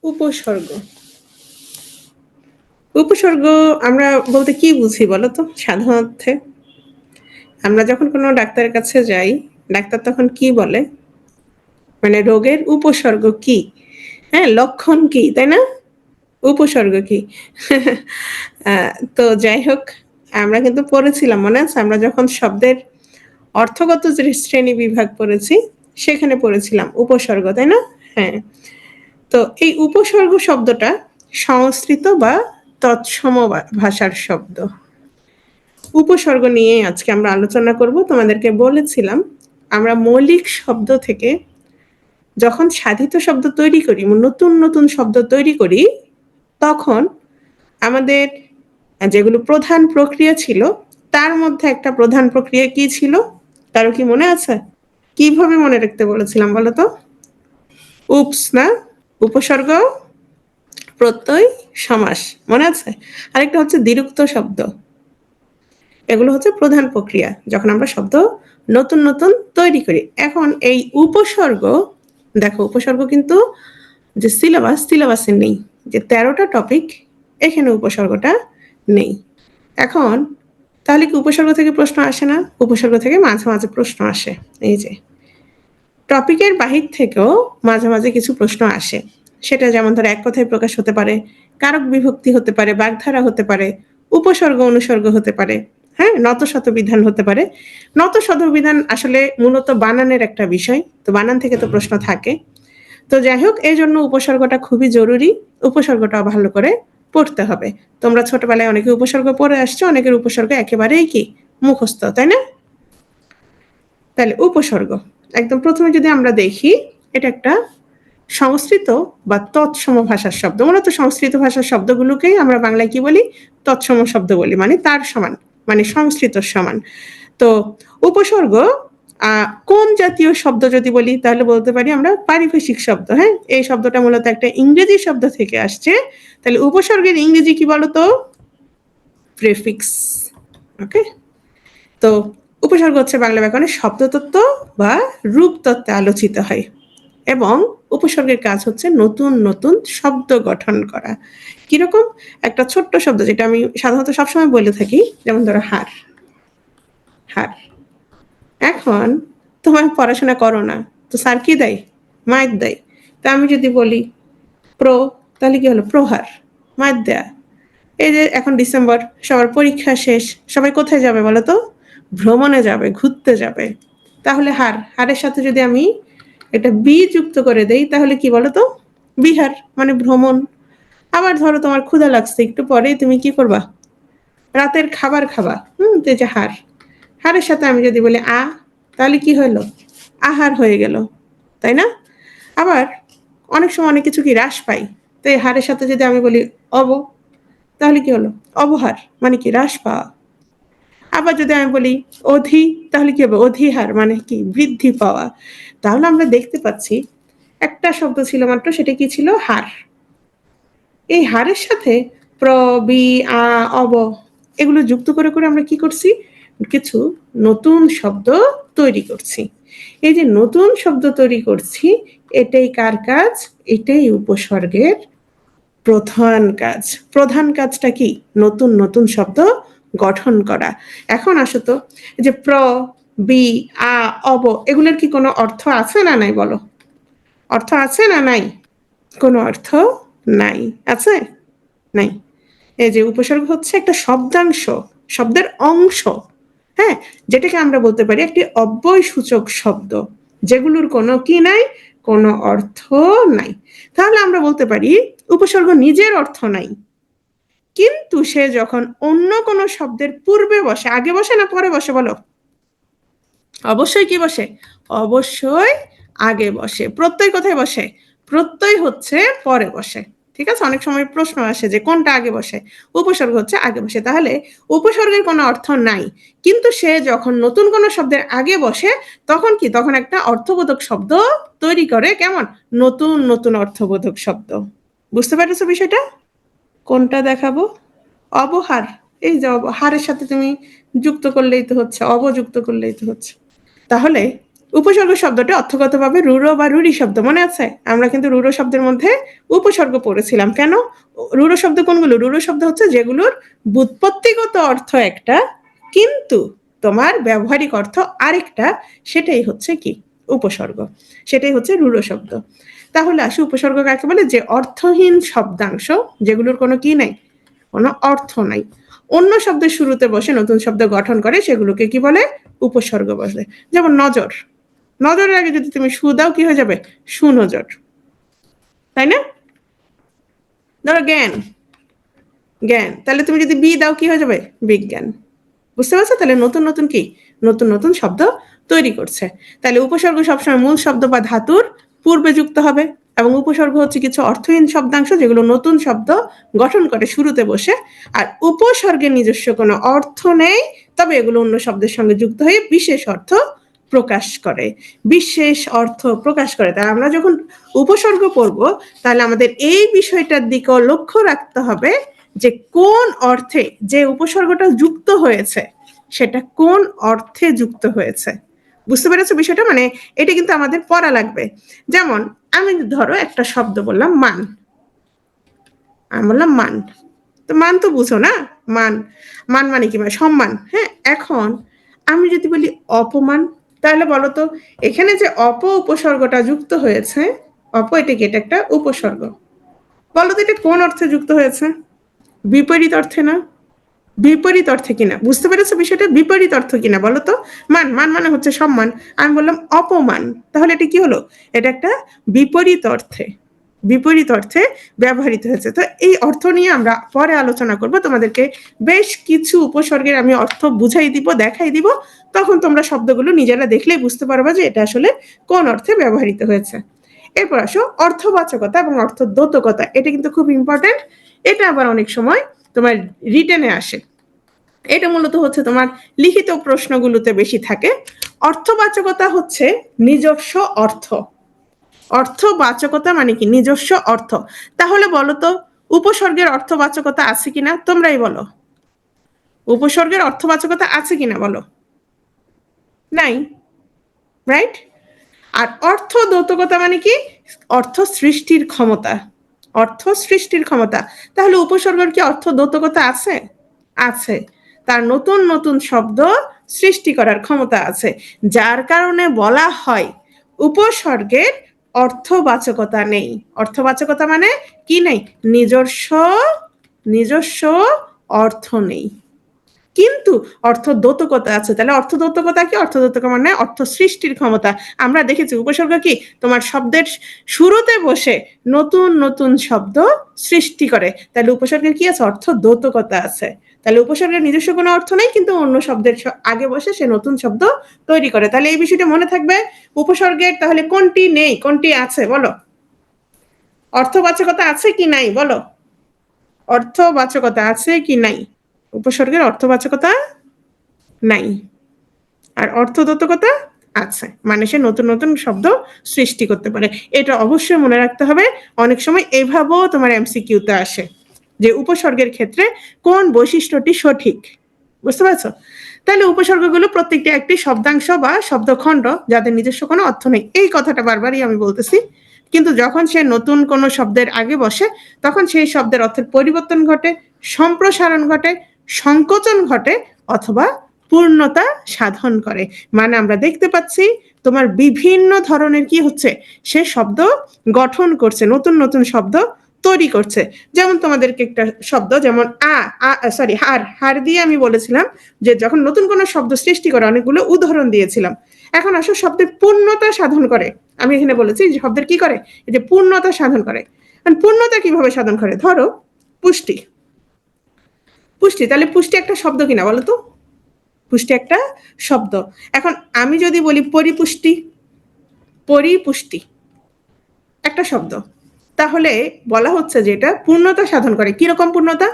উপসর্গ। উপসর্গ আমরা বলতে কি বুঝি বলো তো সাধারণ অর্থে? আমরা যখন কোনো ডাক্তারের কাছে যাই, ডাক্তার তখন কি বলে? মানে রোগের উপসর্গ কি? হ্যাঁ, লক্ষণ কি, তাই না? উপসর্গ কি? আ তো যাই হোক, আমরা কিন্তু পড়েছিলাম, মনে আছে? আমরা যখন শব্দের অর্থগত যে শ্রেণী বিভাগ পড়েছি, সেখানে পড়েছিলাম উপসর্গ, তাই না? হ্যাঁ। তো এই উপসর্গ শব্দটা সংস্কৃত বা তৎসম ভাষার শব্দ। উপসর্গ নিয়ে আজকে আমরা আলোচনা করব। তোমাদেরকে বলেছিলাম আমরা মৌলিক শব্দ থেকে যখন সাধিত শব্দ তৈরি করি, নতুন নতুন শব্দ তৈরি করি, তখন আমাদের যেগুলো প্রধান প্রক্রিয়া ছিল তার মধ্যে একটা প্রধান প্রক্রিয়া কি ছিল? কারো কি মনে আছে? কিভাবে মনে রাখতে বলেছিলাম বলো তো? উপস না? উপসর্গ, প্রত্যয়, সমাস, মনে আছে? আরেকটা হচ্ছে দ্বিরুক্ত শব্দ। এগুলো হচ্ছে প্রধান প্রক্রিয়া যখন আমরা শব্দ নতুন নতুন তৈরি করি। এখন এই উপসর্গ, দেখো উপসর্গ কিন্তু যে সিলেবাসে নেই, যে 13টা টপিক, এখানে উপসর্গটা নেই। এখন তাহলে কি উপসর্গ থেকে প্রশ্ন আসে না? উপসর্গ থেকে মাঝে মাঝে প্রশ্ন আসে। এই যে টপিকের বাহির থেকেও মাঝে মাঝে কিছু প্রশ্ন আসে। সেটা যেমন ধরো এক কথায় প্রকাশ হতে পারে, কারক বিভক্তি হতে পারে, বাগধারা হতে পারে, উপসর্গ অনুসর্গ হতে পারে, হ্যাঁ, নত শত বিধান হতে পারে। নত শত বিধান আসলে মূলত বানানের একটা বিষয়, তো বানান থেকে তো প্রশ্ন থাকে। তো যাই হোক, এই জন্য উপসর্গটা খুবই জরুরি। উপসর্গটা ভালো করে পড়তে হবে। তোমরা ছোটবেলায় অনেকে উপসর্গ পড়ে আসছো, অনেকের উপসর্গ একেবারেই কি মুখস্থ, তাই না? তাহলে উপসর্গ একদম প্রথমে যদি আমরা দেখি, এটা একটা সংস্কৃত বা তৎসম ভাষার শব্দ। মূলত সংস্কৃত ভাষার শব্দগুলোকেই আমরা বাংলায় কি বলি? তৎসম শব্দ বলি, মানে তার সমান, মানে সংস্কৃত সমান। তো উপসর্গ কোন জাতীয় শব্দ যদি বলি, তাহলে বলতে পারি আমরা পারিভাষিক শব্দ। হ্যাঁ, এই শব্দটা মূলত একটা ইংরেজি শব্দ থেকে আসছে। তাহলে উপসর্গের ইংরেজি কি বলতো? প্রেফিক্স। ওকে। তো উপসর্গ হচ্ছে বাংলা ব্যাকরণে শব্দতত্ত্ব বা রূপতত্ত্বে আলোচিত হয়, এবং উপসর্গের কাজ হচ্ছে নতুন নতুন শব্দ গঠন করা। কিরকম? একটা ছোট্ট শব্দ যেটা আমি সাধারণত সবসময় বলে থাকি, যেমন ধরো হার। হার, এখন তোমার পড়াশোনা করো না, তো স্যার কি দেয়? মাইর দেয়। তা আমি যদি বলি প্রো, তাহলে কি হলো? প্রহার, মাইর দেয়া। এই যে এখন ডিসেম্বর, সবার পরীক্ষা শেষ, সবাই কোথায় যাবে বলো তো? ভ্রমণে যাবে, ঘুরতে যাবে। তাহলে হারের সাথে যদি আমি এটা বি যুক্ত করে দেই, তাহলে কি বলো তো? বিহার, মানে ভ্রমণ। আবার ধরো তোমার ক্ষুধা লাগছে, একটু পরেই তুমি কি করবা? রাতের খাবার খাবা। তো এই যে হারের সাথে আমি যদি বলি তাহলে কি হলো? আহার হয়ে গেল, তাই না? আবার অনেক সময় অনেক কিছু কি হ্রাস পাই, তো এই হারের সাথে যদি আমি বলি তাহলে কি হলো? অবহার, মানে কি হ্রাস পাওয়া। আবার যদি আমি বলি অধি, তাহলে কি হবে? অধিহার, মানে কি? বৃদ্ধি পাওয়া। তাহলে আমরা দেখতে পাচ্ছি একটা শব্দ ছিল মাত্র, সেটা কি ছিল? হার। এই হারের সাথে প্র, বি, অব এগুলো যুক্ত করে করে আমরা কি করছি? কিছু নতুন শব্দ তৈরি করছি। এই যে নতুন শব্দ তৈরি করছি, এটাই কার কাজ? এটাই উপসর্গের প্রধান কাজ। প্রধান কাজটা কি? নতুন নতুন শব্দ গঠন করা। এখন আসো তো, যে প্র, বি, অব এগুলোর কি কোনো অর্থ আছে না নাই বলো? অর্থ আছে না নাই? কোনো অর্থ নাই। আছে? নাই। এই যে উপসর্গ হচ্ছে একটা শব্দাংশ, শব্দের অংশ, হ্যাঁ, যেটাকে আমরা বলতে পারি একটি অব্যয় সূচক শব্দ, যেগুলোর কোনো কি নাই? কোনো অর্থ নাই। তাহলে আমরা বলতে পারি উপসর্গ নিজের অর্থ নাই, কিন্তু সে যখন অন্য কোনো শব্দের পূর্বে বসে, আগে বসে না পরে বসে বলো? অবশ্যই কি বসে? অবশ্যই আগে বসে। প্রত্যয় কোথায় বসে? প্রত্যয় হচ্ছে পরে বসে। ঠিক আছে, অনেক সময় প্রশ্ন আসে যে কোনটা আগে বসে। উপসর্গ হচ্ছে আগে বসে। তাহলে উপসর্গের কোনো অর্থ নাই, কিন্তু সে যখন নতুন কোনো শব্দের আগে বসে, তখন কি? তখন একটা অর্থবোধক শব্দ তৈরি করে। কেমন? নতুন নতুন অর্থবোধক শব্দ। বুঝতে পেরেছো বিষয়টা? কোনটা দেখাবো? অবহার। এই যে হারের সাথে তুমি যুক্ত করলেই তো হচ্ছে, অবযুক্ত করলেই তো হচ্ছে। তাহলে উপসর্গ শব্দটা অর্থগতভাবে রূঢ় বা রূঢ়ি শব্দ, মনে আছে? আমরা কিন্তু রূঢ় শব্দের মধ্যে উপসর্গ পড়েছিলাম। কেন? রূঢ় শব্দ কোনগুলো? রূঢ় শব্দ হচ্ছে যেগুলোর ব্যুৎপত্তিগত অর্থ একটা কিন্তু তোমার ব্যবহারিক অর্থ আরেকটা, সেটাই হচ্ছে কি? উপসর্গ। সেটাই হচ্ছে রূঢ় শব্দ। তাহলে আসি উপসর্গ কাকে বলে? যে অর্থহীন শব্দাংশ, যেগুলোর কোনো কি নাই, কোনো অর্থ নাই, অন্য শব্দের শুরুতে বসে নতুন শব্দ গঠন করে, সেগুলোকে কি বলে? উপসর্গ বলে। যেমন নজর, নজরের আগে যদি তুমি সু দাও কি হয়ে যাবে? সুনজর, তাই না? ধরো জ্ঞান, জ্ঞান, তাহলে তুমি যদি বি দাও কি হয়ে যাবে? বিজ্ঞান। বুঝতে পারছো? তাহলে নতুন নতুন কি, নতুন নতুন শব্দ তৈরি করছে। তাহলে উপসর্গ সবসময় মূল শব্দ বা ধাতুর পূর্বে যুক্ত হবে, এবং উপসর্গ হচ্ছে কিছু অর্থহীন শব্দাংশ যেগুলো নতুন শব্দ গঠন করে শুরুতে বসে। আর উপসর্গের নিজস্ব কোনো অর্থ নেই, তবে এগুলো অন্য শব্দের সঙ্গে যুক্ত হয়ে বিশেষ অর্থ প্রকাশ করে, বিশেষ অর্থ প্রকাশ করে। তাই আমরা যখন উপসর্গ পড়ব, তাহলে আমাদের এই বিষয়টার দিকেও লক্ষ্য রাখতে হবে যে কোন অর্থে যে উপসর্গটা যুক্ত হয়েছে সেটা কোন অর্থে যুক্ত হয়েছে। বুঝতে পেরেছো বিষয়টা? মানে এটা কিন্তু আমাদের পড়া লাগবে। যেমন আমি ধরো একটা শব্দ বললাম মান, আমি বললাম মান, তো মান তো বুঝো না? মান, মান মানে কি? মানে সম্মান। হ্যাঁ, এখন আমি যদি বলি অপমান, তাহলে বলো তো এখানে যে উপসর্গটা যুক্ত হয়েছে, এটা কি? এটা একটা উপসর্গ। বলো তো এটা কোন অর্থে যুক্ত হয়েছে? বিপরীত অর্থে না? বিপরীত অর্থে কিনা? বুঝতে পেরেছো বিষয়টা? বিপরীত অর্থ কিনা বলো তো? মান, মান মানে হচ্ছে সম্মান, আমি বললাম অপমান, তাহলে এটা কি হলো? এটা একটা বিপরীত অর্থে, বিপরীত অর্থে ব্যবহৃত হয়েছে। তো এই অর্থ নিয়ে আমরা পরে আলোচনা করব। তোমাদেরকে বেশ কিছু উপসর্গের আমি অর্থ বুঝাই দিব, দেখাই দিব, তখন তোমরা শব্দগুলো নিজেরা দেখলেই বুঝতে পারবে যে এটা আসলে কোন অর্থে ব্যবহৃত হয়েছে। এরপর আসো অর্থবাচকতা এবং অর্থদ্যোতকতা। এটা কিন্তু খুব ইম্পর্টেন্ট। এটা আবার অনেক সময় তোমার রিটেনে আসে। এটা মূলত হচ্ছে তোমার লিখিত প্রশ্নগুলোতে বেশি থাকে। অর্থবাচকতা হচ্ছে নিজস্ব অর্থ। অর্থবাচকতা মানে কি? নিজস্ব অর্থ। তাহলে বলো তো উপসর্গের অর্থবাচকতা আছে কিনা? তোমরাই বলো, উপসর্গের অর্থবাচকতা আছে কিনা বলো? নাই, রাইট? আর অর্থদ্যোতকতা মানে কি? অর্থ সৃষ্টির ক্ষমতা, অর্থ সৃষ্টির ক্ষমতা। তাহলে উপসর্গের কি অর্থদ্যোতকতা আছে? আছে। তার নতুন নতুন শব্দ সৃষ্টি করার ক্ষমতা আছে, যার কারণে বলা হয় উপসর্গের অর্থবাচকতা নেই। অর্থবাচকতা মানে কি নেই? নিজস্ব, নিজস্ব অর্থ নেই, কিন্তু অর্থদ্যোতকতা আছে। তাহলে অর্থদ্যোতকতা কি? অর্থদ্যোতকতা মানে অর্থ সৃষ্টির ক্ষমতা। আমরা দেখেছি উপসর্গ কি? তোমার শব্দের শুরুতে বসে নতুন নতুন শব্দ সৃষ্টি করে। তাহলে উপসর্গের কি আছে? অর্থদ্যোতকতা আছে। তাহলে উপসর্গের নিজস্ব কোনো অর্থ নেই, কিন্তু অন্য শব্দের আগে বসে সে নতুন শব্দ তৈরি করে। তাহলে এই বিষয়টা মনে থাকবে। উপসর্গের তাহলে কোনটি নেই, কোনটি আছে বলো? অর্থবাচকতা আছে কি নাই বলো? অর্থবাচকতা আছে কি নাই? উপসর্গের অর্থবাচকতা নাই, আর অর্থদ্যোতকতা আছে, মানে সে নতুন নতুন শব্দ সৃষ্টি করতে পারে। এটা অবশ্যই মনে রাখতে হবে। অনেক সময় এইভাবেও তোমার এমসিকিউতে আসে যে উপসর্গের ক্ষেত্রে কোন বৈশিষ্ট্যটি সঠিক। বুঝতে পারছো? তাহলে উপসর্গগুলো প্রত্যেকটি একটি শব্দাংশ বা শব্দখণ্ড যাদের নিজস্ব কোনো অর্থ নেই। এই কথাটা বারবারই আমি বলতেছি, কিন্তু যখন সে নতুন কোনো শব্দের আগে বসে, তখন সেই শব্দের অর্থের পরিবর্তন ঘটে, সম্প্রসারণ ঘটে, সংকোচন ঘটে, অথবা পূর্ণতা সাধন করে। মানে আমরা দেখতে পাচ্ছি তোমার বিভিন্ন ধরনের কি হচ্ছে, সে শব্দ গঠন করছে, নতুন নতুন শব্দ তৈরি করছে। যেমন তোমাদেরকে একটা শব্দ, যেমন সরি হার, হার দিয়ে আমি বলেছিলাম যে যখন নতুন কোনো শব্দ সৃষ্টি করে, অনেকগুলো উদাহরণ দিয়েছিলাম। এখন আসো শব্দের পূর্ণতা সাধন করে। আমি এখানে বলেছি যে শব্দের কি করে? এই যে পূর্ণতা সাধন করে। পূর্ণতা কিভাবে সাধন করে? ধরো পুষ্টি, পুষ্টি, তাহলে পুষ্টি একটা শব্দ কিনা বলো তো? পুষ্টি একটা শব্দ। এখন আমি যদি বলি পরিপুষ্টি, পরিপুষ্টি একটা শব্দ, তাহলে বলা হচ্ছে যে এটা পূর্ণতা সাধন করে। কিরকম পূর্ণতা?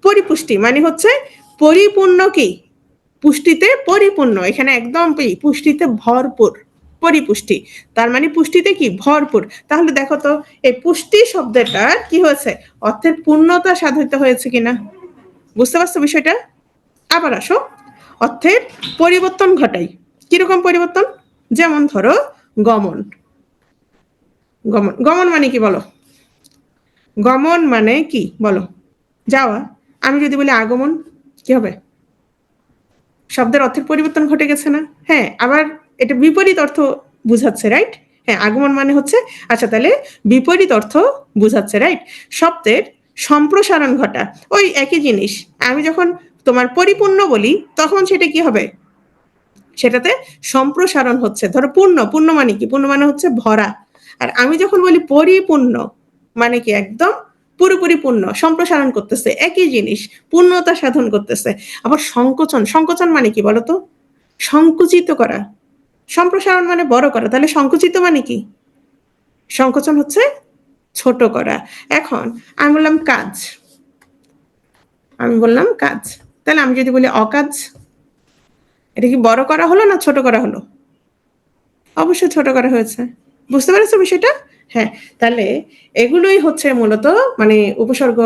পরিপুষ্টি মানে হচ্ছে পরিপূর্ণ, কি? পুষ্টিতে পরিপূর্ণ, এখানে একদম পুষ্টিতে ভরপুর, পরিপুষ্টি। তার মানে পুষ্টিতে কি? ভরপুর। তাহলে দেখো তো এই পুষ্টি শব্দটার কি হয়েছে? অর্থের পূর্ণতা সাধিত হয়েছে কিনা? বুঝতে পারছো বিষয়টা? আবার আসো অর্থের পরিবর্তন ঘটাই। কিরকম পরিবর্তন? যেমন ধরো গমন। গমন গমন মানে কি বলো? গমন মানে কি বলো? যাওয়া। আমি যদি বলি আগমন, কি হবে? শব্দের অর্থের পরিবর্তন ঘটে গেছে না? হ্যাঁ, আবার এটা বিপরীত অর্থ বুঝাচ্ছে, রাইট? হ্যাঁ, আগমন মানে হচ্ছে, আচ্ছা তাহলে বিপরীত অর্থ বুঝাচ্ছে, রাইট? শব্দের সম্প্রসারণ ঘটা, ওই একই জিনিস। আমি যখন তোমার পরিপূর্ণ বলি তখন সেটা কি হবে? সেটাতে সম্প্রসারণ হচ্ছে। ধরো পূর্ণ, পূর্ণ মানে কি? পূর্ণ মানে হচ্ছে ভরা। আর আমি যখন বলি পরিপূর্ণ মানে কি? একদম পুরোপুরি পূর্ণ, সম্প্রসারণ করতেছে, একই জিনিস, পূর্ণতা সাধন করতেছে। আবার সংকোচন, সংকোচন মানে কি বলতো? সংকুচিত করা। সম্প্রসারণ মানে বড় করা, তাহলে সংকুচিত মানে কি? সংকোচন হচ্ছে ছোট করা। এখন আমি বললাম কাজ, আমি বললাম কাজ, তাহলে আমি যদি বলি অকাজ, এটা কি বড় করা হলো না ছোট করা হলো? অবশ্যই ছোট করা হয়েছে। বুঝতে পেরেছো বিষয়টা? হ্যাঁ, তাহলে এগুলোই হচ্ছে মূলত মানে উপসর্গ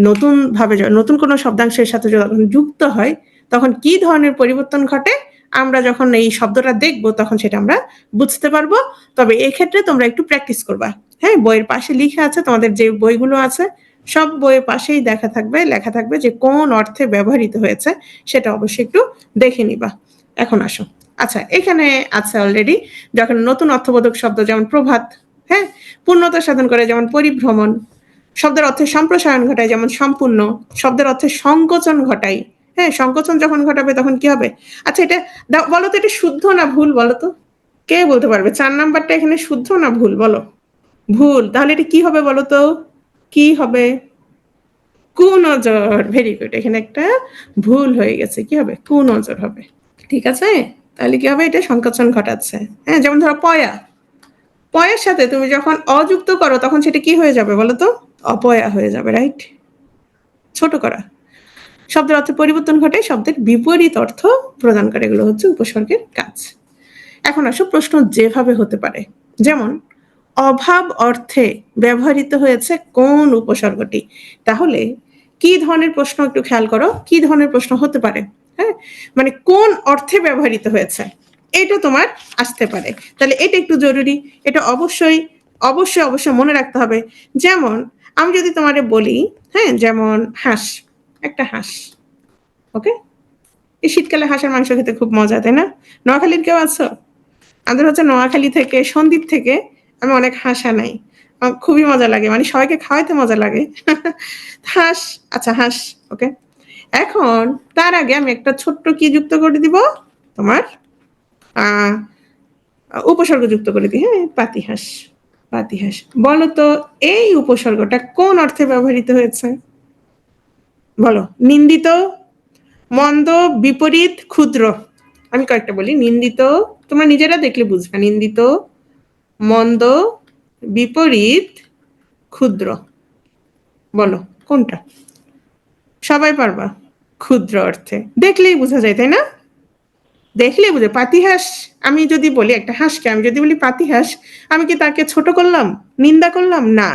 নতুন ভাবে নতুন কোনো শব্দাংশের সাথে যখন যুক্ত হয় তখন কি ধরনের পরিবর্তন ঘটে আমরা যখন এই শব্দটা দেখব তখন সেটা আমরা বুঝতে পারবো। তবে এই ক্ষেত্রে তোমরা একটু প্র্যাকটিস করবা। হ্যাঁ, বইয়ের পাশে লিখা আছে, তোমাদের যে বইগুলো আছে সব বইয়ের পাশেই লেখা থাকবে যে কোন অর্থে ব্যবহৃত হয়েছে, সেটা অবশ্যই একটু দেখে নিবা। এখন আসো, আচ্ছা এখানে আছে অলরেডি, যখন নতুন অর্থবোধক শব্দ যেমন প্রভাত, হ্যাঁ, পূর্ণতা সাধন করে যেমন পরিভ্রমণ, শব্দের অর্থে সম্প্রসারণ ঘটায় যেমন সম্পূর্ণ, শব্দের অর্থে সংকোচন ঘটায়, হ্যাঁ, সংকোচন যখন ঘটাবে তখন কি হবে? আচ্ছা এটা বলো তো, এটা শুদ্ধ না ভুল বলো তো? কে বলতে পারবে 4 নাম্বারটা এখানে শুদ্ধ না ভুল বলো? ভুল। তাহলে এটা কি হবে বলো তো? কি হবে? কুনজর। ভেরি গুড, এখানে একটা ভুল হয়ে গেছে, কি হবে? কুনজর হবে। ঠিক আছে, তাহলে কি হবে? এটা সংকোচন ঘটাচ্ছে। হ্যাঁ, যেমন ধরো পয়া, পয়ের সাথে তুমি যখন অযুক্ত করো তখন সেটা কি হয়ে যাবে বলো তো? অপয়া হয়ে যাবে, রাইট? ছোট করা। শব্দের অর্থে পরিবর্তন ঘটে, শব্দের বিপরীত অর্থ প্রদান করে, এগুলো হচ্ছে উপসর্গের কাজ। এখন আসো, প্রশ্ন যেভাবে হতে পারে, যেমন অভাব অর্থে ব্যবহৃত হয়েছে কোন উপসর্গটি? তাহলে কি ধরনের প্রশ্ন একটু খেয়াল করো, কি ধরনের প্রশ্ন হতে পারে? হ্যাঁ, মানে কোন অর্থে ব্যবহৃত হয়েছে এটা তোমার আসতে পারে, তাহলে এটা একটু জরুরি, এটা অবশ্যই অবশ্যই অবশ্যই মনে রাখতে হবে। যেমন আমি যদি তোমারে বলি, হ্যাঁ, যেমন হাঁস, একটা হাঁস, ওকে, এই শীতকালে হাঁসের মাংস খেতে খুব মজা, তাই না? নোয়াখালীর কেউ আছো? আমাদের হচ্ছে নোয়াখালী থেকে, সন্দ্বীপ থেকে আমি অনেক হাঁস আনাই, আমার খুবই মজা লাগে, মানে সবাইকে খাওয়াইতে মজা লাগে। হাঁস, আচ্ছা হাঁস, ওকে। এখন তার আগে আমি একটা ছোট্ট কি যুক্ত করে দিব, তোমার আহ উপসর্গ যুক্ত করে দিই, হ্যাঁ, পাতিহাঁস। পাতিহাঁস, বলো তো এই উপসর্গটা কোন অর্থে ব্যবহৃত হয়েছে? বলো। নিন্দিত, মন্দ, বিপরীত, ক্ষুদ্র। আমি কয়েকটা বলি, নিন্দিত, তোমরা নিজেরা দেখলে বুঝবে, নিন্দিত, মন্দ, বিপরীত, ক্ষুদ্র। বলো কোনটা? সবাই পারবা? ক্ষুদ্র অর্থে, দেখলেই বোঝা যায়, তাই না? দেখলেই বুঝে। পাতিহাঁস, আমি যদি বলি একটা হাঁসকে, আমি যদি বলি পাতিহাঁস, আমি কি তাকে ছোট করলাম, নিন্দা করলাম? না,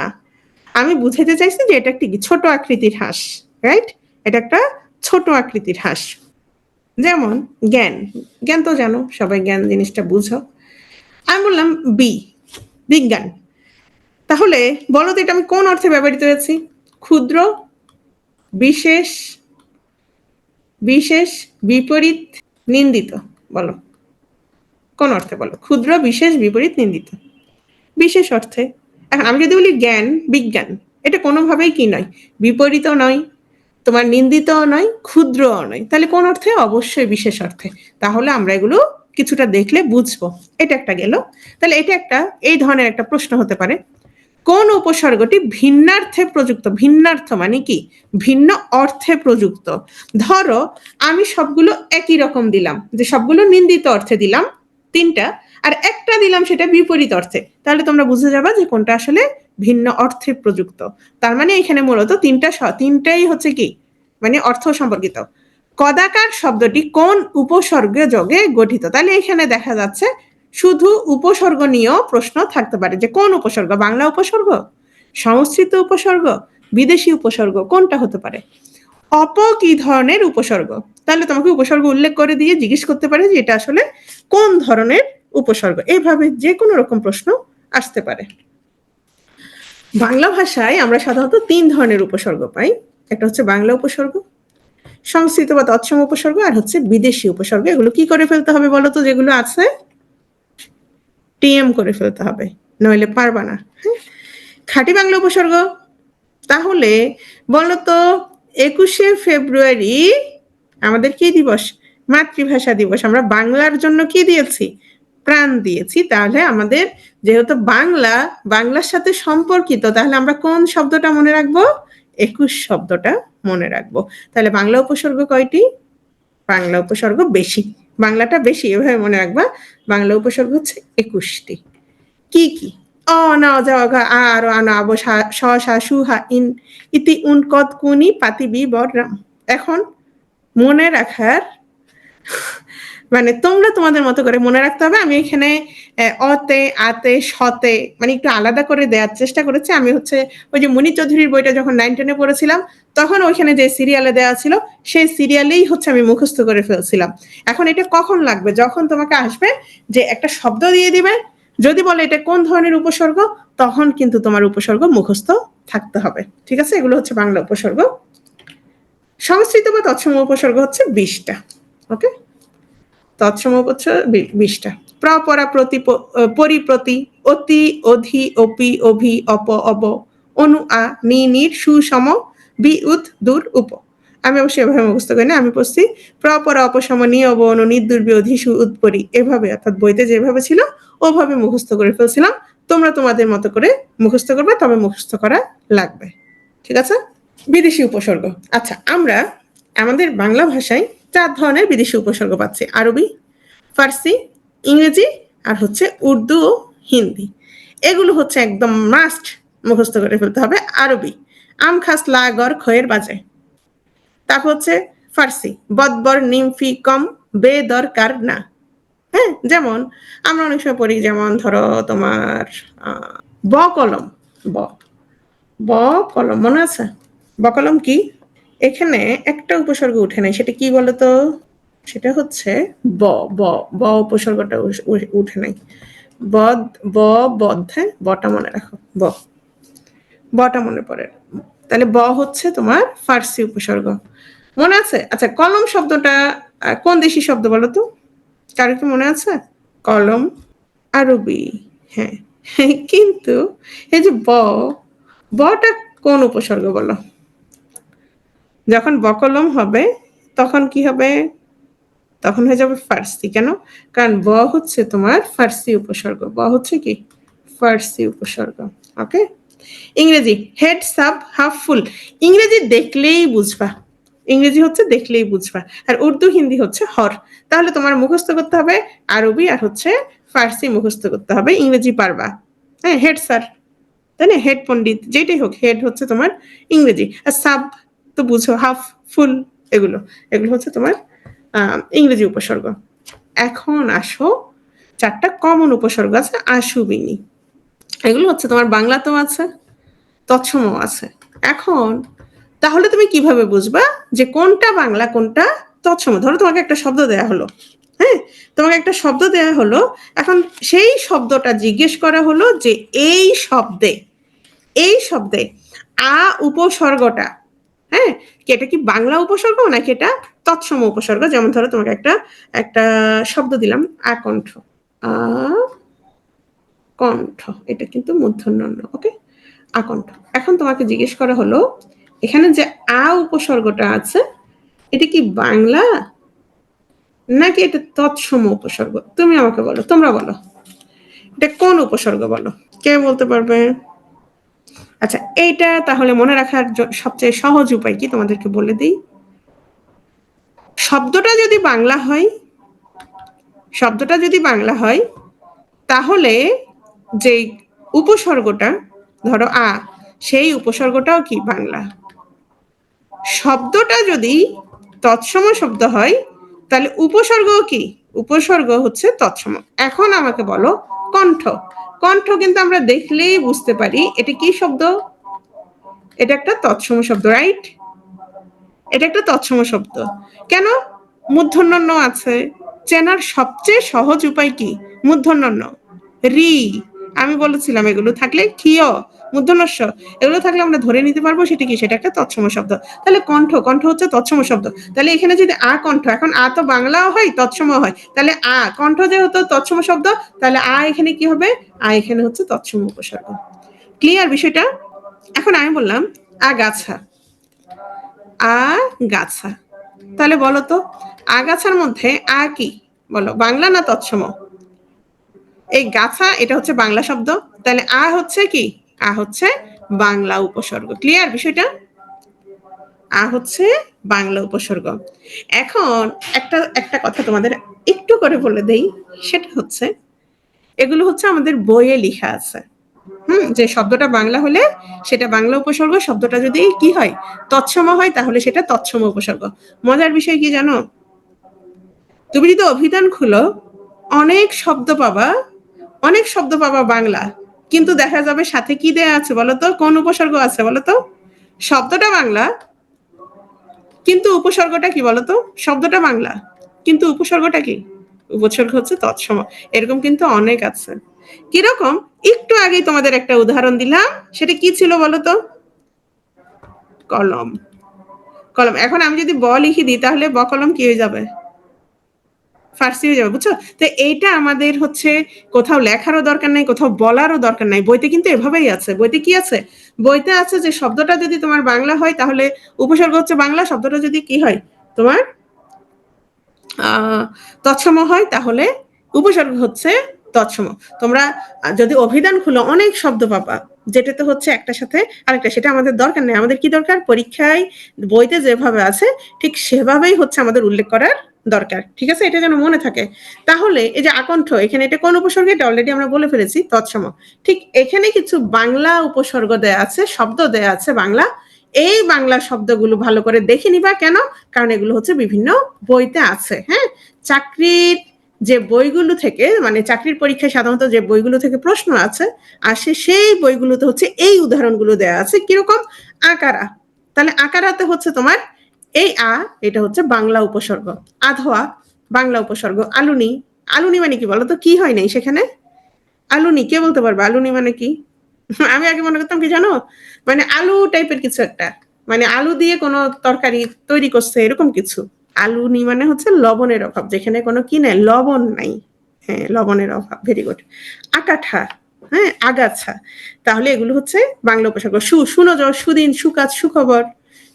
আমি বুঝাইতে চাইছি যে এটা একটি ছোট আকৃতির হাঁস, রাইট? এটা একটা ছোট আকৃতির হাঁস। যেমন জ্ঞান, জ্ঞান তো জানো সবাই, জ্ঞান জিনিসটা বুঝো। আমি বললাম বি, বিজ্ঞান। তাহলে বলো তো এটা আমি কোন অর্থে ব্যবহৃত হয়েছি? ক্ষুদ্র, বিশেষ, বিশেষ, বিপরীত, নিন্দিত। বলো কোন অর্থে? বলো, ক্ষুদ্র, বিশেষ, বিপরীত, নিন্দিত। বিশেষ অর্থে। এখন আমি যদি বলি জ্ঞান, বিজ্ঞান, এটা কোনোভাবেই কি নয়, বিপরীতও নয়, তোমার নিন্দিতও নয়, ক্ষুদ্রও নয়, তাহলে কোন অর্থে? অবশ্যই বিশেষ অর্থে। তাহলে আমরা এগুলো কিছুটা দেখলে বুঝবো। এটা একটা গেল। তাহলে এটা একটা, এই ধরনের একটা প্রশ্ন হতে পারে, কোন উপসর্গটি ভিন্নার্থে প্রযুক্ত? ভিন্নার্থ মানে কি? ভিন্ন অর্থে প্রযুক্ত। ধরো আমি সবগুলো একই রকম দিলাম, যে সবগুলো নিন্দিত অর্থে দিলাম তিনটা, আর একটা দিলাম সেটা বিপরীত অর্থে, তাহলে তোমরা বুঝে যাবা যে কোনটা আসলে ভিন্ন অর্থে প্রযুক্ত। তার মানে এখানে মূলত তিনটাই হচ্ছে কি, মানে অর্থ সম্পর্কিত। কদাকার শব্দটি কোন উপসর্গ যোগে গঠিত? তাহলে এখানে দেখা যাচ্ছে শুধু উপসর্গ নিয়েও প্রশ্ন থাকতে পারে, যে কোন উপসর্গ, বাংলা উপসর্গ, সংস্কৃত উপসর্গ, বিদেশি উপসর্গ, কোনটা হতে পারে? কি ধরনের উপসর্গ? তাহলে তোমাকে উপসর্গ উল্লেখ করে দিয়ে জিজ্ঞেস করতে পারে যে এটা আসলে কোন ধরনের উপসর্গ, এইভাবে যে কোনো রকম প্রশ্ন আসতে পারে। বাংলা ভাষায় আমরা সাধারণত ৩ ধরনের উপসর্গ পাই। একটা হচ্ছে বাংলা উপসর্গ, সংস্কৃত বা তৎসম উপসর্গ, আর হচ্ছে বিদেশি উপসর্গ। এগুলো কি করে ফেলতে হবে বলো তো? যেগুলো আছে টিএম করে ফেলতে হবে, নইলে পারবা না। হ্যাঁ, খাঁটি বাংলা উপসর্গ তাহলে বলো তো, ২১শে ফেব্রুয়ারি আমাদের কি দিবস? মাতৃভাষা দিবস। আমরা বাংলার জন্য কি দিয়েছি? প্রাণ দিয়েছি। তাহলে আমাদের যেহেতু বাংলা বাংলার সাথে সম্পর্কিত, তাহলে আমরা কোন শব্দটা মনে রাখবো? ২১ শব্দটা মনে রাখবো। তাহলে বাংলা উপসর্গ কয়টি? বাংলা উপসর্গ বেশি, বাংলাটা বেশি, এভাবে মনে রাখবা। বাংলা উপসর্গ হচ্ছে ২১টি। কি কি? অ না অ যা আ আর আ না আব স সা সু হা ইন ইতি উন কদ কুনি পাতি বি বর রাম। এখন মনে রাখার মানে তোমরা তোমাদের মতো করে মনে রাখতে হবে। আমি এখানে অতে, আতে, সতে মানে একটু আলাদা করে দেওয়ার চেষ্টা করেছি। আমি হচ্ছে ওই যে মুনি চৌধুরীর বইটা যখন 9-10 পড়েছিলাম, তখন ওইখানে যে সিরিয়ালে দেওয়া ছিল সেই সিরিয়ালেই হচ্ছে আমি মুখস্থ করে ফেলছিলাম। এখন এটা কখন লাগবে? যখন তোমাকে আসবে যে একটা শব্দ দিয়ে দিবে, যদি বলে এটা কোন ধরনের উপসর্গ, তখন কিন্তু তোমার উপসর্গ মুখস্থ থাকতে হবে। ঠিক আছে? এগুলো হচ্ছে বাংলা উপসর্গ। সংস্কৃত বা তৎসম উপসর্গ হচ্ছে 20টা। ওকে, তৎসম হচ্ছে 20টা। প্র, পরা, প্রতি, পরি, প্রতি, অতি, অধি, অপি, অভি, অপ, অব, অনু, আ, নি, নির, সু, সম, বি, উত, দূর, উপ। আমি অবশ্যই এভাবে মুখস্থ করি না, আমি পড়ছি প্র, পরা, অপসম, নি, অব, অনু, নির্দুর, বি, অধি, সু, উত, পরি, এভাবে, অর্থাৎ বইতে যেভাবে ছিল ওভাবে মুখস্থ করে ফেলছিলাম। তোমরা তোমাদের মতো করে মুখস্থ করবে, তবে মুখস্থ করা লাগবে। ঠিক আছে? বিদেশি উপসর্গ। আচ্ছা, আমরা আমাদের বাংলা ভাষায় 4 ধরনের বিদেশি উপসর্গ পাচ্ছি: আরবি, ফার্সি, ইংরেজি, আর হচ্ছে উর্দু ও হিন্দি। এগুলো হচ্ছে একদম মাস্ট মুখস্থ করে ফেলতে হবে। আরবি, আম খাস লা গর খয়ের বাজায়। তারপর হচ্ছে ফার্সি, বদবর নিমফি কম বে দরকার না। হ্যাঁ, যেমন আমরা অনেক সময় পড়ি, যেমন ধরো তোমার ব কলম, ব ব কলম মনে আছে? ব কলম কি? এখানে একটা উপসর্গ উঠে নাই, সেটা কি বলতো? সেটা হচ্ছে ব, ব, ব উপসর্গটা উঠে নাই। বদ, ব, বদ। হ্যাঁ, বটা মনে রাখো, ব, বটা মনে পড়ে। তাহলে ব হচ্ছে তোমার ফার্সি উপসর্গ, মনে আছে? আচ্ছা, কলম শব্দটা কোন দেশি শব্দ বলো তো? কারো কি মনে আছে? কলম আরবি। হ্যাঁ, কিন্তু এই যে ব, বটা কোন উপসর্গ বলো? যখন বকলম হবে তখন কি হবে? তখন হয়ে যাবে ফার্সি। কেন? কারণ ব হচ্ছে তোমার ফার্সি উপসর্গ। ব হচ্ছে কি? ফার্সি উপসর্গ। ওকে? ইংরেজি, হেড, সাব, হাফ, ফুল। ইংরেজি দেখলেই বুঝবা, ইংরেজি হচ্ছে দেখলেই বুঝবা। আর উর্দু, হিন্দি হচ্ছে হর। তাহলে তোমার মুখস্থ করতে হবে আরবি আর হচ্ছে ফার্সি মুখস্থ করতে হবে, ইংরেজি পারবা। হ্যাঁ, হেড স্যার, তাই না? হেড পণ্ডিত, যেটাই হোক, হেড হচ্ছে তোমার ইংরেজি। আর সাব তো বুঝো, হাফ, ফুল, এগুলো এগুলো হচ্ছে তোমার ইংরেজি উপসর্গ। এখন আসো, 4টা কমন উপসর্গ আছে, আশুবিনি। এগুলো হচ্ছে তোমার বাংলাতেও আছে, তৎসমও আছে। এখন তাহলে তুমি কিভাবে বুঝবা যে কোনটা বাংলা কোনটা তৎসম? ধরো তোমাকে একটা শব্দ দেয়া হলো, হ্যাঁ, তোমাকে একটা শব্দ দেয়া হলো। এখন সেই শব্দটা জিজ্ঞেস করা হলো যে এই শব্দে আ উপসর্গটা, হ্যাঁ, কি এটা কি বাংলা উপসর্গ নাকি এটা তৎসম উপসর্গ? যেমন ধরো তোমাকে একটা একটা শব্দ দিলাম, আকণ্ঠ, আ কণ্ঠ, এটা কিন্তু মূর্ধন্য ণ। ওকে, আকণ্ঠ। এখন তোমাকে জিজ্ঞেস করা হলো এখানে যে আ উপসর্গটা আছে, এটা কি বাংলা নাকি এটা তৎসম উপসর্গ? তুমি আমাকে বলো, তোমরা বলো, এটা কোন উপসর্গ বলো? কে বলতে পারবে? আচ্ছা, এইটা তাহলে মনে রাখার সবচেয়ে সহজ উপায় কি তোমাদেরকে বলে দিই। শব্দটা যদি বাংলা হয়, শব্দটা যদি বাংলা হয়, তাহলে যে উপসর্গটা, ধরো আ, সেই উপসর্গটাও কি বাংলা। শব্দটা যদি তৎসম শব্দ হয়, তাহলে উপসর্গও কি? উপসর্গ হচ্ছে তৎসম। এখন আমাকে বলো কণ্ঠ। কণ্ঠ কিন্তু আমরা দেখলেই বুঝতে পারি এটা কি শব্দ? এটা একটা তৎসম শব্দ, রাইট? এটা একটা তৎসম শব্দ। কেন? মূর্ধন্য ণ আছে, চেনার সবচেয়ে সহজ উপায় কি? মূর্ধন্য ণ, রি, আমি বলেছিলাম এগুলো থাকলে ক্ষীয়, মূর্ধন্যস্ব, এগুলো থাকলে আমরা ধরে নিতে পারবো সেটা কি, সেটা একটা তৎসম শব্দ। তাহলে কণ্ঠ, কণ্ঠ হচ্ছে তৎসম শব্দ। তাহলে এখানে যদি আ কণ্ঠ, এখন আ তো বাংলাও হয় তৎসম হয়, তাহলে আ কণ্ঠ যেহেতু তৎসম শব্দ, তাহলে আ এখানে কি হবে, আ এখানে হচ্ছে তৎসম উপসর্গ। ক্লিয়ার বিষয়টা? এখন আমি বললাম আগাছা, আগাছা, তাহলে বলো তো আগাছার মধ্যে আ কি, বলো বাংলা না তৎসম? এই গাছা এটা হচ্ছে বাংলা শব্দ, তাহলে আ হচ্ছে কি, আ হচ্ছে বাংলা উপসর্গ। ক্লিয়ার বিষয়টা? আ হচ্ছে বাংলা উপসর্গ। এখন একটা একটা কথা তোমাদের একটু করে বলে দেই, সেটা হচ্ছে এগুলো হচ্ছে আমাদের বইয়ে লেখা আছে। যে শব্দটা বাংলা হলে সেটা বাংলা উপসর্গ, শব্দটা যদি কি হয় তৎসম হয় তাহলে সেটা তৎসম উপসর্গ। মজার বিষয় কি জানো, তুমি যদি অভিধান খুলো অনেক শব্দ পাবা, অনেক শব্দ পাবা বাংলা, কিন্তু দেখা যাবে সাথে কি দেয়া আছে বলতো, কোন উপসর্গ আছে বলতো? শব্দটা বাংলা কিন্তু উপসর্গটা কি বলতো? শব্দটা বাংলা কিন্তু উপসর্গটা কি? উপসর্গ হচ্ছে তৎসম। এরকম কিন্তু অনেক আছে। কিরকম? একটু আগেই তোমাদের একটা উদাহরণ দিলাম, সেটা কি ছিল বলতো? কলম, কলম। এখন আমি যদি ব লিখে দিই তাহলে ব কলম কি হয়ে যাবে? ফার্সি হয়ে যাবে, বুঝছো? তো এইটা আমাদের হচ্ছে কোথাও লেখারও দরকার নাই, কোথাও বলারও দরকার নাই, বইতে কিন্তু এভাবেই আছে। বইতে কি আছে? বইতে আছে যে শব্দটা যদি তোমার বাংলা হয় তাহলে উপসর্গ হচ্ছে বাংলা, শব্দটা যদি কি হয় তোমার তৎসম হয় তাহলে উপসর্গ হচ্ছে তৎসম। তোমরা যদি অভিধান খুলো অনেক শব্দ পাবা, যেটাতে হচ্ছে একটার সাথে আরেকটা, সেটা আমাদের দরকার নেই। আমাদের কি দরকার? পরীক্ষায় বইতে যেভাবে আছে ঠিক সেভাবেই হচ্ছে আমাদের উল্লেখ করার দরকার। ঠিক আছে, এটা যেন মনে থাকে। তাহলে এই যে আকণ্ঠ, এখানে এটা কোন উপসর্গ? এটা অলরেডি আমরা বলে ফেলেছি, তৎসম। ঠিক এখানে কিছু বাংলা উপসর্গ দেয়া আছে, শব্দ দেয়া আছে বাংলা। এই বাংলা শব্দগুলো ভালো করে দেখে নিবা। কেন? কারণ এগুলো হচ্ছে বিভিন্ন বইতে আছে। হ্যাঁ, চাকরির যে বইগুলো থেকে, মানে চাকরির পরীক্ষায় সাধারণত যে বইগুলো থেকে প্রশ্ন আছে আসে, সেই বইগুলোতে হচ্ছে এই উদাহরণগুলো দেওয়া আছে। কিরকম? আকারা, তাহলে আকারাতে হচ্ছে তোমার এই আ, এটা হচ্ছে বাংলা উপসর্গ। আধোয়া বাংলা উপসর্গ। আলুনি, আলুনি মানে কি বলতো? কি হয় নাই সেখানে? আলুনি, কে বলতে পারবে আলুনি মানে কি? আমি আগে মনে করতাম কি জানো, মানে আলু টাইপের কিছু একটা, মানে আলু দিয়ে কোনো তরকারি তৈরি করছে এরকম কিছু। আলুনি মানে হচ্ছে লবণের অভাব, যেখানে কোনো কি নাই, লবণ নাই। হ্যাঁ, লবণের অভাব, ভেরি গুড। আকাঠা, হ্যাঁ, আগাছা, তাহলে এগুলো হচ্ছে বাংলা উপসর্গ। সুনজ, সুদিন, সুকাজ, সুখবর।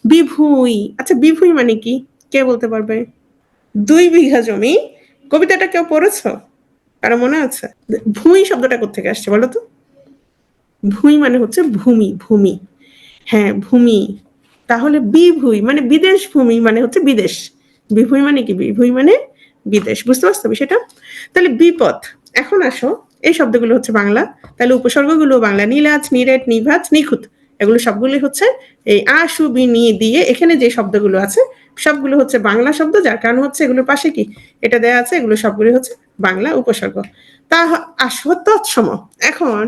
বিভুই, আচ্ছা বিভুই মানে কি, কে বলতে পারবে? 2 বিঘা জমি, কবিতাটা কেউ পড়েছো? কারো মনে আছে? ভুঁই শব্দটা কোথেকে আসছে বলো তো? ভুঁই মানে হচ্ছে ভূমি, ভূমি। হ্যাঁ, ভূমি। তাহলে বিভুই মানে বিদেশ, ভূমি মানে হচ্ছে বিদেশ। বিভুই মানে কি? বিভুই মানে বিদেশ। বুঝতে পারছো বিষয়টা? তাহলে বিপদ। এখন আসো, এই শব্দগুলো হচ্ছে বাংলা, তাহলে উপসর্গগুলো বাংলা। নীলাজ, নিরেট, নিভাজ, নিখুঁত, এগুলো সবগুলি হচ্ছে এই আ সু বি নি দিয়ে এখানে যে শব্দগুলো আছে সবগুলো হচ্ছে বাংলা শব্দ। যার কারণ হচ্ছে এগুলোর পাশে কি এটা দেয়া আছে, এগুলো সবগুলো হচ্ছে বাংলা উপসর্গ। তা আসো তৎসম। এখন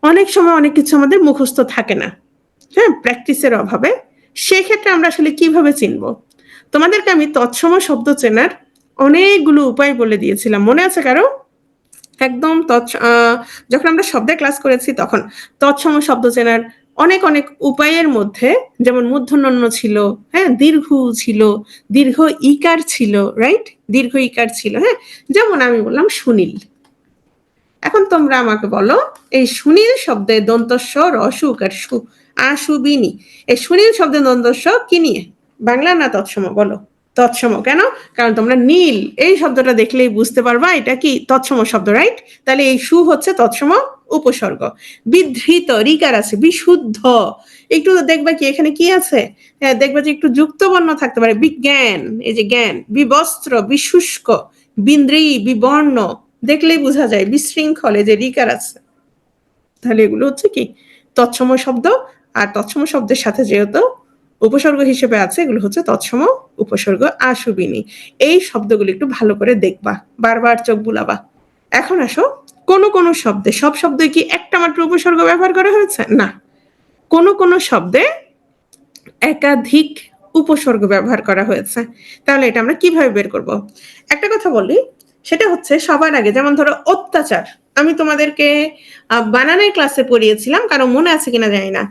অনেক সময় অনেক কিছু আমাদের মুখস্থ থাকে না, হ্যাঁ, প্র্যাকটিসের অভাবে। সেক্ষেত্রে আমরা আসলে কিভাবে চিনবো? তোমাদেরকে আমি তৎসম শব্দ চেনার অনেকগুলো উপায় বলে দিয়েছিলাম, মনে আছে কারো? একদম যখন আমরা শব্দের ক্লাস করেছি তখন তৎসম শব্দ চেনার অনেক অনেক উপায়ের মধ্যে, যেমন মূর্ধন্য ণ ছিল, হ্যাঁ, দীর্ঘ ছিল, দীর্ঘ ইকার ছিল, রাইট, দীর্ঘ ইকার ছিল। হ্যাঁ, যেমন আমি বললাম সুনীল। এখন তোমরা আমাকে বলো, এই সুনীল শব্দে দন্তস্ব রসু উকার সু, আশুবিনি, এই সুনীল শব্দে দন্তস্ব কি নিয়ে, বাংলা না তৎসম? বলো। তৎসম। কেন? কারণ তোমরা নীল এই শব্দটা দেখলেই বুঝতে পারবা এটা কি তৎসম শব্দ, রাইট? তাহলে এই সু হচ্ছে তৎসম উপসর্গ। বিধৃত, রিকার আছে, বিশুদ্ধ, একটু দেখবা কি এখানে কি আছে, হ্যাঁ, দেখবা যে একটু যুক্ত বর্ণ থাকতে পারে। বিজ্ঞান, এই যে জ্ঞান। বিবস্ত্র, বিশুষ্ক, বিন্দ্রী, বিবর্ণ, দেখলেই বোঝা যায়। বিশৃঙ্খল, এই যে রিকার আছে। তাহলে এগুলো হচ্ছে কি তৎসম শব্দ। আর তৎসম শব্দের সাথে যেহেতু উপসর্গ হিসেবে আছে, এগুলো হচ্ছে তৎসম উপসর্গ। আশুবিনী, এই শব্দগুলো একটু ভালো করে দেখবা, বারবার চোখ বুলাবা। এখন আসো, কোন কোন শব্দে, সব শব্দে কি একটা মাত্র উপসর্গ ব্যবহার করা হয়েছে? না, কোন কোন শব্দে একাধিক উপসর্গ ব্যবহার করা হয়েছে। তাহলে এটা আমরা কিভাবে বের করব? একটা কথা বলি, সেটা হচ্ছে সবার আগে যেমন ধরো অত্যাচার। আমি তোমাদেরকে বানানের ক্লাসে পড়িয়েছিলাম, কারণ মনে আছে কিনা জানি না।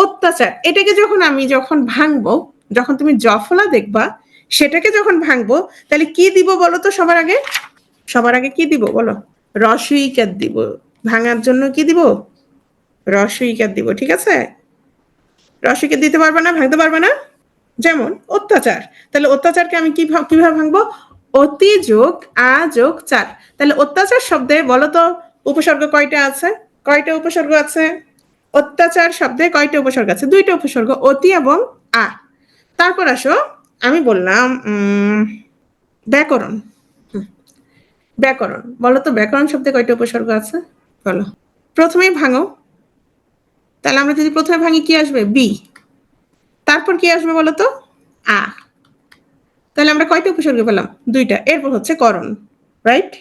অত্যাচার এটাকে যখন ভাঙবো, যখন তুমি জফলা দেখবা, সেটাকে যখন ভাঙবো, তাহলে কি দিব বলো তো? সবার আগে কি দিব বলো? রস্বইকার দিব। ভাঙার জন্য কি দিব? রস্বইকার দিব। ঠিক আছে? রস্বইকার দিতে পারবে না, ভাঙতে পারবে না। যেমন অত্যাচার, তাহলে অত্যাচারকে আমি কিভাবে ভাঙবো? অতি যোগ আ যোগ চার। তাহলে অত্যাচার শব্দে বলো তো উপসর্গ কয়টা আছে? কয়টা উপসর্গ আছে? অত্যাচার শব্দে কয়টা উপসর্গ আছে? দুইটা উপসর্গ, অতি এবং আ। তারপর আসো, আমি বললাম ব্যাকরণ। ব্যাকরণ বলো তো, ব্যাকরণ শব্দে কয়টা উপসর্গ আছে? বলো। প্রথমেই ভাঙো, তাহলে আমরা যদি প্রথমে ভাঙি কি আসবে? বি। তারপর কি আসবে বলো তো? আ। তাহলে আমরা কয়টা উপসর্গ পেলাম? দুইটা। এরপর হচ্ছে করণ, রাইট?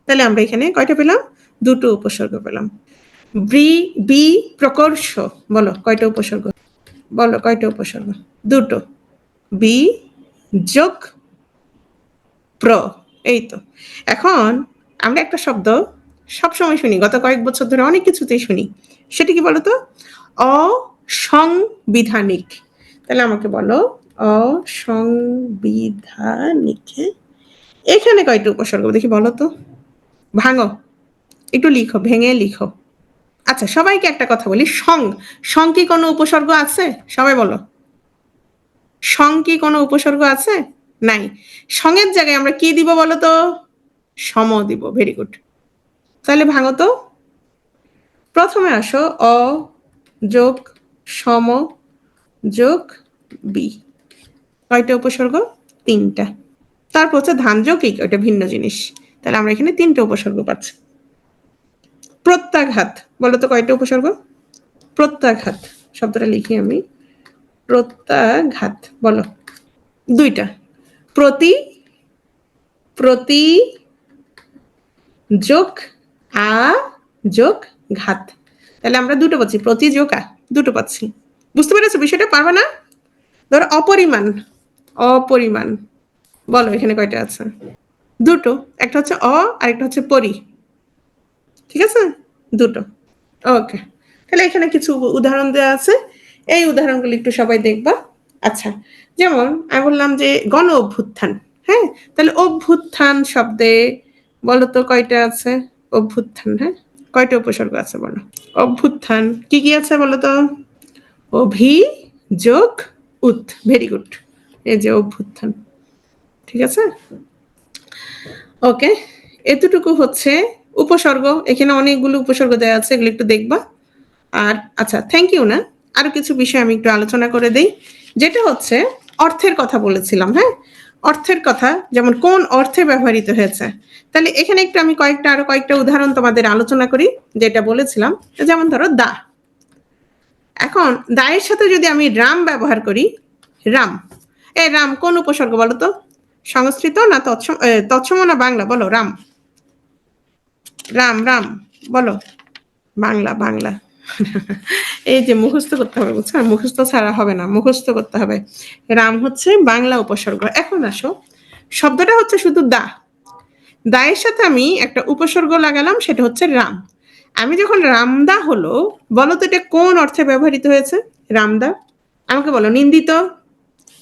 তাহলে আমরা এখানে কয়টা পেলাম? দুটো উপসর্গ পেলাম। বি প্রকর্ষ, বলো কয়টা উপসর্গ? বলো কয়টা উপসর্গ? দুটো। বি যোগ প্র, এই তো। এখন আমরা একটা শব্দ সবসময় শুনি, গত কয়েক বছর ধরে অনেক কিছুতেই শুনি, সেটা কি বলতো? অসাংবিধানিক। তাহলে আমাকে বলো অসাংবিধানিক। এখানে কয়টা উপসর্গ দেখি বলো তো? ভাঙো, একটু লিখো, ভেঙে লিখো। আচ্ছা, সবাইকে একটা কথা বলি, সং কি কোনো উপসর্গ আছে? সবাই বলো, সং কি কোনো উপসর্গ আছে? নাই। সঙের জায়গায় আমরা কি দিব বলো তো? সম দিব। Very good. তাহলে ভাঙো তো। প্রথমে আসো, অ যোগ সম যোগ বি। কয়টা উপসর্গ? তিনটা। তারপর হচ্ছে ধান যোগ কি, ওইটা ভিন্ন জিনিস। তাহলে আমরা এখানে তিনটা উপসর্গ পাচ্ছি। প্রত্যাঘাত বলো তো কয়টা উপসর্গ? প্রত্যাঘাত শব্দটা লিখি আমি। প্রত্যাঘাত বলো। দুইটা। প্রতি প্রতি যোগ আ যোগ ঘাত। তাহলে আমরা দুটো পাচ্ছি, প্রতি যোগ আ, দুটো পাচ্ছি। বুঝতে পেরেছো বিষয়টা? পারবে না? ধরো অপরিমাণ। অপরিমাণ বলো এখানে কয়টা আছে? দুটো। একটা হচ্ছে অ আর একটা হচ্ছে পরি। ঠিক আছে? দুটো। ওকে। তাহলে এখানে কিছু উদাহরণ দেওয়া আছে, এই উদাহরণগুলো একটু সবাই দেখবা। আচ্ছা, যেমন আমি বললাম যে গণ অভ্যুত্থান। হ্যাঁ, তাহলে অভ্যুত্থান শব্দে বলো তো কয়টা আছে? অভ্যুত্থান, হ্যাঁ, কয়টা উপসর্গ আছে বলো? অভ্যুত্থান কি কি আছে বলো তো? অভি যোগ উত। Very good. এই যে অভ্যুত্থান। ঠিক আছে? ওকে, এতটুকু হচ্ছে উপসর্গ। এখানে অনেকগুলো উপসর্গ দেওয়া আছে, এগুলো একটু দেখবা। আর আচ্ছা, থ্যাংক ইউ না, আরো কিছু বিষয় আমি একটু আলোচনা করে দেই, যেটা হচ্ছে অর্থের কথা বলেছিলাম। হ্যাঁ, অর্থের কথা, যেমন কোন অর্থে ব্যবহৃত হয়েছে। তাহলে এখানে একটু আমি আরো কয়েকটা উদাহরণ তোমাদের আলোচনা করি, যেটা বলেছিলাম। যেমন ধরো দা। এখন দায়ের সাথে যদি আমি রাম ব্যবহার করি, রাম, এই রাম কোন উপসর্গ বলো তো? সংস্কৃত না তৎসম না বাংলা? বলো রাম। রাম রাম বলো। বাংলা বাংলা। এই যে মুখস্থ করতে হবে, বুঝছো? মুখস্থ ছাড়া হবে না, মুখস্থ করতে হবে। রাম হচ্ছে বাংলা উপসর্গ। এখন আসো, শব্দটা হচ্ছে শুধু দা, দায়ের সাথে আমি একটা উপসর্গ লাগালাম, সেটা হচ্ছে রাম। আমি যখন রামদা হলো, বলো তো এটা কোন অর্থে ব্যবহৃত হয়েছে? রামদা আমাকে বলো। নিন্দিত,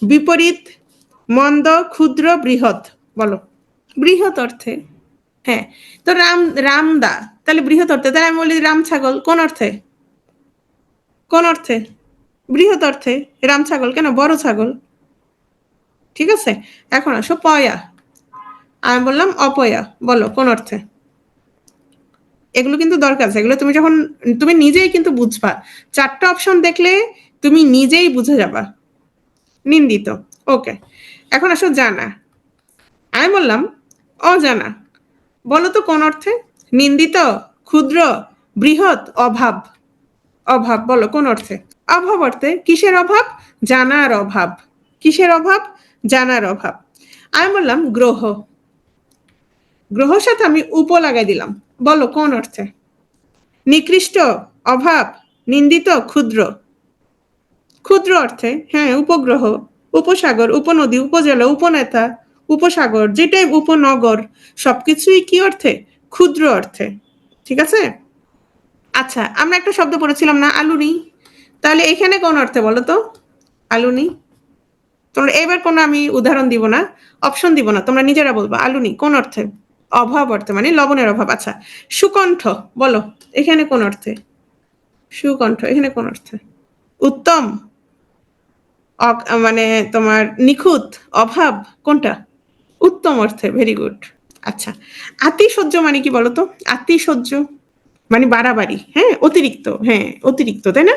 বিপরীত, মন্দ, ক্ষুদ্র, বৃহৎ। বলো। বৃহৎ অর্থে। হ্যাঁ, তো রামদা তাহলে বৃহৎ অর্থে। তাহলে আমি বলি রাম ছাগল কোন অর্থে? কোন অর্থে? বৃহৎ অর্থে। রাম ছাগল কেন? বড় ছাগল। ঠিক আছে? এখন আসো পয়া। আমি বললাম অপয়া, বলো কোন অর্থে? এগুলো কিন্তু দরকার আছে, এগুলো তুমি নিজেই কিন্তু বুঝবা। চারটা অপশন দেখলে তুমি নিজেই বুঝে যাবা। নিন্দিত। ওকে। এখন আসো জানা। আমি বললাম অজানা, বলো তো কোন অর্থে? নিন্দিত, ক্ষুদ্র, বৃহৎ, অভাব। অভাব বলো কোন অর্থে? অভাব অর্থে। কিসের অভাব? জানার অভাব। কিসের অভাব? জানার অভাব। আমি বললাম গ্রহ। গ্রহর সাথে আমি উপ লাগাই দিলাম, বলো কোন অর্থে? নিকৃষ্ট, অভাব, নিন্দিত, ক্ষুদ্র। ক্ষুদ্র অর্থে। হ্যাঁ, উপগ্রহ। উপসাগর, উপনদী, উপজেলা, উপনেতা, উপসাগর, যেটাই উপনগর, সবকিছুই কি অর্থে? ক্ষুদ্র অর্থে। ঠিক আছে? আচ্ছা, আমরা একটা শব্দ পড়েছিলাম না, আলুনি? তাহলে এখানে কোন অর্থে বলো তো? আলুনি। তোমরা এবার কোনো আমি উদাহরণ দিব না, অপশন দিব না, তোমরা নিজেরা বলবা আলুনি কোন অর্থে? অভাব অর্থে, মানে লবণের অভাব। আচ্ছা, সুকণ্ঠ বলো, এখানে কোন অর্থে? সুকণ্ঠ এখানে কোন অর্থে? উত্তম, মানে তোমার নিখুঁত, অভাব, কোনটা? উত্তম অর্থে। Very good. আচ্ছা, আতিশয্য মানে কি বলতো? আতিশয্য মানে বাড়াবাড়ি, হ্যাঁ, অতিরিক্ত, হ্যাঁ অতিরিক্ত, তাই না?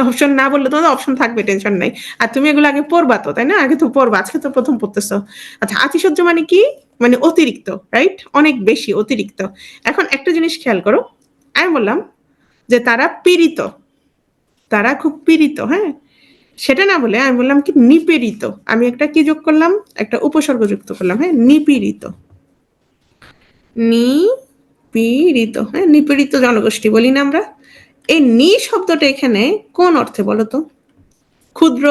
অপশন না বললে তো অপশন থাকবে, টেনশন নাই। আর তুমি এগুলো আগে পড়বা তো, তাই না? আগে তো পড়বা, আজকে তো প্রথম পড়তেছো। আচ্ছা, আতিশয্য মানে কি? মানে অতিরিক্ত, রাইট? অনেক বেশি, অতিরিক্ত। এখন একটা জিনিস খেয়াল করো, আমি বললাম যে তারা পীড়িত, তারা খুব পীড়িত, হ্যাঁ, সেটা না বলে আমি বললাম কি নিপীড়িত। আমি একটা কি যোগ করলাম? একটা উপসর্গ যুক্ত করলাম, হ্যাঁ, নিপীড়িত। নিপীড়িত, হ্যাঁ, নিপীড়িত জনগোষ্ঠী বলি না আমরা? এই নি শব্দটা এখানে কোন অর্থে বলতো? ক্ষুদ্র,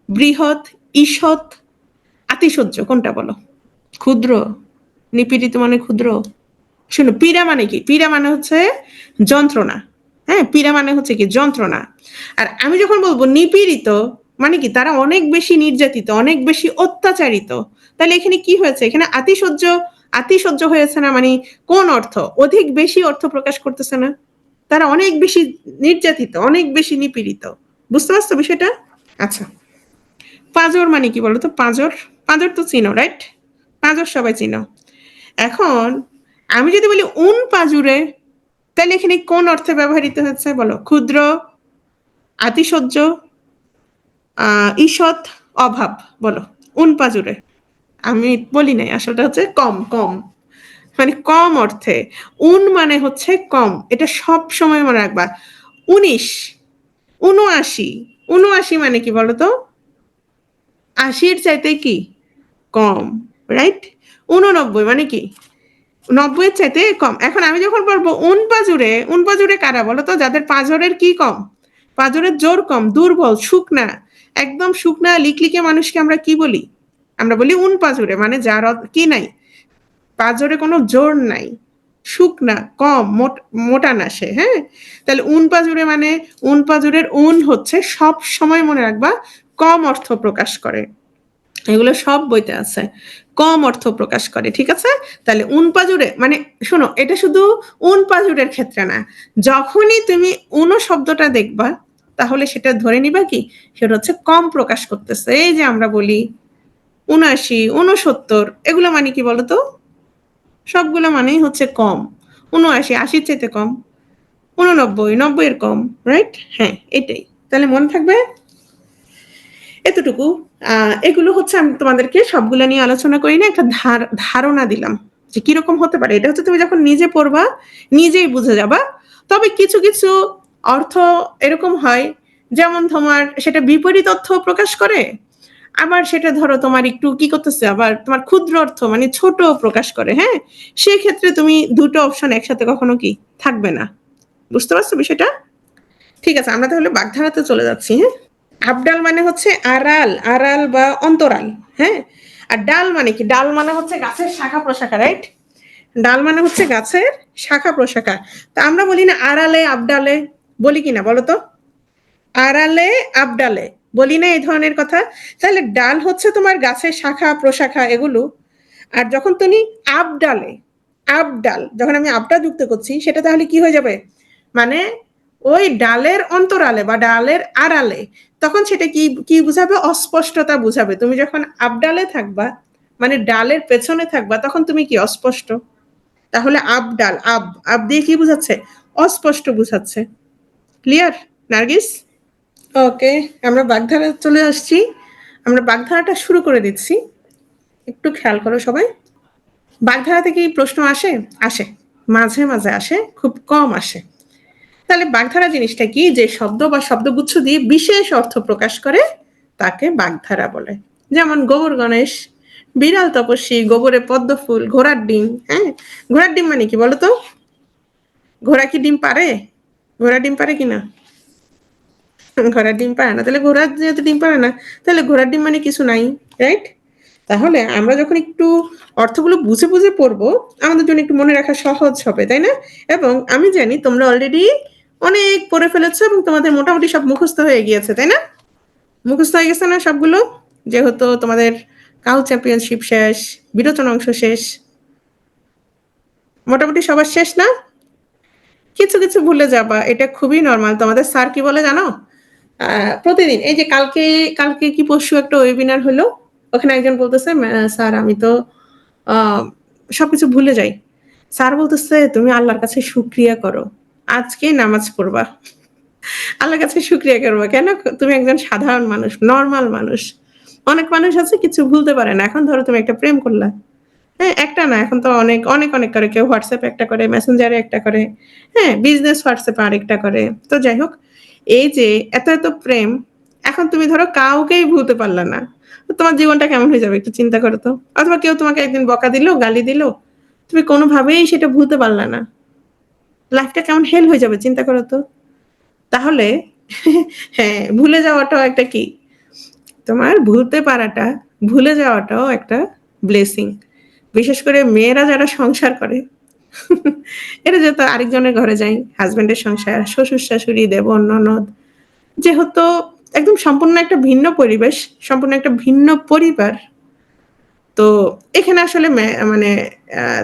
বৃহৎ, ঈষৎ, আতিশয্য, কোনটা বলো? ক্ষুদ্র। নিপীড়িত মানে ক্ষুদ্র। শুনো, পীড়া মানে কি? পীড়া মানে হচ্ছে যন্ত্রণা, হ্যাঁ, পীড়া মানে হচ্ছে কি যন্ত্রণা। আর আমি যখন বলবো নিপীড়িত, মানে কি তারা অনেক বেশি নির্যাতিত, অনেক বেশি অত্যাচারিত। তাহলে এখানে কি হয়েছে? এখানে আতিশয্য, আতিশয্য হয়েছে না, মানে কোন অর্থ? অধিক বেশি অর্থ প্রকাশ করতেছে না? তারা অনেক বেশি নির্যাতিত, অনেক বেশি নিপীড়িত। বুঝতে পারছো বিষয়টা? আচ্ছা, পাঁজর মানে কি বলতো? পাঁজর, পাঁজর তো চিনো, রাইট? পাঁজর সবাই চিনো। এখন আমি যদি বলি উন পাজুরে, তাহলে এখানে কোন অর্থে ব্যবহৃত হচ্ছে বলো? ক্ষুদ্র, আতিশয্য, ঈষৎ, অভাব, বলো। উন পাজুরে, আমি বলি নাই, আসলটা হচ্ছে কম, কম, মানে কম অর্থে। উন মানে হচ্ছে কম, এটা সব সময় মনে রাখবা। 19, 79, 79 মানে কি বলতো? 80-র চাইতে কি কম, রাইট? 89 মানে কি 90-এর চাইতে কম। এখন আমি যখন বলবো উন পাজুরে, উন পাজুরে কারা বলো তো? যাদের পাঁজরের কি কম? পাঁজরের জোর কম, দুর্বল, শুকনা, একদম শুকনা লিকলিকে মানুষকে আমরা কি বলি? আমরা বলি উন পাজুরে, মানে যার কি নাই, পাঁজরে কোনো জোর নাই, শুকনা, কম, মোটা না সে, হ্যাঁ। তাহলে উন পাজুরে মানে, উন পাজুরের উন হচ্ছে সব সময় মনে রাখবা কম অর্থ প্রকাশ করে। এগুলো সব বইতে আছে, কম অর্থ প্রকাশ করে, ঠিক আছে? তাহলে উন পাজুরে মানে, শোনো, এটা শুধু উন পাজুরের ক্ষেত্রে না, যখনই তুমি উনো শব্দটা দেখবা তাহলে সেটা ধরে নিবা কি সেটা হচ্ছে কম প্রকাশ করতেছে। এই যে আমরা বলি 79, 69, এগুলো মানে কি বলতো? সবগুলো মানেই হচ্ছে কম। 79 80-র চাইতে কম, 89 90-এর কম, রাইট? হ্যাঁ, এটাই। তাহলে মনে থাকবে এতটুকু। এগুলো হচ্ছে আমি তোমাদেরকে সবগুলো নিয়ে আলোচনা করি না, একটা ধারণা দিলাম যে কিরকম হতে পারে। এটা হচ্ছে তুমি যখন নিজে পড়বা নিজেই বুঝে যাবা। তবে কিছু কিছু অর্থ এরকম হয়, যেমন তোমার সেটা বিপরীত অর্থ প্রকাশ করে, আবার সেটা ধরো তোমার একটু কি করতেছে, আবার তোমার ক্ষুদ্র অর্থ মানে ছোট প্রকাশ করে, হ্যাঁ। সেই ক্ষেত্রে তুমি দুটো অপশন একসাথে কখনো কি থাকবে না। বুঝতে পারছো বিষয়টা? ঠিক আছে, আমরা তাহলে বাগধারাতে চলে যাচ্ছি, হ্যাঁ। আবডাল মানে হচ্ছে আড়াল, আড়াল বা অন্তরাল, হ্যাঁ। আর ডাল মানে কি? ডাল মানে হচ্ছে গাছের শাখা প্রশাখা, রাইট? ডাল মানে হচ্ছে গাছের শাখা প্রশাখা। তা আমরা বলি না আড়ালে আবডালে, বলি কিনা বলো তো? আড়ালে আবডালে বলি না এই ধরনের কথা? তাহলে ডাল হচ্ছে তোমার গাছের শাখা প্রশাখা এগুলো। আর যখন তুমি আবডালে, আবডাল যখন আমি আবটা যুক্ত করছি, সেটা তাহলে কি হয়ে যাবে? মানে ওই ডালের অন্তরালে বা ডালের আড়ালে, তখন সেটা কি কি বুঝাবে? অস্পষ্টতা বুঝাবে। তুমি যখন আবডালে থাকবা, মানে ডালের পেছনে থাকবা, তখন তুমি কি অস্পষ্ট। তাহলে আবডাল, আব, আব দিয়ে কি বুঝাচ্ছে? অস্পষ্ট বুঝাচ্ছে। ক্লিয়ার নার্গিস? ওকে, আমরা বাগধারা চলে আসছি। আমরা বাগধারাটা শুরু করে দিচ্ছি, একটু খেয়াল করো সবাই। বাগধারা থেকে প্রশ্ন আসে? আসে, মাঝে মাঝে আসে, খুব কম আসে। তাহলে বাগধারা জিনিসটা কি? যে শব্দ বা শব্দগুচ্ছ দিয়ে বিশেষ অর্থ প্রকাশ করে তাকে বাগধারা বলে। যেমন গোবর গণেশ, বিড়াল তপস্বী, গোবরে পদ্ম ফুল, ঘোড়ার ডিম, হ্যাঁ। ঘোড়ার ডিম মানে কি বলতো? ঘোড়া কি ডিম পারে? ঘোড়া ডিম পারে কিনা? ঘোড়ার ডিম পারে না, তাহলে ঘোড়ার যেহেতু ডিম পারে না, তাহলে ঘোড়ার ডিম মানে কিছু নাই, রাইট? তাহলে আমরা যখন একটু অর্থগুলো বুঝে বুঝে পড়বো, আমাদের জন্য একটু মনে রাখা সহজ হবে, তাই না? এবং আমি জানি তোমরা অলরেডি অনেক পড়ে ফেলেছো এবং তোমাদের মোটামুটি সব মুখস্থ হয়ে গিয়েছে, তাই না? মুখস্থ হয়ে গেছে না সবগুলো? যেহেতু তোমাদের কাউ চ্যাম্পিয়নশিপ শেষ, বিরোচন অংশ শেষ, মোটামুটি সবার শেষ না? কিছু কিছু ভুলে যাবা, এটা খুবই নর্মাল। তোমাদের স্যার কি বলে জানো? প্রতিদিন এই যে কালকে কালকে কি পরশু একটা ওয়েবিনার হলো, ওখানে একজন বলতেছে, স্যার আমি তো আহ, সবকিছু ভুলে যাই। স্যার বলতেছে তুমি আল্লাহর কাছে শুক্রিয়া করো, আজকে নামাজ পড়বা, আল্লাহর কাছে শুক্রিয়া করবা। কেন? তুমি একজন সাধারণ মানুষ, নর্মাল মানুষ। অনেক মানুষ আছে কিছু ভুলতে পারে না। এখন ধরো তুমি একটা প্রেম করলা, হ্যাঁ, একটা না, এখন তো অনেক অনেক অনেক করে, কেউ হোয়াটসঅ্যাপে একটা করে, মেসেঞ্জারে একটা করে, হ্যাঁ, বিজনেস হোয়াটসঅ্যাপে আরেকটা করে। তো যাই হোক, এই যে এত এত প্রেম, এখন তুমি ধরো কাউকেই ভুলতে পারলা না, তো তোমার জীবনটা কেমন হয়ে যাবে একটু চিন্তা করো তো। অথবা কেউ তোমাকে একদিন বকা দিল, গালি দিল, তুমি কোনোভাবেই সেটা ভুলতে পারলা না, লাইফটা কেমন হেল হয়ে যাবে চিন্তা করো তো। তাহলে হ্যাঁ, ভুলে যাওয়াটাও একটা কি, তোমার ভুলতে পারাটা, ভুলে যাওয়াটাও একটা ব্লেসিং। বিশেষ করে মেয়েরা যারা সংসার করে, এটা যেহেতু আরেকজনের ঘরে যাই, হাজবেন্ডের সংসার, শ্বশুর শাশুড়ি, দেবর ননদ, যেহেতু একদম সম্পূর্ণ একটা ভিন্ন পরিবেশ, সম্পূর্ণ একটা ভিন্ন পরিবার, তো এখানে আসলে মানে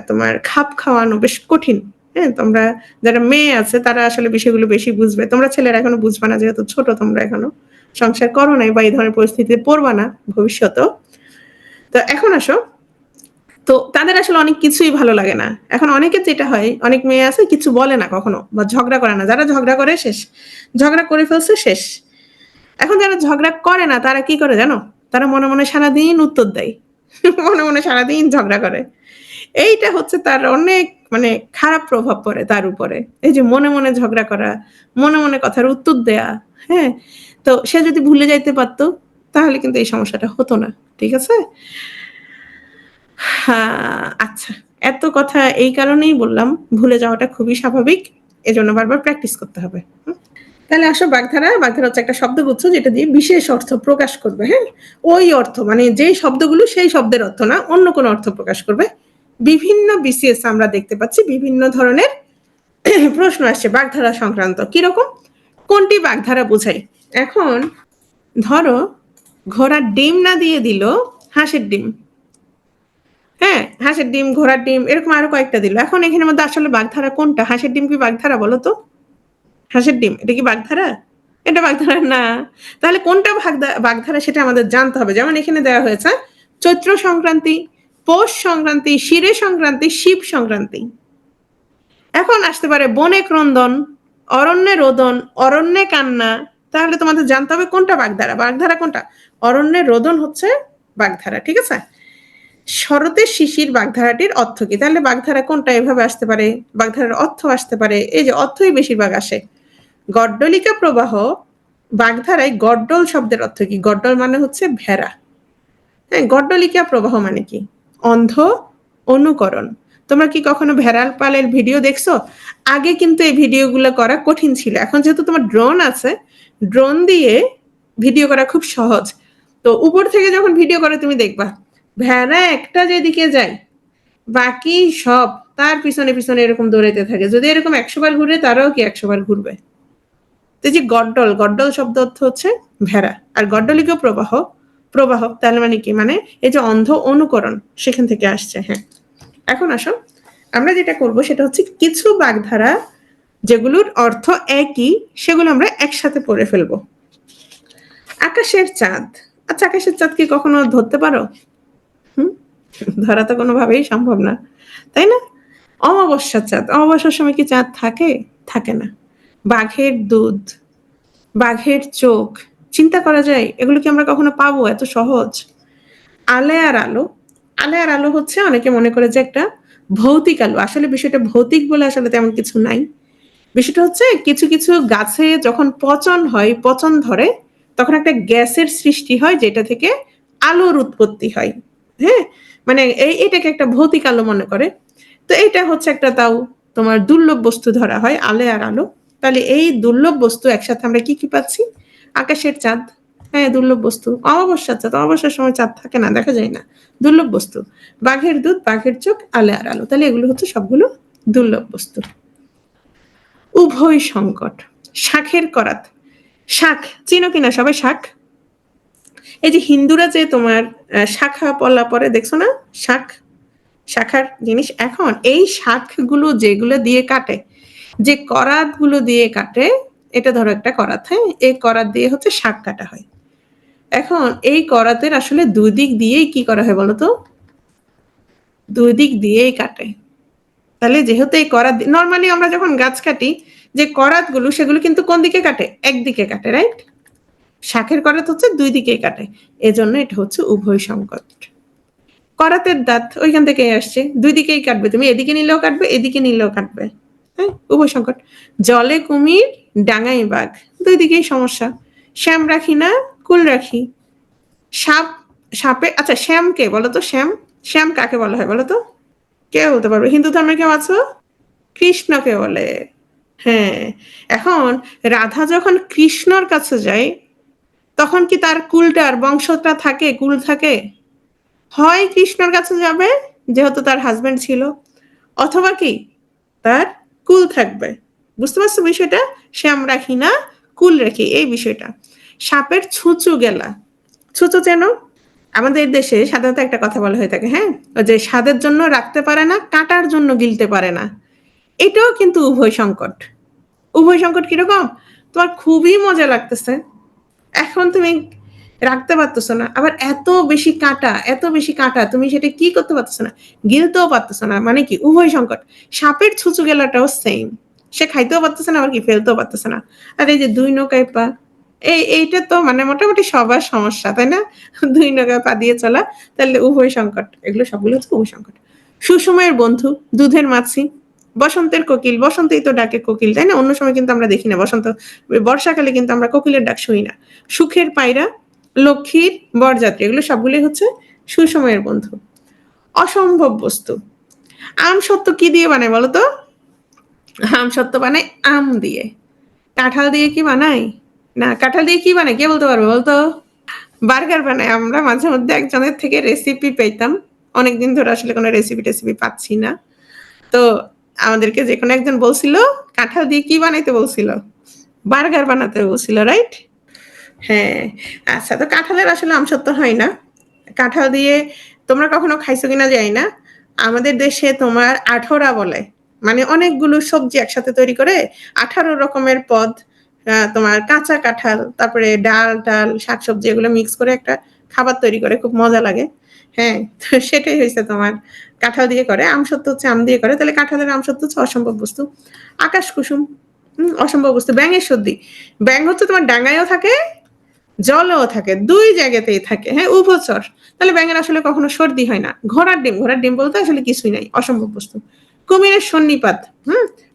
তোমার খাপ খাওয়ানো বেশ কঠিন। হ্যাঁ, তোমরা যারা মেয়ে আছে তারা আসলে বিষয়গুলো বেশি বুঝবে, তোমরা ছেলেরা এখনো বুঝবা না, যেহেতু ছোট, তোমরা এখনো সংসার করো নাই বা এই ধরনের পরিস্থিতিতে পড়বা না ভবিষ্যতেও। তো এখন আসো, তো তাদের আসলে অনেক কিছুই ভালো লাগে না। এখন অনেকের যেটা হয়, অনেক মেয়ে আছে কিছু বলে না কখনো বা ঝগড়া করে না, যারা ঝগড়া করে শেষ, ঝগড়া করে ফেলছে শেষ। এখন যারা ঝগড়া করে না তারা কি করে জানো? তারা মনে মনে সারাদিন উত্তর দেয়, মনে মনে সারাদিন ঝগড়া করে। এইটা হচ্ছে তার অনেক মানে খারাপ প্রভাব পড়ে তার উপরে। এই যে মনে মনে ঝগড়া করা, মনে মনে কথার উত্তর দেয়া, হ্যাঁ, তো সে যদি ভুলে যাইতে পারতো তাহলে কিন্তু এই সমস্যাটা হতো না। ঠিক আছে? হ্যাঁ, আচ্ছা, এত কথা এই কারণেই বললাম, ভুলে যাওয়াটা খুবই স্বাভাবিক, এজন্য বারবার প্র্যাকটিস করতে হবে। তাহলে আসো, বাগধারা, বাগধারা হচ্ছে একটা শব্দগুচ্ছ যেটা দিয়ে বিশেষ অর্থ প্রকাশ করবে। হ্যাঁ, ওই অর্থ মানে যেই শব্দগুলো সেই শব্দের অর্থ না, অন্য কোনো অর্থ প্রকাশ করবে। বিভিন্ন বিসিএস আমরা দেখতে পাচ্ছি বিভিন্ন ধরনের প্রশ্ন আসছে বাগধারা সংক্রান্ত। কিরকম? কোনটি বাগধারা বোঝায়? এখন ধরো ঘোড়ার ডিম না দিয়ে দিল হাঁসের ডিম, হ্যাঁ, হাঁসের ডিম, ঘোড়ার ডিম, এরকম আরো কয়েকটা দিল। এখন এখানের মধ্যে আসলে বাগধারা কোনটা? হাঁসের ডিম কি বাগধারা বলো তো? হাঁসের ডিম এটা কি বাগধারা? এটা বাগধারা না। তাহলে কোনটা বাগধারা সেটা আমাদের জানতে হবে। যেমন এখানে দেওয়া হয়েছে চৈত্র সংক্রান্তি, পৌষ সংক্রান্তি, শিরে সংক্রান্তি, শিব সংক্রান্তি। এখন আসতে পারে বনে ক্রন্দন, অরণ্যে রোদন, অরণ্যে কান্না। তাহলে তোমাদের জানতে হবে কোনটা বাগধারা। বাগধারা কোনটা? অরণ্যে রোদন হচ্ছে বাগধারা, ঠিক আছে? শরতের শিশির বাগধারাটির অর্থ কি? তাহলে বাগধারা কোনটা এভাবে আসতে পারে, বাগধারার অর্থ আসতে পারে, এই যে অর্থই বেশিরভাগ আসে। গড্ডলিকা প্রবাহ, বাগধারায় গড্ডল শব্দের অর্থ কি? গড্ডল মানে হচ্ছে ভেড়া। হ্যাঁ, গড্ডলিকা প্রবাহ মানে কি? অন্ধ অনুকরণ। তোমরা কি কখনো ভেড়াল পালের ভিডিও দেখছো? আগে কিন্তু এই ভিডিওগুলো করা কঠিন ছিল, এখন যেহেতু তোমার ড্রোন আছে, ড্রোন দিয়ে ভিডিও করা খুব সহজ। তো উপর থেকে যখন ভিডিও করে তুমি দেখবা ভেড়া একটা যেদিকে যায়, বাকি সব তার পিছনে পিছনে এরকম দৌড়াইতে থাকে। যদি এরকম 100 বার ঘুরে, তারাও কি 100 বার ঘুরবে। তো যে গড্ডল, গড্ডল শব্দ অর্থ হচ্ছে ভেড়া। আর গড্ডলিকা প্রবাহ, প্রবাহ তাহলে মানে কি? মানে এই যে অন্ধ অনুকরণ, সেখান থেকে আসছে। হ্যাঁ, এখন আসো, আমরা যেটা করব সেটা হচ্ছে কিছু বাগধারা যেগুলোর অর্থ একই, সেগুলো আমরা একসাথে পড়ে ফেলবো। আকাশের চাঁদ। আচ্ছা, আকাশের চাঁদ কি কখনো ধরতে পারো? হুম, ধরা তো কোনোভাবেই সম্ভব না, তাই না? অমাবস্যার চাঁদ, অমাবস্যার সময় কি চাঁদ থাকে? থাকে না। বাঘের দুধ, বাঘের চোখ, চিন্তা করা যায় এগুলো কি আমরা কখনো পাবো এত সহজ? আলেয়ার আলো, আলেয়ার আলো হচ্ছে অনেকে মনে করে যে একটা ভৌতিক আলো, আসলে বিষয়টা ভৌতিক বলে আসলে তেমন কিছু নাই। বিষয়টা হচ্ছে কিছু কিছু গাছে যখন পচন হয়, পচন ধরে, তখন একটা গ্যাসের সৃষ্টি হয় যেটা থেকে আলোর উৎপত্তি হয়। হ্যাঁ, মানে এটাকে একটা ভৌতিক আলো মনে করে। তো এইটা হচ্ছে একটা, তাও তোমার দুর্লভ বস্তু ধরা হয় আলে আর আলো। তাহলে এই দুর্লভ বস্তু একসাথে আমরা কি কি পাচ্ছি? আকাশের চাঁদ, হ্যাঁ দুর্লভ বস্তু। অমাবস্যার চাঁদ, অমাবস্যার সময় চাঁদ থাকে না, দেখা যায় না, দুর্লভ বস্তু। বাঘের দুধ, বাঘের চোখ, আলে আর আলো, তাহলে এগুলো হচ্ছে সবগুলো দুর্লভ বস্তু। উভয় সংকট, শাখের করাত। শাখ চিনো কিনা সবাই? শাখ, এই যে হিন্দুরা যে তোমার শাখা পলা পরে দেখছো না, শাখ, শাখার জিনিস। এখন এই শাখগুলো যেগুলো দিয়ে কাটে, যে করাত গুলো দিয়ে কাটে, এটা ধরো একটা করাত, হ্যাঁ, এই করাত দিয়ে হচ্ছে শাক কাটা হয়। এখন এই করাতের আসলে দুই দিক দিয়েই কি করা হয় বলতো, দুই দিক দিয়েই কাটে। তাহলে যেহেতু এই করাত, নর্মালি আমরা যখন গাছ কাটি, যে করাত গুলো সেগুলো কিন্তু কোন দিকে কাটে, একদিকে কাটে, রাইট? শাখের করাত হচ্ছে দুই দিকে কাটে, এজন্য এটা হচ্ছে উভয় সংকট। করাতের দাঁত ওইখান থেকে আসছে, দুই দিকেই কাটবে, তুমি এদিকে নিলেও কাটবে, এদিকে নিলেও কাটবে, হ্যাঁ, উভয় সংকট। জলে কুমির, ডাঙায় বাঘ, দুই দিকেই সমস্যা। শ্যাম রাখি না, কুল রাখি। সাপ, সাপে, আচ্ছা শ্যাম কে বলো তো? শ্যাম, শ্যাম কাকে বলা হয় বলো তো? কে বলতে পারবে? হিন্দু ধর্মে কেউ আছো? কৃষ্ণকে বলে, হ্যাঁ। এখন রাধা যখন কৃষ্ণর কাছে যায়, তখন কি তার কুলটার বংশটা থাকে, কুল থাকে? হয় কৃষ্ণর কাছে যাবে যেহেতু তার হাজবেন্ড ছিল, অথবা কি তার কুল থাকবে। বুঝতে পারছো বিষয়টা? শ্যাম রাখি না, কুল রাখি, এই বিষয়টা। সাপের ছুঁচু গেলা, ছুঁচু চেন? আমাদের দেশে সাধারণত একটা কথা বলা হয়ে থাকে, হ্যাঁ, ওই যে স্বাদের জন্য রাখতে পারে না, কাটার জন্য গিলতে পারে না। এটাও কিন্তু উভয় সংকট। উভয় সংকট কিরকম? তোমার খুবই মজা লাগতেছে, এখন তুমি রাখতে পারতেছো না, আবার এত বেশি কাঁটা, এত বেশি কাঁটা, তুমি সেটা কি করতে পারতেছো না, গিলতেও পারতেছো না, মানে কি উভয় সংকট। সাপের ছুঁচু গেলাটাও সেম, সে খাইতেও পারতেছে না, আবার কি ফেলতেও পারতেছে না। আর এই যে দুই নৌকায় পা, এইটা তো মানে মোটামুটি সবার সমস্যা, তাই না? দুই নৌকায় পা দিয়ে চলা, তাহলে উভয় সংকট, এগুলো সবগুলো হচ্ছে উভয় সংকট। সুসময়ের বন্ধু, দুধের মাছি, বসন্তের কোকিল, বসন্তেই তো ডাকে কোকিল, তাই না? অন্য সময় কিন্তু আমরা দেখি না বসন্ত, বর্ষাকালে কিন্তু আমরা কোকিলের ডাক শুনি না। সুখের পায়রা, লক্ষ্মীর বরযাত্রী, এগুলো সবগুলোই হচ্ছে সুসময়ের বন্ধু। অসম্ভব বস্তু, আম সত্য কি দিয়ে বানায় বলতো? আম সত্য বানায় আম দিয়ে। কাঁঠাল দিয়ে কি বানায়? না, কাঁঠাল দিয়ে কি বানায় কে বলতে পারবে বলতো? বার্গার বানায়। আমরা মাঝে মধ্যে একজনের থেকে রেসিপি পেতাম, অনেকদিন ধরে আসলে কোনো রেসিপি টেসিপি পাচ্ছি না, তো আমাদেরকে যে কোনো একজন বলছিল কাঁঠাল দিয়ে কি বানাইতে বলছিল, বার্গার বানাতে বলছিল, রাইট? হ্যাঁ। আচ্ছা, তো কাঁঠালের আসলে আমসত্ত্ব হয় না। কাঁঠাল দিয়ে তোমরা কখনো খাইছো কিনা জানি না, আমাদের দেশে তোমার আঠোরা বলে, মানে অনেকগুলো সবজি একসাথে তৈরি করে 18 রকমের পদ, তোমার কাঁচা কাঁঠাল, তারপরে ডাল টাল শাকসবজি এগুলো মিক্স করে একটা খাবার তৈরি করে, খুব মজা লাগে। হ্যাঁ, তো সেটাই হয়েছে তোমার কাঁঠাল দিয়ে করে। আমসত্ত্ব হচ্ছে আম দিয়ে করে, তাহলে কাঁঠালের আমসত্ত্ব হচ্ছে অসম্ভব বস্তু। আকাশ কুসুম, অসম্ভব বস্তু। ব্যাঙের সর্দি, ব্যাঙ হচ্ছে তোমার ডাঙায়ও থাকে, জলও থাকে, দুই জায়গাতেই থাকে, হ্যাঁ, উভচর। তাহলে ব্যাঙের আসলে কখনো সর্দি হয় না। ঘোড়ার ডিম, ঘোড়ার ডিম বলতে আসলে কিছুই নাই, অসম্ভব বস্তু। কুমিরের সন্নিপাত,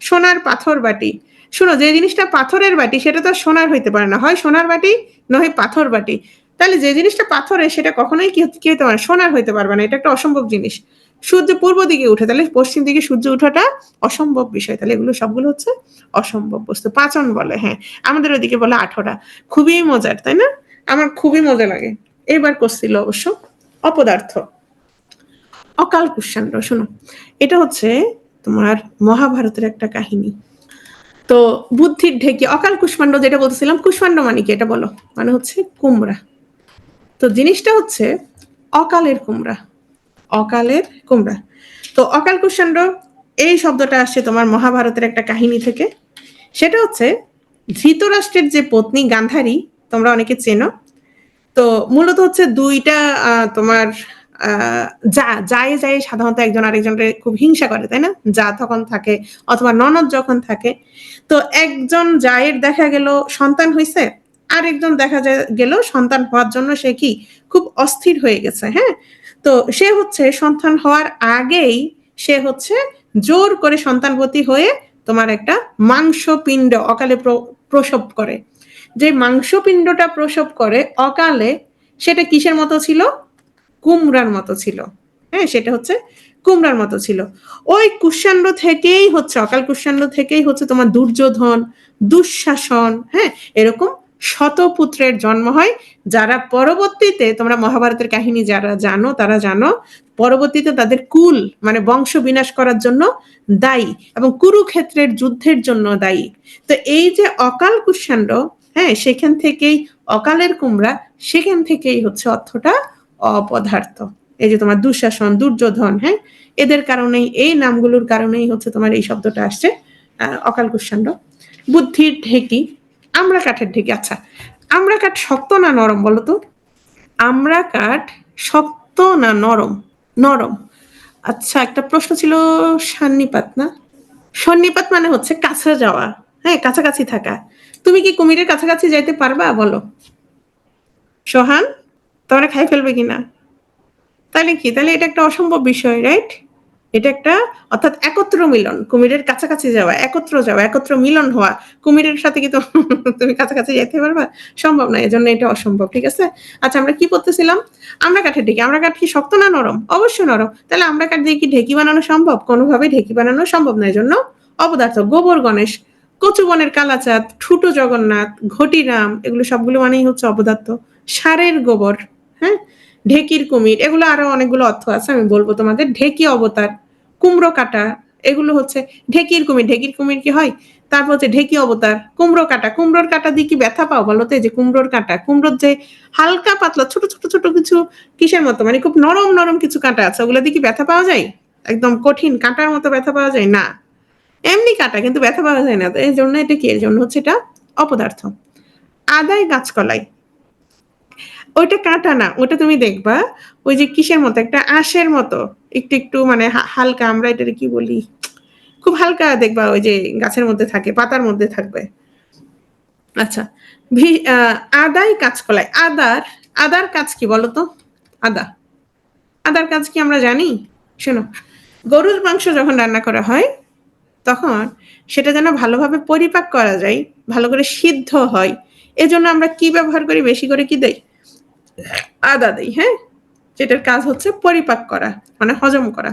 সোনার পাথর বাটি। শোনো, যে জিনিসটা পাথরের বাটি সেটা তো সোনার হইতে পারে না, হয় সোনার বাটি নয় পাথর বাটি। তাহলে যে জিনিসটা পাথরের সেটা কখনোই কি হইতে পারে, সোনার হইতে পারবে না, এটা একটা অসম্ভব জিনিস। সূর্য পূর্ব দিকে উঠে, তাহলে পশ্চিম দিকে সূর্য উঠাটা অসম্ভব বিষয়, তাহলে এগুলো সবগুলো হচ্ছে অসম্ভব বস্তু। পাচন বলে, হ্যাঁ, আমাদের ওদিকে বলে আঠোরা। খুবই মজার, তাই না? আমার খুবই মজা লাগে। এবার করছিল অবশ্য অপদার্থ। অকাল কুষ্মাণ্ড, শোনো, এটা হচ্ছে তোমার মহাভারতের একটা কাহিনী। তো বুদ্ধির ঢেকি, অকাল কুষ্মাণ্ড যেটা বলতেছিলাম, কুষ্মাণ্ড মানে কি এটা বলো? মানে হচ্ছে কুমড়া। তো জিনিসটা হচ্ছে অকালের কুমড়া, অকালের কুমড়া। তো অকাল কুষ্মাণ্ড এই শব্দটা আসছে তোমার মহাভারতের একটা কাহিনী থেকে। সেটা হচ্ছে ধৃতরাষ্ট্রের যে পত্নী গান্ধারী, তোমরা অনেকে চেনো। তো মূলত হচ্ছে দুইটা তোমার যা যায় যায় সাধারণত একজন আরেকজনকে খুব হিংসা করে, তাই না? যা তখন থাকে অথবা ননদ যখন থাকে, তো একজন জায়ের দেখা গেল সন্তান হয়েছে, আর একজন দেখা গেল সন্তান হওয়ার জন্য সে কি খুব অস্থির হয়ে গেছে, হ্যাঁ। তো সে হচ্ছে সন্তান হওয়ার আগেই সে হচ্ছে জোর করে সন্তানবতী হয়ে তোমার একটা মাংসপিণ্ড অকালে প্রসব করে। যে মাংসপিণ্ডটা প্রসব করে অকালে, সেটা কিসের মতো ছিল? কুমড়ার মতো ছিল, হ্যাঁ, সেটা হচ্ছে কুমড়ার মতো ছিল। ওই কুষ্মাণ্ড থেকেই হচ্ছে, অকাল কুষ্মাণ্ড থেকেই হচ্ছে তোমার দুর্যোধন, দুঃশাসন, হ্যাঁ, এরকম শতপুত্রের জন্ম হয়, যারা পরবর্তীতে, তোমরা মহাভারতের কাহিনী যারা জানো তারা জানো, পরবর্তীতে তাদের কুল মানে বংশ বিনাশ করার জন্য দায়ী এবং কুরুক্ষেত্রের যুদ্ধের জন্য দায়ী। তো এই যে অকাল কুষ্মাণ্ড, হ্যাঁ, সেখান থেকেই অকালের কুমড়া, সেখান থেকেই হচ্ছে অর্থটা অপদার্থ। এই যে তোমার দুঃশাসন, দুর্যোধন, হ্যাঁ, এদের কারণেই, এই নামগুলোর কারণেই হচ্ছে তোমার এই শব্দটা আসছে অকাল কুষ্মাণ্ড। বুদ্ধির ঢেকি, আমড়া কাঠের ঢেকি। আচ্ছা, আমড়া কাঠ শক্ত না নরম বলো তো? আমড়া কাঠ শক্ত না নরম? নরম। আচ্ছা, একটা প্রশ্ন ছিল, সান্নিপাত না? সন্নিপাত মানে হচ্ছে কাছে যাওয়া, হ্যাঁ, কাছাকাছি থাকা। তুমি কি কুমিরের কাছাকাছি যাইতে পারবা বলো সোহান? তোমরা খাই ফেলবে কিনা? তাহলে কি, তাহলে এটা একটা অসম্ভব বিষয়, রাইট? এটা একটা, অর্থাৎ একত্র মিলন, কুমিরের কাছাকাছি যাওয়া, একত্র যাওয়া, একত্র মিলন হওয়া। কুমিরের সাথে কি তুমি কাছাকাছি যেতে পারবা? সম্ভব না, এজন্য এটা অসম্ভব। ঠিক আছে। আচ্ছা, আমরা কি পড়তেছিলাম? আমরা কাঠের ঢেকি। আমরা কাঠ কি শক্ত না নরম? অবশ্যই নরম। তাহলে আমরা কাঠ দিয়ে কি ঢেকি বানানো সম্ভব? কোনোভাবেই ঢেকি বানানো সম্ভব না, এজন্য অপদার্থ। গোবর গণেশ, কচুবনের কালাচাঁদ, ঠুটো জগন্নাথ, ঘটিরাম, এগুলো সবগুলো মানেই হচ্ছে অপদার্থ। সারের গোবর, হ্যাঁ, ঢেকির কুমির, এগুলো আরো অনেকগুলো অর্থ আছে, আমি বলবো তোমাদের। ঢেকি অবতার, কুমড়ো কাটা, এগুলো হচ্ছে ঢেকির কুমির। ঢেকির কুমির কি হয়? তারপর হচ্ছে ঢেকি অবতার, কুমড়ো কাটা। কুমড়োর কাটা দিয়ে কি ব্যথা পাও বলো তো? এই যে কুমড়োর কাটা, কুমড়োর যে হালকা পাতলা ছোট ছোট ছোট কিছু, কিসের মতো, মানে খুব নরম নরম কিছু কাটা আছে, ওগুলো দিয়ে কি ব্যথা পাওয়া যায়? একদম কঠিন কাঁটার মতো ব্যথা পাওয়া যায় না। এমনি কাটা, কিন্তু ব্যথা পাওয়া যায় না। তো এই জন্য এটা কি, এর জন্য হচ্ছে এটা অপদার্থ। আদায় গাছকলাই, ওইটা কাঁটা না, ওটা তুমি দেখবা ওই যে কিসের মতো, একটা আঁশের মতো, একটু একটু মানে হালকা, আমরা এটাকে কি বলি, খুব হালকা দেখবা, ওই যে গাছের মধ্যে থাকে, পাতার মধ্যে থাকবে। আচ্ছা, আদায় কাঁচকলাই। আদার, আদার কাজ কি বলতো? আদা, আদার কাজ কি আমরা জানি? শোনো, গরুর মাংস যখন রান্না করা হয় তখন সেটা যেন ভালোভাবে পরিপাক করা যায়, ভালো করে সিদ্ধ হয়, এজন্য আমরা কি ব্যবহার করি? বেশি করে কি দেই? আদা দেই, হ্যাঁ, যেটার কাজ হচ্ছে পরিপাক করা, মানে হজম করা।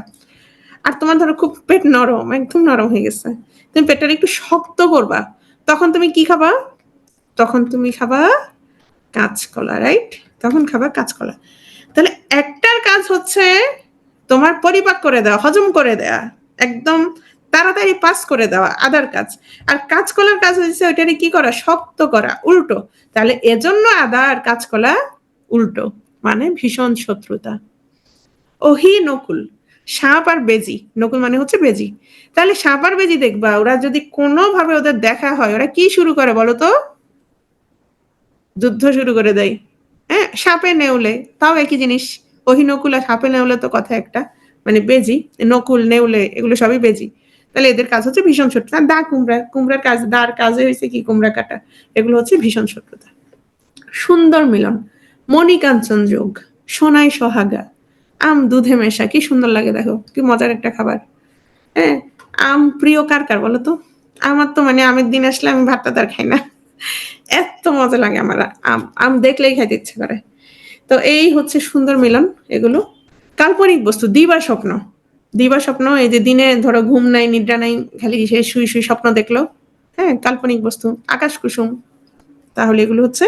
আর তোমার ধরো খুব পেট নরম, একদম নরম হয়ে গেছে, তুমি পেটটা একটু শক্ত করবা, তখন তুমি কি খাবা? তখন তুমি খাবা কাঁচকলা, রাইট? তখন খাবা কাঁচকলা। তাহলে একটার কাজ হচ্ছে তোমার পরিপাক করে দেওয়া, হজম করে দেওয়া, একদম তাড়াতাড়ি পাস করে দেওয়া, আদার কাজ। আর কাঁচকলার কাজ হচ্ছে ওইটারে কি করা? শক্ত করা, উল্টো। তাহলে এজন্য আদা আর কাঁচকলা উল্টো, মানে ভীষণ শত্রুতা। ওহি নকুল, সাপ আর বেজি। নকুল মানে হচ্ছে বেজি। তাহলে সাপ আর বেজি দেখবা, ওরা যদি কোনোভাবে ওদের দেখা হয়, ওরা কি শুরু করে বলতো? যুদ্ধ শুরু করে দেয়। হ্যাঁ, সাপে নেউলে, তাও একই জিনিস। ওহি নকুল আর সাপে নেউলে তো কথা একটা, মানে বেজি। নকুল নেউলে এগুলো সবই বেজি। তাহলে এদের কাজ হচ্ছে ভীষণ শত্রুতা। দা কুমড়া, কুমড়ার কাজ, দার কাজে হয়েছে কি? কুমড়া কাটা। এগুলো হচ্ছে ভীষণ শত্রুতা। সুন্দর মিলন, মণিকাঞ্চন যোগ, সোনায় সোহাগা, আম দুধে মেশা, কি সুন্দর লাগে দেখো, কি মজার একটা খাবার। হ্যাঁ, আম প্রিয় কার কার বলো তো? আমার তো মানে আমের দিন আসলে আমি ভাতটা তার খাই না, এত মজা লাগে আমার আম। আম দেখলেই খাইতে ইচ্ছে করে। তো এই হচ্ছে সুন্দর মিলন এগুলো। কাল্পনিক বস্তু, দিবা স্বপ্ন। দিবা স্বপ্ন, এই যে দিনে ধরো ঘুম নাই, নিদ্রা নাই, খালি সে শুই শুই স্বপ্ন দেখলো, হ্যাঁ, কাল্পনিক বস্তু। আকাশ কুসুম, তাহলে এগুলো হচ্ছে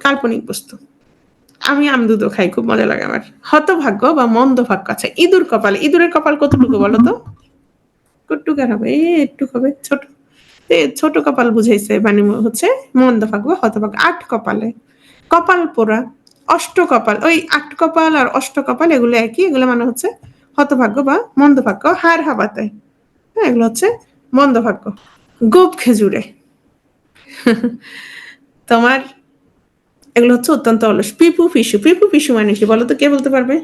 কাল্পনিক বস্তু। আমি আমদুদও খাই, খুব মজা লাগে আমার। হতভাগ্য বা মন্দ ভাগ্য। আচ্ছা, ইঁদুর কপাল। ইঁদুরের কপাল কতটুকু বলো তো? কটুকার হবে, একটু হবে, ছোট। ছোট কপাল বুঝাইছে, মানে হচ্ছে মন্দ ভাগ্য, হতভাগ্য। আট কপালে, কপাল পোড়া, অষ্ট কপাল। ওই আট কপাল আর অষ্ট কপাল এগুলো একই, এগুলো মানে হচ্ছে হতভাগ্য বা মন্দ ভাগ্য। হার হাবাতে, হ্যাঁ, এগুলো হচ্ছে মন্দ ভাগ্য। গোপ খেজুরে, তোমার এগুলো হচ্ছে অত্যন্ত অলস। পিপু পিসু, পিপু পিসু মানে কি বলো তো? কে বলতে পারবে?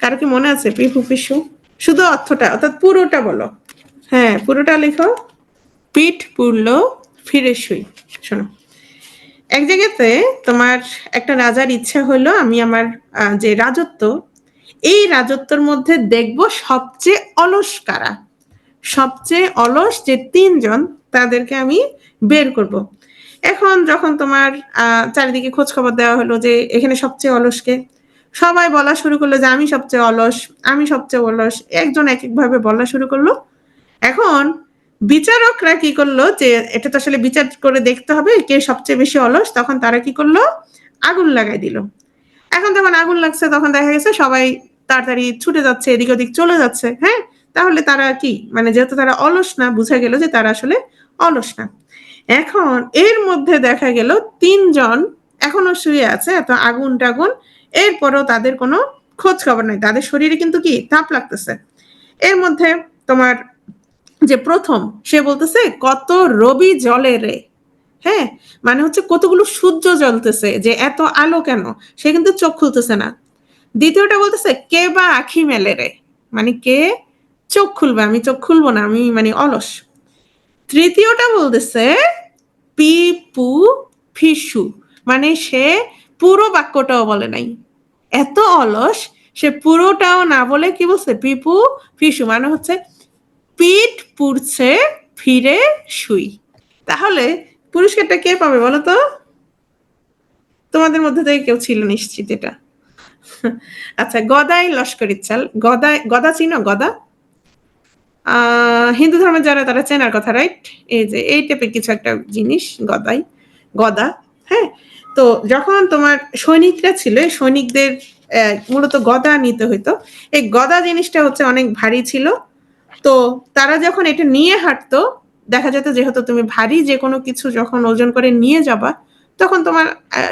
কারো কি মনে আছে পিপু পিসু? শুধু অর্থটা, অর্থাৎ পুরোটা বলো। হ্যাঁ, পুরোটা লেখো। পিঠ পুরলো ফিরে শুই। শোনো, এক জায়গাতে তোমার একটা রাজার ইচ্ছা হলো, আমি আমার যে রাজত্ব, এই রাজত্বের মধ্যে দেখব সবচেয়ে অলস কারা, সবচেয়ে অলস যে তিনজন, তাদেরকে আমি বের করব। এখন যখন তোমার চারিদিকে খোঁজ খবর দেওয়া হলো যে এখানে সবচেয়ে অলসকে, সবাই বলা শুরু করলো যে আমি সবচেয়ে অলস, আমি সবচেয়ে অলস, একজন এক একভাবে বলা শুরু করলো। এখন বিচারকরা কি করলো যে এটা তো আসলে বিচার করে দেখতে হবে কে সবচেয়ে বেশি অলস, তখন তারা কি করলো, আগুন লাগাই দিল। এখন যখন আগুন লাগছে তখন দেখা গেছে সবাই তাড়াতাড়ি ছুটে যাচ্ছে, এদিক ওদিক চলে যাচ্ছে। হ্যাঁ, তাহলে তারা কি মানে যেহেতু তারা অলস না, বুঝা গেল যে তারা আসলে অলস না। এখন এর মধ্যে দেখা গেল তিনজন এখনো শুয়ে আছে, এত আগুন টাগুন, এরপরেও তাদের কোনো খোঁজ খবর নাই, তাদের শরীরে কিন্তু কি তাপ লাগতেছে। এর মধ্যে তোমার যে প্রথম, সে বলতেছে কত রবি জলে রে। হ্যাঁ, মানে হচ্ছে কতগুলো সূর্য জ্বলতেছে, যে এত আলো কেন, সে কিন্তু চোখ খুলতেছে না। দ্বিতীয়টা বলতেছে কে বা আখি মেলে রে, মানে কে চোখ খুলবে, আমি চোখ খুলবো না, আমি মানে অলস। তৃতীয়টা বলতেছে পিপু ফিসু, মানে সে পুরো বাক্যটাও বলে নাই, এত অলস, সে পুরোটাও না বলে কি বলছে, পিপু ফিসু, মানে হচ্ছে পিঠ পুড়ছে ফিরে শুই। তাহলে পুরস্কারটা কে পাবে বলো তো? তোমাদের মধ্যে থেকে কেউ ছিল নিশ্চিত এটা। আচ্ছা, গদাই লস্করির চাল। গদাই, গদা চিনো? গদা হিন্দু ধর্মের যারা তারা চেনার কথা, রাইট? এই যে এই টাইপের কিছু একটা জিনিস, গদাই, গদা। হ্যাঁ, তো যখন তোমার সৈনিকরা ছিল, সৈনিকদের মূলত গদা নিতে হইতো। এই গদা জিনিসটা হচ্ছে অনেক ভারী ছিল। তো তারা যখন এটা নিয়ে হাঁটতো, দেখা যেত যেহেতু তুমি ভারী যে কোনো কিছু যখন ওজন করে নিয়ে যাবা, তখন তোমার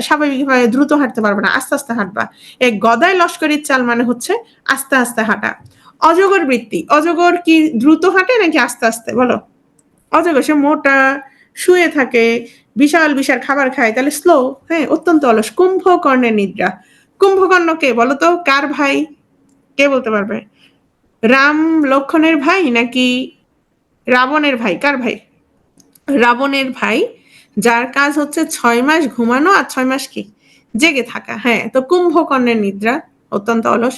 স্বাভাবিকভাবে দ্রুত হাঁটতে পারবে না, আস্তে আস্তে হাঁটবা। এই গদাই লস্করির চাল মানে হচ্ছে আস্তে আস্তে হাঁটা। অজগর বৃত্তি, অজগর কি দ্রুত হাঁটে নাকি আস্তে আস্তে বলো? অজগর সে মোটা, শুয়ে থাকে, বিশাল বিশাল খাবার খায়, তাহলে স্লো। হ্যাঁ, অত্যন্ত অলস। কুম্ভকর্ণের নিদ্রা। কুম্ভকর্ণ কে বলো তো, কার ভাই? কে বলতে পারবে? রাম লক্ষণের ভাই নাকি রাবণের ভাই? কার ভাই? রাবণের ভাই, যার কাজ হচ্ছে 6 মাস ঘুমানো আর 6 মাস কি জেগে থাকা। হ্যাঁ, তো কুম্ভকর্ণের নিদ্রা, অত্যন্ত অলস।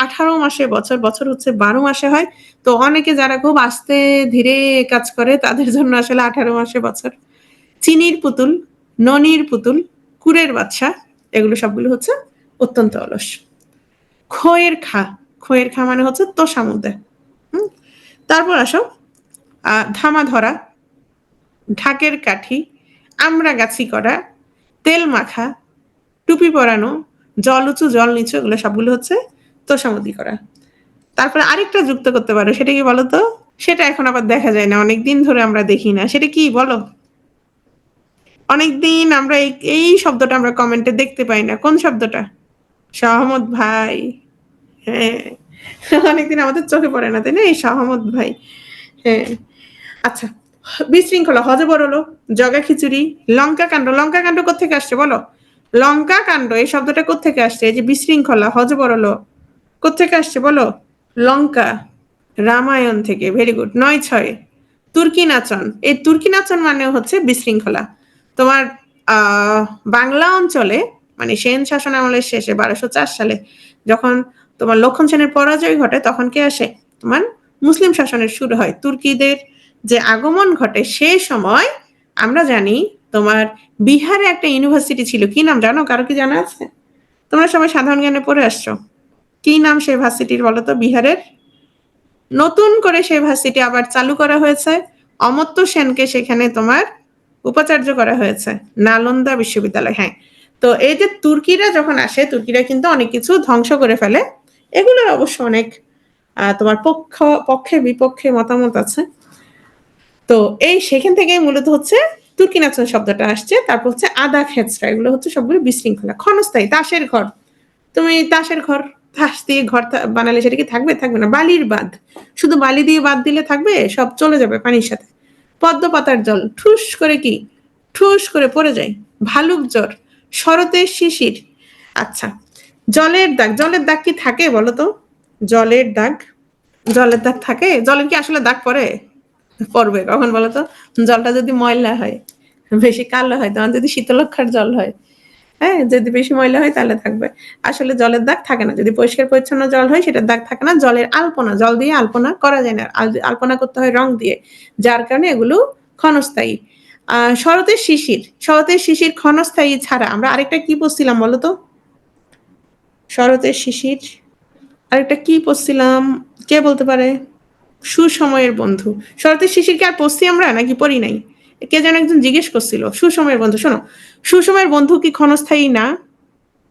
18 মাসে বছর, বছর হচ্ছে 12 মাসে হয়। তো অনেকে যারা খুব আস্তে ধীরে কাজ করে তাদের জন্য আসলে 18 মাসে বছর। চিনির পুতুল, ননির পুতুল, কুরের বাচ্চা, এগুলো সবগুলো হচ্ছে অত্যন্ত অলস। খোয়ের খা, খোয়ের খা মানে হচ্ছে তোষামুদ্দে। হুম, তারপর আসো ধামা ধরা, ঢাকের কাঠি, আমড়া গাছি করা, তেল মাখা, টুপি পরানো, জল উঁচু জল নিচু, এগুলো সবগুলো হচ্ছে তোষামদি করা। তারপরে আরেকটা যুক্ত করতে পারো, সেটা কি বলো তো? সেটা এখন আবার দেখা যায় না, অনেকদিন ধরে আমরা দেখি না, সেটা কি বলো? অনেকদিন আমরা এই শব্দটা আমরা কমেন্টে দেখতে পাই না, কোন শব্দটা? সহমত ভাই। হ্যাঁ, অনেকদিন আমাদের চোখে পড়ে না, তাই না, এই সহমত ভাই। হ্যাঁ, আচ্ছা, বিশৃঙ্খলা, হজবরল, জগা খিচুড়ি, লঙ্কা কাণ্ড। লঙ্কা কাণ্ড কোত্থেকে আসছে বলো? লঙ্কা কাণ্ড এই শব্দটা কোত্থেকে আসছে? এই যে বিশৃঙ্খলা, হজবরল, কোত্থেকে আসছে বলো? লঙ্কা, রামায়ণ থেকে। Very good. 9-6 তুর্কি নাচন। এই তুর্কি নাচন মানে হচ্ছে বিশৃঙ্খলা। তোমার বাংলা অঞ্চলে মানে সেন শাসন আমলের শেষে 1204 সালে যখন তোমার লক্ষণ সেনের পরাজয় ঘটে, তখন কে আসে, তোমার মুসলিম শাসনের শুরু হয়। তুর্কিদের যে আগমন ঘটে সেই সময় আমরা জানি তোমার বিহারে একটা ইউনিভার্সিটি ছিল, কি নাম জানো? কারো কি জানা আছে? তোমরা সবাই সাধারণ জ্ঞানে পড়ে আসছো। কি নাম সেই ভার্সিটির বলো তো, বিহারের? নতুন করে সেই ভার্সিটি আবার চালু করা হয়েছে, অমর্ত্য সেনকে সেখানে তোমার উপাচার্য করা হয়েছে, নালন্দা বিশ্ববিদ্যালয়। হ্যাঁ, তো এই যে তুর্কিরা যখন আসে, তুর্কিরা কিন্তু অনেক কিছু ধ্বংস করে ফেলে। এগুলোর অবশ্য অনেক তোমার পক্ষে বিপক্ষে মতামত আছে। তো এই সেখান থেকে মূলত হচ্ছে তুর্কি নাচন শব্দটা আসছে। তারপর হচ্ছে আদা খেচরা, এগুলো হচ্ছে সবগুলো বিশৃঙ্খলা। ক্ষণস্থায়ী, তাসের ঘর। তুমি তাসের ঘর, তাস দিয়ে ঘর বানালে সেটা কি থাকবে? থাকবে না। বালির বাঁধ, শুধু বালি দিয়ে বাঁধ দিলে থাকবে? সব চলে যাবে পানির সাথে। পদ্ম পাতার জল, ঠুস করে কি ঠুস করে পড়ে যায়। ভালুক জ্বর, শরতের শিশির। আচ্ছা, জলের দাগ। জলের দাগ কি থাকে বলো তো? জলের দাগ, জলের দাগ থাকে? জলের কি আসলে দাগ পড়ে? পড়বে কখন বলো তো? জলটা যদি ময়লা হয়, বেশি কালো হয়, তখন যদি শীতলক্ষার জল হয়, হ্যাঁ, যদি বেশি ময়লা হয় তাহলে থাকবে। আসলে জলের দাগ থাকে না, যদি পরিষ্কার পরিচ্ছন্ন জল হয় সেটার দাগ থাকে না। জলের আলপনা, জল দিয়ে আলপনা করা যায় না, আলপনা করতে হয় রং দিয়ে, যার কারণে এগুলো ক্ষণস্থায়ী। শরতের শিশির, শরতের শিশির ক্ষণস্থায়ী ছাড়া আমরা আরেকটা কি পড়ছিলাম বলো তো? শরতের শিশির আরেকটা কি পড়ছিলাম, কে বলতে পারে? সুসময়ের বন্ধু। শরতের শিশির কি আর পড়ছি আমরা নাকি পড়ি নাই? কে যেন একজন জিজ্ঞেস করছিল সুসময়ের বন্ধু। শোনো, সুসময়ের বন্ধু কি ক্ষণস্থায়ী না?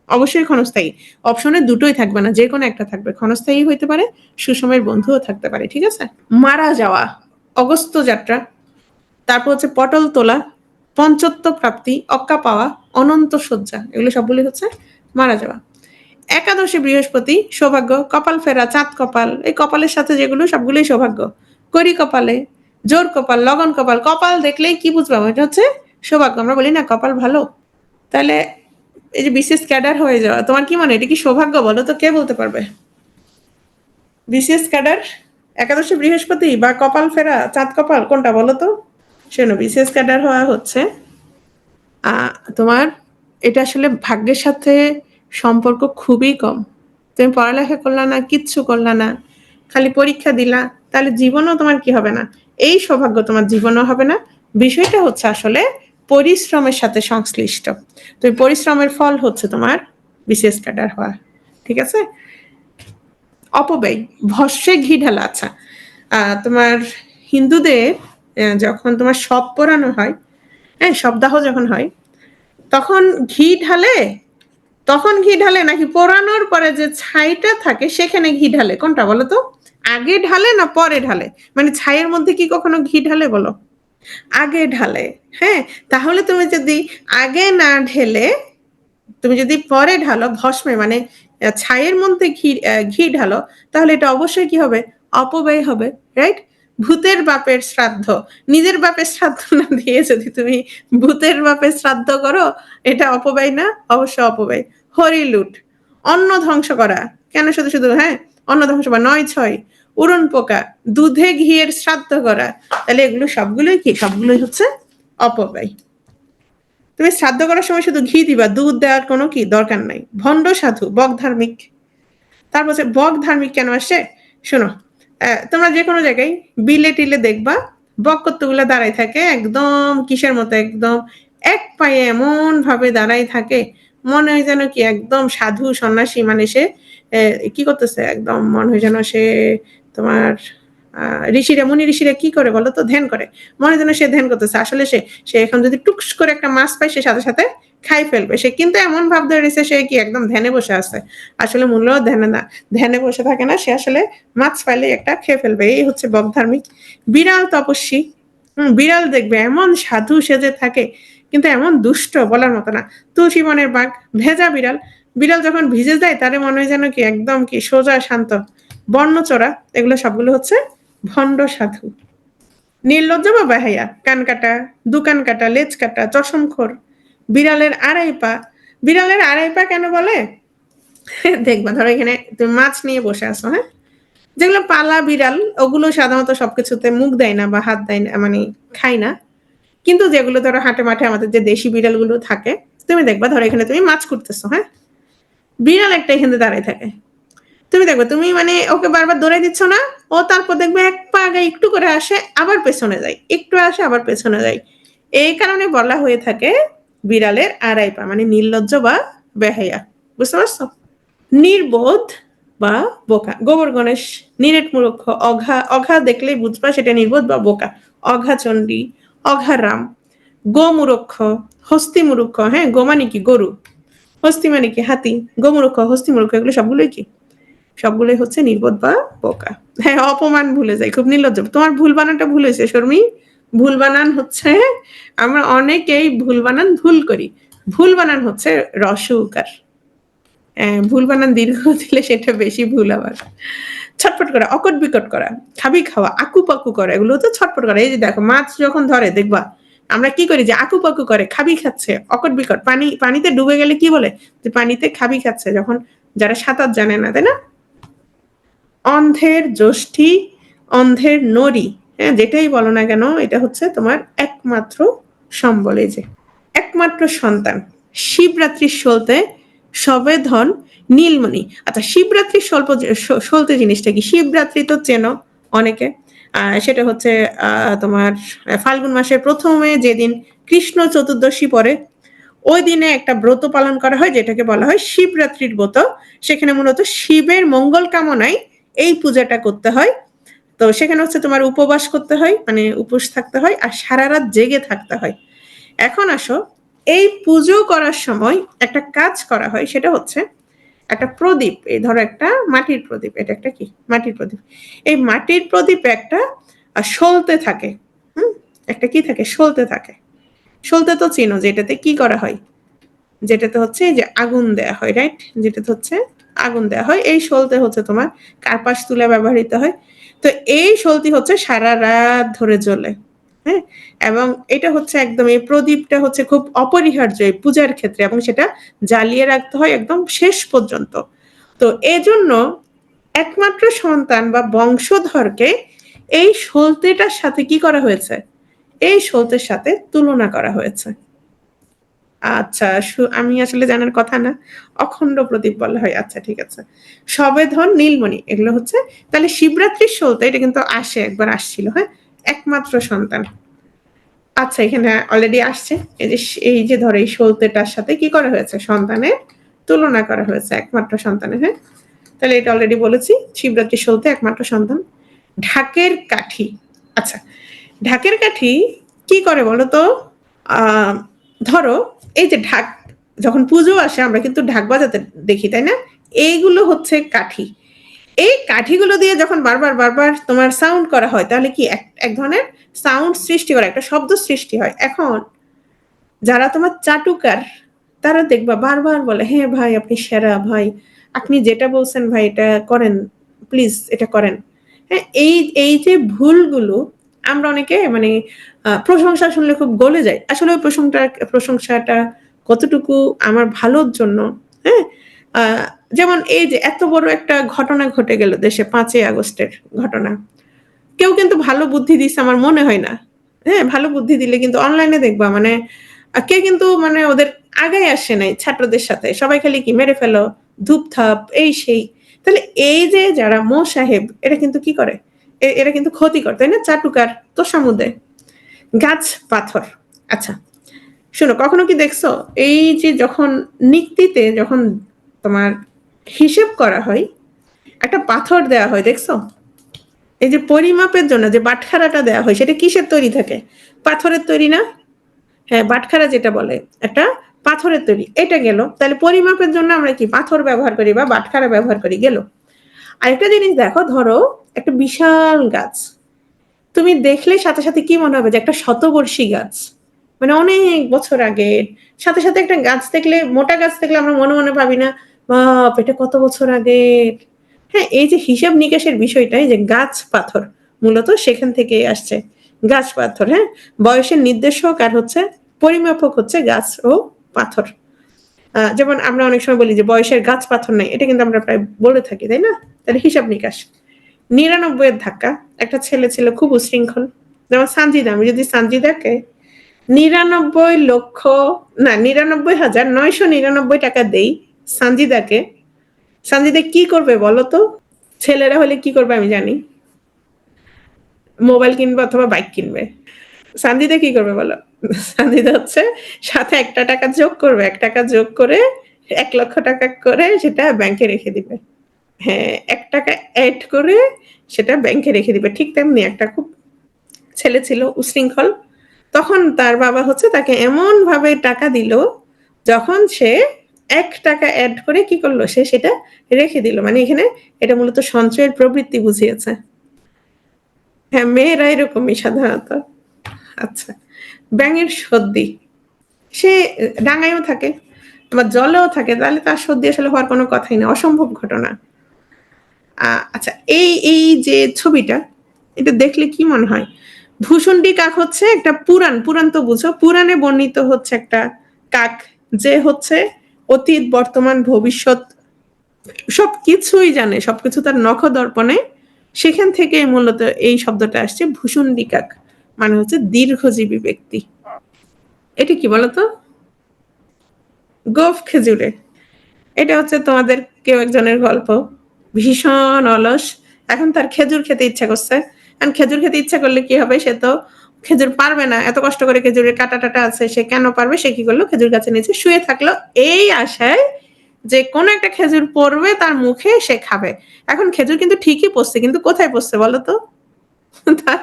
অবশ্যই ক্ষণস্থায়ী। অপশনে দুটোই থাকবে না, যে কোনো একটা থাকবে। ক্ষণস্থায়ী হইতে পারে, সুসময়ের বন্ধুও থাকতে পারে। ঠিক আছে? মারা যাওয়া, অগস্ত্য যাত্রা, তারপর হচ্ছে পটল তোলা, পঞ্চত্ব প্রাপ্তি, অক্কা পাওয়া, অনন্ত শয্যা, এগুলো সবগুলি হচ্ছে মারা যাওয়া। একাদশী বৃহস্পতি, সৌভাগ্য, কপাল ফেরা, চাঁদ কপাল, এই কপালের সাথে যেগুলো সবগুলোই সৌভাগ্য। করি কপালে, জোর কপাল, লগন কপাল, কপাল দেখলেই কি বুঝবাম এটা হচ্ছে সৌভাগ্য। আমরা বলি না কপাল ভালো। তাহলে এই যে বিশেষ ক্যাডার হয়ে যাওয়া, তোমার কি মনে এটা কি সৌভাগ্য? বলো তো, কে বলতে পারবে? বিশেষ ক্যাডার, একাদশী বৃহস্পতি, বা কপাল ফেরা, চাঁদ কপাল, কোনটা বলো তো? শোনো, বিশেষ ক্যাডার হওয়া হচ্ছে তোমার, এটা আসলে ভাগ্যের সাথে সম্পর্ক খুবই কম। তুমি পড়ালেখা করলা না, কিচ্ছু করলা না, খালি পরীক্ষা দিলা, তাহলে জীবনও তোমার কি হবে না? এই সৌভাগ্য তোমার জীবনও হবে না। বিষয়টা হচ্ছে আসলে পরিশ্রমের সাথে সংশ্লিষ্ট। তো এই পরিশ্রমের ফল হচ্ছে তোমার বিশেষ ক্যাডার হওয়া। ঠিক আছে? অপব্যয়, ভস্যে ঘি ঢালা। আচ্ছা, তোমার হিন্দুদের যখন তোমার শব পোড়ানো হয়, হ্যাঁ, শবদাহ যখন হয়, তখন ঘি ঢালে, তখন ঘি ঢালে নাকি পোড়ানোর পরে যে ছাইটা থাকে সেখানে ঘি ঢালে? কোনটা বলো তো? আগে ঢালে না পরে ঢালে? মানে ছাইয়ের মধ্যে কি কখনো ঘি ঢালে বলো? আগে ঢালে। হ্যাঁ, তাহলে তুমি যদি আগে না ঢেলে তুমি যদি পরে ঢালো ভস্মে, মানে ছাইয়ের মধ্যে ঘি ঢালো, তাহলে এটা অবশ্যই কি হবে? অপব্যয় হবে। রাইট? ভূতের বাপের শ্রাদ্ধ, নিজের বাপের শ্রাদ্ধ না দিয়ে যদি তুমি ভূতের বাপের শ্রাদ্ধ করো, এটা অপব্যয় না? অবশ্য অপব্যয়। হরিলুট, অন্ন ধ্বংস করা, কেন শুধু শুধু, হ্যাঁ, অন্ন ধ্বংস করা, ৯/৬, উড়ন পোকা, দুধে ঘিয়ের শ্রাদ্ধ করা, তাহলে এগুলো সবগুলোই কি? সবগুলোই হচ্ছে অপব্যয়। তুমি শ্রাদ্ধ করার সময় শুধু ঘি দিবা, দুধ দেওয়ার কোনো কি দরকার নাই। ভণ্ড সাধু, বক ধার্মিক। তারপর হচ্ছে বক ধার্মিক কেন আসে? শোনো, তোমরা যে কোনো জায়গায় বিলে টিলে দেখবা বক কতগুলো দাঁড়াই থাকে, একদম কিসের মতো, একদম এক পায়ে এমন ভাবে দাঁড়াই থাকে, মনে হয় যেন কি একদম সাধু সন্ন্যাসী। মানে সে কি করতেছে, একদম মনে হয় যেন সে তোমার ঋষিরা, মুনি ঋষিরা কি করে বলো তো? ধ্যান করে। মনে যেন সে ধ্যান করতেছে, আসলে সে সে এখন যদি টুকস করে একটা মাছ পায়, সে সাথে সাথে খাই ফেলবে। সে কিন্তু এমন ভাব ধরেছে সে কি একদম ধ্যানে বসে আছে, আসলে মূল্য ধ্যানে না, ধ্যানে বসে থাকে না, সে আসলে মাছ পাইলে একটা খেয়ে ফেলবে। এই হচ্ছে বক ধার্মিক। বিড়াল তপস্বী, বিড়াল দেখবে এমন সাধু সেজে থাকে, কিন্তু এমন দুষ্ট বলার মতো না। তুলসী বনের বাঘ, ভেজা বিড়াল, বিড়াল যখন ভিজে যায় তারে মনে হয় যেন কি একদম কি সোজা শান্ত। বর্ণচোরা, এগুলো সবগুলো হচ্ছে ভণ্ড সাধু। নির্লজ্জ বা বেহায়া, কান কাটা, দুকান কাটা, লেজ কাটা, চশমখোর, বিড়ালের আড়াই পা। বিড়ালের আড়াই পা কেন বলে? দেখবা, ধরো এখানে তুমি মাছ নিয়ে বসে আছো, হ্যাঁ, যেগুলো পালা বিড়াল ওগুলো সাধারণত সবকিছুতে মুখ দেয় না বা হাত দেয় না, মানে খায় না। কিন্তু যেগুলো ধরো হাটে মাঠে আমাদের যে দেশি বিড়ালগুলো থাকে, তুমি দেখবা ধরো এখানে তুমি মাছ খুঁড়তেছো, হ্যাঁ, বিড়াল একটা এখানে দাঁড়ায় থাকে। তুমি দেখবে তুমি মানে ওকে বারবার দৌড়াই দিচ্ছ না, ও তারপর দেখবে এক পা আগে একটু করে আসে, আবার পেছনে যায়, একটু আসে আবার পেছনে যায়। এই কারণে বলা হয়ে থাকে বিড়ালের আড়াই পা, মানে নির্লজ্জ বা বেহায়া। বুঝতে পারছো? নির্বোধ বা বোকা, গোবর গণেশ, নিরেট মূর্খ, অঘা, অঘা দেখলেই বুঝবা সেটা নির্বোধ বা বোকা। অঘা চণ্ডী, অঘা রাম, গোমূর্খ, হস্তি মূর্খ, হ্যাঁ, গো মানে কি গরু, হস্তি মানে কি হাতি, গোমূর্খ, হস্তি মূর্খ, এগুলো সবগুলোই কি? সবগুলোই হচ্ছে নির্বোধ বা বোকা। হ্যাঁ, অপমান ভুলে যায়, খুব নির্লজ্জ। তোমার ভুল বানানটা ভুল হয়েছে শর্মী। ভুল বানান হচ্ছে, আমরা অনেকেই ভুল বানান ভুল করি। ভুল বানান হচ্ছে রস্ব উকার। ভুল বানান দীর্ঘ দিলে সেটা বেশি ভুল আবার। ছটফট করা, অকট বিকট করা, খাবি খাওয়া, আকু পাকু করা, এগুলো তো ছটফট করা। এই যে দেখো মাছ যখন ধরে দেখবা আমরা কি করি, যে আকু পাকু করে, খাবি খাচ্ছে, অকট বিকট। পানিতে ডুবে গেলে কি বলে? যে পানিতে খাবি খাচ্ছে, যখন যারা সাঁতার জানে না, তাই না? অন্ধের জ্যোষ্ঠী, অন্ধের নরি, হ্যাঁ, যেটাই বলো না কেন এটা হচ্ছে তোমার একমাত্র সম্বল। এই যে একমাত্র সন্তান। শিবরাত্রির সলতে সবে ধন নীলমণি। আচ্ছা, শিবরাত্রির সলতে জিনিসটা কি? শিবরাত্রি তো চেনো অনেকে। সেটা হচ্ছে তোমার ফাল্গুন মাসের প্রথমে যেদিন কৃষ্ণ চতুর্দশী পরে, ওই দিনে একটা ব্রত পালন করা হয় যেটাকে বলা হয় শিবরাত্রির ব্রত। সেখানে মূলত শিবের মঙ্গল কামনায় এই পূজাটা করতে হয়। তো সেখানে হচ্ছে তোমার উপবাস করতে হয়, মানে উপোস থাকতে হয়, আর সারা রাত জেগে থাকতে হয়। এখন আসো, এই পুজো করার সময় একটা কাজ করা হয়, সেটা হচ্ছে একটা প্রদীপ, এই ধরো একটা মাটির প্রদীপ, এটা একটা কি মাটির প্রদীপ, এই মাটির প্রদীপে একটা সলতে থাকে। হুম, একটা কি থাকে, সলতে থাকে। সলতে তো চিনো, যেটাতে কি করা হয়, যেটাতে হচ্ছে এই যে আগুন দেয়া হয়, রাইট, যেটাতে হচ্ছে আগুন দেয়া হয়, এই সলতে হচ্ছে তোমার কার্পাস তুলা ব্যবহৃত হয়। তো এই সলতি হচ্ছে সারা রাত ধরে জ্বলে। হ্যাঁ, এবং এটা হচ্ছে একদম, এই প্রদীপটা হচ্ছে খুব অপরিহার্য এই পূজার ক্ষেত্রে, এবং সেটা জ্বালিয়ে রাখতে হয় একদম শেষ পর্যন্ত। তো এজন্য একমাত্র সন্তান বা বংশধরকে এই সলতেটার সাথে কি করা হয়েছে, এই সলতের সাথে তুলনা করা হয়েছে। আচ্ছা, আমি আসলে জানার কথা না, অখণ্ড প্রদীপ বলা হয়। আচ্ছা ঠিক আছে, সবেধন, নীলমণি, এগুলো হচ্ছে তাহলে শিবরাত্রির সলতে, এটা কিন্তু আসে, একবার আসছিল, হ্যাঁ, একমাত্র সন্তান। আচ্ছা, এখানে অলরেডি আসছে, এই যে ধরো এই সলতেটার সাথে কি করা হয়েছে, সন্তানের তুলনা করা হয়েছে, একমাত্র সন্তানের। হ্যাঁ, তাহলে এটা অলরেডি বলেছি, শিবরাত্রির সলতে একমাত্র সন্তান। ঢাকের কাঠি। আচ্ছা, ঢাকের কাঠি কি করে বলো তো? ধরো এই যে ঢাক, যখন পুজো আসে আমরা কিন্তু ঢাক বাজাতে দেখি, তাই না? এইগুলো হচ্ছে কাঠি। এই কাঠিগুলো দিয়ে যখন বারবার বারবার তোমার সাউন্ড করা হয়, তাহলে কি এক ধরনের সাউন্ড সৃষ্টি করে, একটা শব্দ সৃষ্টি হয়। এখন যারা তোমার চাটুকার, তারা দেখবা বারবার বলে, হ্যাঁ ভাই আপনি সেরা, ভাই আপনি যেটা বলছেন ভাই এটা করেন, প্লিজ এটা করেন। হ্যাঁ, এই এই যে ভুলগুলো আমরা অনেকে মানে প্রশংসা শুনলে খুব গলে যায়, আসলে ওই প্রশংসাটা কতটুকু আমার ভালোর জন্য। হ্যাঁ, যেমন এই যে এত বড় একটা ঘটনা ঘটে গেল দেশে, 5ই আগস্টের ঘটনা, কেউ কিন্তু ভালো বুদ্ধি দিচ্ছে আমার মনে হয় না। হ্যাঁ, ভালো বুদ্ধি দিলে কিন্তু অনলাইনে দেখবা মানে কে কিন্তু মানে ওদের আগায় আসে নাই ছাত্রদের সাথে, সবাই খালি কি মেরে ফেলো, ধূপধাপ, এই সেই। তাহলে এই যে যারা সাহেব, এরা কিন্তু কি করে, এরা কিন্তু ক্ষতি করে, তাই না? চাটুকার, তোষামুদে, গাছ পাথর। আচ্ছা শোনো, কখনো কি দেখছো এই যে যখন নিক্তিতে যখন তোমার হিসেব করা হয়, একটা পাথর দেয়া হয়, দেখছো? এই যে পরিমাপের জন্য যে বাটখারাটা দেওয়া হয়, সেটা কিসের তৈরি থাকে? পাথরের তৈরি না? হ্যাঁ, বাটখারা যেটা বলে, একটা পাথরের তৈরি। এটা গেল, তাহলে পরিমাপের জন্য আমরা কি পাথর ব্যবহার করি বা বাটখারা ব্যবহার করি, গেল। আরেকটা জিনিস দেখো, ধরো একটা বিশাল গাছ, তুমি দেখলে সাথে সাথে কি মনে হবে, যে একটা শতবর্ষী গাছ, মানে অনেক বছর আগে। সাথে সাথে একটা গাছ দেখলে, মোটা গাছ দেখলে আমরা মনে মনে ভাবি না, বাপ এটা কত বছর আগে। হ্যাঁ, এই যে হিসাব নিকাশের বিষয়টা, এই যে গাছ পাথর, মূলত সেখান থেকে আসছে, গাছ পাথর। হ্যাঁ, বয়সের নির্দেশক আর হচ্ছে পরিমাপক হচ্ছে গাছ ও পাথর। যেমন আমরা অনেক সময় বলি যে বয়সের গাছ পাথর নাই, এটা কিন্তু আমরা প্রায় বলে থাকি, তাই না? তাহলে হিসাব নিকাশ। 99-এর ধাক্কা, একটা ছেলে ছিল খুব উশৃঙ্খল, যেমন সানজিদা। আমি যদি সানজিদাকে 99 লক্ষ, না 99,999 টাকা দেই সানজিদাকে, সানজিদা কি করবে বলো তো? ছেলেরা হলে কি করবে আমি জানি, মোবাইল কিনবে অথবা বাইক কিনবে। সানজিদা কি করবে বলো? সানজিদা হচ্ছে সাথে একটা টাকা যোগ করবে, 1 টাকা যোগ করে 1 লক্ষ টাকা করে সেটা ব্যাংকে রেখে দিবে। হ্যাঁ, 1 টাকা অ্যাড করে সেটা ব্যাংকে রেখে দিবে। ঠিক তেমনি একটা খুব ছেলে ছিল উশৃঙ্খল, তখন তার বাবা হচ্ছে তাকে এমন ভাবে টাকা দিল, যখন সে 1 টাকা অ্যাড করে কি করলো, সে সেটা রেখে দিল। মানে এখানে এটা মূলত সঞ্চয়ের প্রবৃত্তি বুঝিয়েছে। হ্যাঁ, মেয়েরা এরকমই সাধারণত। আচ্ছা, ব্যাঙের সর্দি, সে ডাঙায়ও থাকে আবার জলেও থাকে, তাহলে তার সর্দি আসলে হওয়ার কোনো কথাই না, অসম্ভব ঘটনা। আচ্ছা, এই এই যে ছবিটা, এটা দেখলে কি মনে হয়? ভূষণ্ডী কাক হচ্ছে একটা পুরাণ, পুরাণ তো বুঝো, পুরাণে বর্ণিত হচ্ছে একটা কাক, যে হচ্ছে অতীত, বর্তমান, ভবিষ্যৎ সবকিছুই জানে, সবকিছু তার নখদর্পণে। সেখান থেকে মূলত এই শব্দটা আসছে, ভূষণ্ডী কাক মানে হচ্ছে দীর্ঘজীবী ব্যক্তি। এটা কি বলতো? গোঁফ খেজুরে। এটা হচ্ছে তোমাদের কেউ একজনের গল্প, ভীষণ অলস, এখন তার খেজুর খেতে ইচ্ছা করছে। এখন খেজুর খেতে ইচ্ছা করলে কি হবে, সে তো খেজুর পারবে না, এত কষ্ট করে খেজুরের কাটা টাটা আছে, সে কেন পারবে? সে কি করলো, খেজুর গাছের নিচে শুয়ে থাকলো, এই আশায় যে কোন একটা খেজুর পড়বে তার মুখে, সে খাবে। এখন খেজুর কিন্তু ঠিকই পড়ছে, কিন্তু কোথায় পড়ছে বলো তো? তার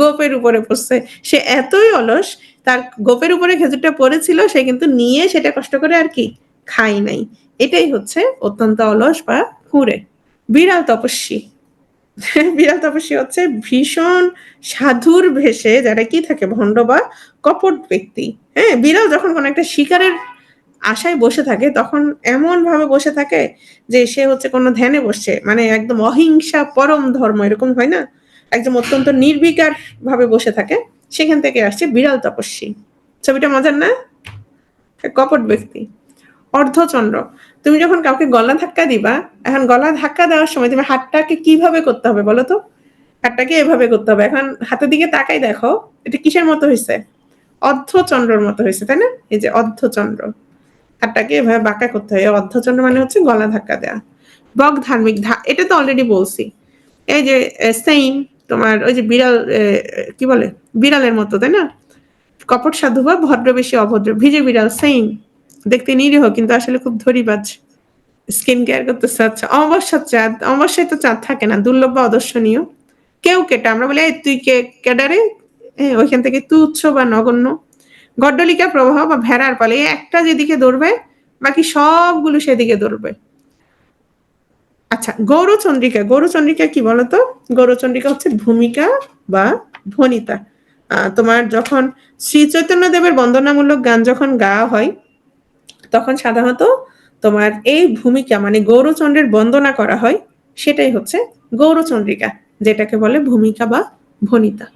গোপের উপরে পড়ছে। সে এতই অলস, তার গোপের উপরে খেজুরটা পড়েছিল, সে কিন্তু নিয়ে সেটা কষ্ট করে আর কি খায় নাই। এটাই হচ্ছে অত্যন্ত অলস বা কুঁড়ে। বিড়াল তপস্বী। বিড়াল তপস্বী হচ্ছে ভীষণ সাধুর ভেষে যারা কি থাকে ভণ্ড বা কপট ব্যক্তি। হ্যাঁ, বিড়াল যখন কোনো একটা শিকারের আশায় বসে থাকে তখন এমন ভাবে বসে থাকে যে সে হচ্ছে কোনো ধ্যানে বসছে, মানে একদম অহিংসা পরম ধর্ম এরকম হয় না, একদম অত্যন্ত নির্বিকার ভাবে বসে থাকে। সেখান থেকে আসছে বিড়াল তপস্বী। ছবিটা মজার না? কপট ব্যক্তি। অর্ধচন্দ্র, তুমি যখন কাউকে গলা ধাক্কা দিবা, এখন গলা ধাক্কা দেওয়ার সময় তুমি হাতটাকে কিভাবে করতে হবে বলো তো? হাতটাকে এভাবে করতে হবে। এখন হাতের দিকে তাকাই দেখো, এটা কিসের মতো হয়েছে? অর্ধচন্দ্রর মতো হয়েছে, তাই না? এই যে অর্ধচন্দ্র, হাতটাকে এভাবে বাঁকা করতে হয়। অর্ধচন্দ্র মানে হচ্ছে গলা ধাক্কা দেওয়া। বক ধার্মিক, এটা তো অলরেডি বলছি। এই যে সেইম, তোমার ওই যে বিড়াল, কি বলে, বিড়ালের মতো, তাই না? কপট সাধু বা ভদ্র বেশি অভদ্র, ভিজে বিড়াল সেইম, দেখতে নিরীহ কিন্তু আসলে খুব ধরিবাজ। স্কিন কেয়ার করতেছে। আচ্ছা, অমাবস্যার চাঁদ, অমাবস্যায় তো চাঁদ থাকে না, দুর্লভ বা অদর্শনীয়। কেউ কেটা, আমরা বলি এই তুই কে কেডারে, ওইখান থেকে তুচ্ছ বা নগণ্য। গড্ডলিকা প্রবাহ বা ভেড়ার পালে, এই একটা যেদিকে দৌড়বে বাকি সবগুলো সেদিকে দৌড়বে। আচ্ছা, গৌরচন্দ্রিকা, গৌরচন্দ্রিকা কি বলতো? গৌরচন্দ্রিকা হচ্ছে ভূমিকা বা ভনিতা। তোমার যখন শ্রী চৈতন্য দেবের বন্দনামূলক গান যখন গাওয়া হয় তখন সাধারণত তোমার এই ভূমিকা মানে গৌরচন্দ্রের বন্দনা করা হয়, সেটাই হচ্ছে গৌরচন্দ্রিকা, যেটাকে বলে ভূমিকা বা ভনিতা।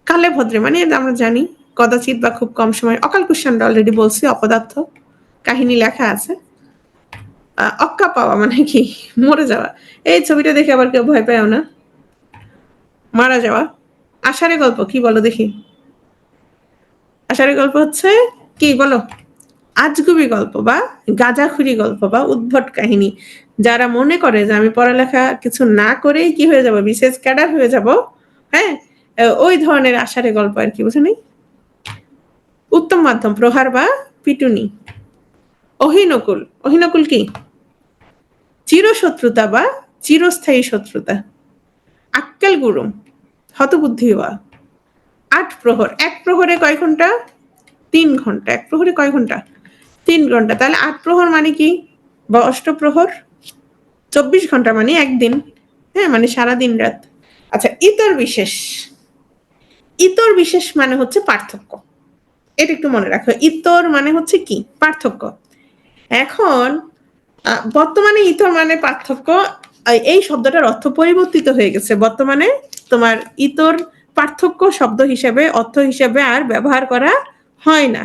কালে ভদ্রে মানে আমরা জানি কদাচিৎ বা খুব কম সময়, অকাল কুষ্মান্ড অলরেডি বলছি, অপদার্থ, কাহিনী লেখা আছে। অক্কা পাওয়া মানে কি? মরে যাওয়া। এই ছবিটা দেখে আবার কেউ ভয় পায়ও না, মারা যাওয়া। আষাঢ়ে গল্প কি বলো দেখি? আষাঢ়ে গল্প হচ্ছে কি বলো? আজগুবি গল্প বা গাঁজাখুরি গল্প বা উদ্ভট কাহিনী। যারা মনে করে যে আমি পড়ালেখা কিছু না করেই কি হয়ে যাব, বিশেষ ক্যাডার হয়ে যাব, হ্যাঁ, ওই ধরনের আষাঢ়ে গল্প আর কি, বুঝে নেই? উত্তম মাধ্যম, প্রহার বা পিটুনি। অহিনকুল, অহিনকুল কি? চিরশত্রুতা বা চিরস্থায়ী শত্রুতা। আক্কেল গুরুম, হতবুদ্ধি হওয়া। আট প্রহর, এক প্রহরে কয় ঘন্টা? 3 ঘন্টা। এক প্রহরে কয় ঘন্টা? 3 ঘন্টা। তাহলে 8 প্রহর মানে কি? বা অষ্টপ্রহর 24 ঘন্টা মানে একদিন। হ্যাঁ, মানে সারা দিন রাত। আচ্ছা, ইতর বিশেষ, ইতর বিশেষ মানে হচ্ছে পার্থক্য। এটা একটু মনে রাখো, ইতর মানে হচ্ছে কি? পার্থক্য। এখন বর্তমানে ইতর মানে পার্থক্য, এই শব্দটার অর্থ পরিবর্তিত হয়ে গেছে। বর্তমানে তোমার ইতর পার্থক্য শব্দ হিসেবে, অর্থ হিসেবে আর ব্যবহার করা হয় না।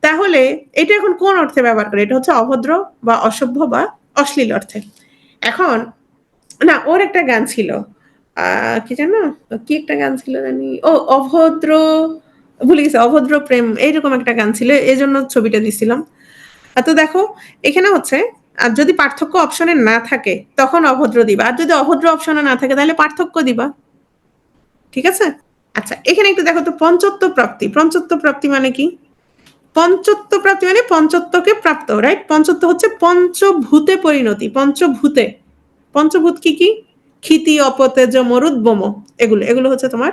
তাহলে এটা এখন কোন অর্থে ব্যবহার করে? এটা হচ্ছে অভদ্র বা অসভ্য বা অশ্লীল অর্থে। এখন না, ওর একটা গান ছিল, কি জানো, কি একটা গান ছিল জানি, ও অভদ্র, ভুলে গেছি, অভদ্র প্রেম, এইরকম একটা গান ছিল, এই জন্য ছবিটা দিছিলাম। তো দেখো, এখানে হচ্ছে আর যদি পার্থক্য অপশনে না থাকে তখন অভদ্র দিবা, আর যদি অভদ্র অপশনে না থাকে তাহলে পার্থক্য দিবা। ঠিক আছে? আচ্ছা, এখানে একটু দেখো তো, পঞ্চত্ব প্রাপ্তি, পঞ্চত্ব প্রাপ্তি মানে কি? পঞ্চত্ব প্রাপ্তি মানে পঞ্চত্বকে প্রাপ্ত, রাইট? পঞ্চত্ব হচ্ছে পঞ্চভূতে পরিণতি, পঞ্চভূতে। পঞ্চভূত কি কি? ক্ষিতি, অপতেজ, মরুদ, বোম, এগুলো এগুলো হচ্ছে তোমার,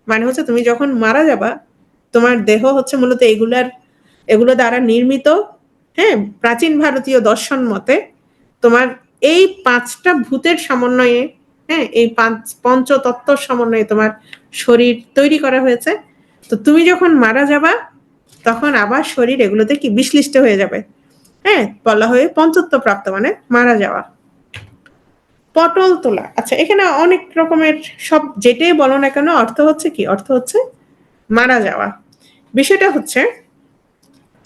মানে হচ্ছে তুমি যখন মারা যাবা তোমার দেহ হচ্ছে মূলত এগুলো দ্বারা নির্মিত। হ্যাঁ, প্রাচীন ভারতীয় দর্শন মতে তোমার এই 5টা ভূতের সমন্বয়ে, হ্যাঁ, এই পঞ্চতত্ত্বর সমন্বয়ে তোমার শরীর তৈরি করা হয়েছে। তো তুমি যখন মারা যাবা তখন আবার শরীর এগুলোতে কি বিশ্লিষ্ট হয়ে যাবে। হ্যাঁ, বলা হয় পঞ্চত্ব প্রাপ্ত মানে মারা যাওয়া। পটল তোলা, আচ্ছা, এখানে অনেক রকমের, সব যেটাই বলো না কেন অর্থ হচ্ছে কি? অর্থ হচ্ছে মারা যাওয়া। বিষয়টা হচ্ছে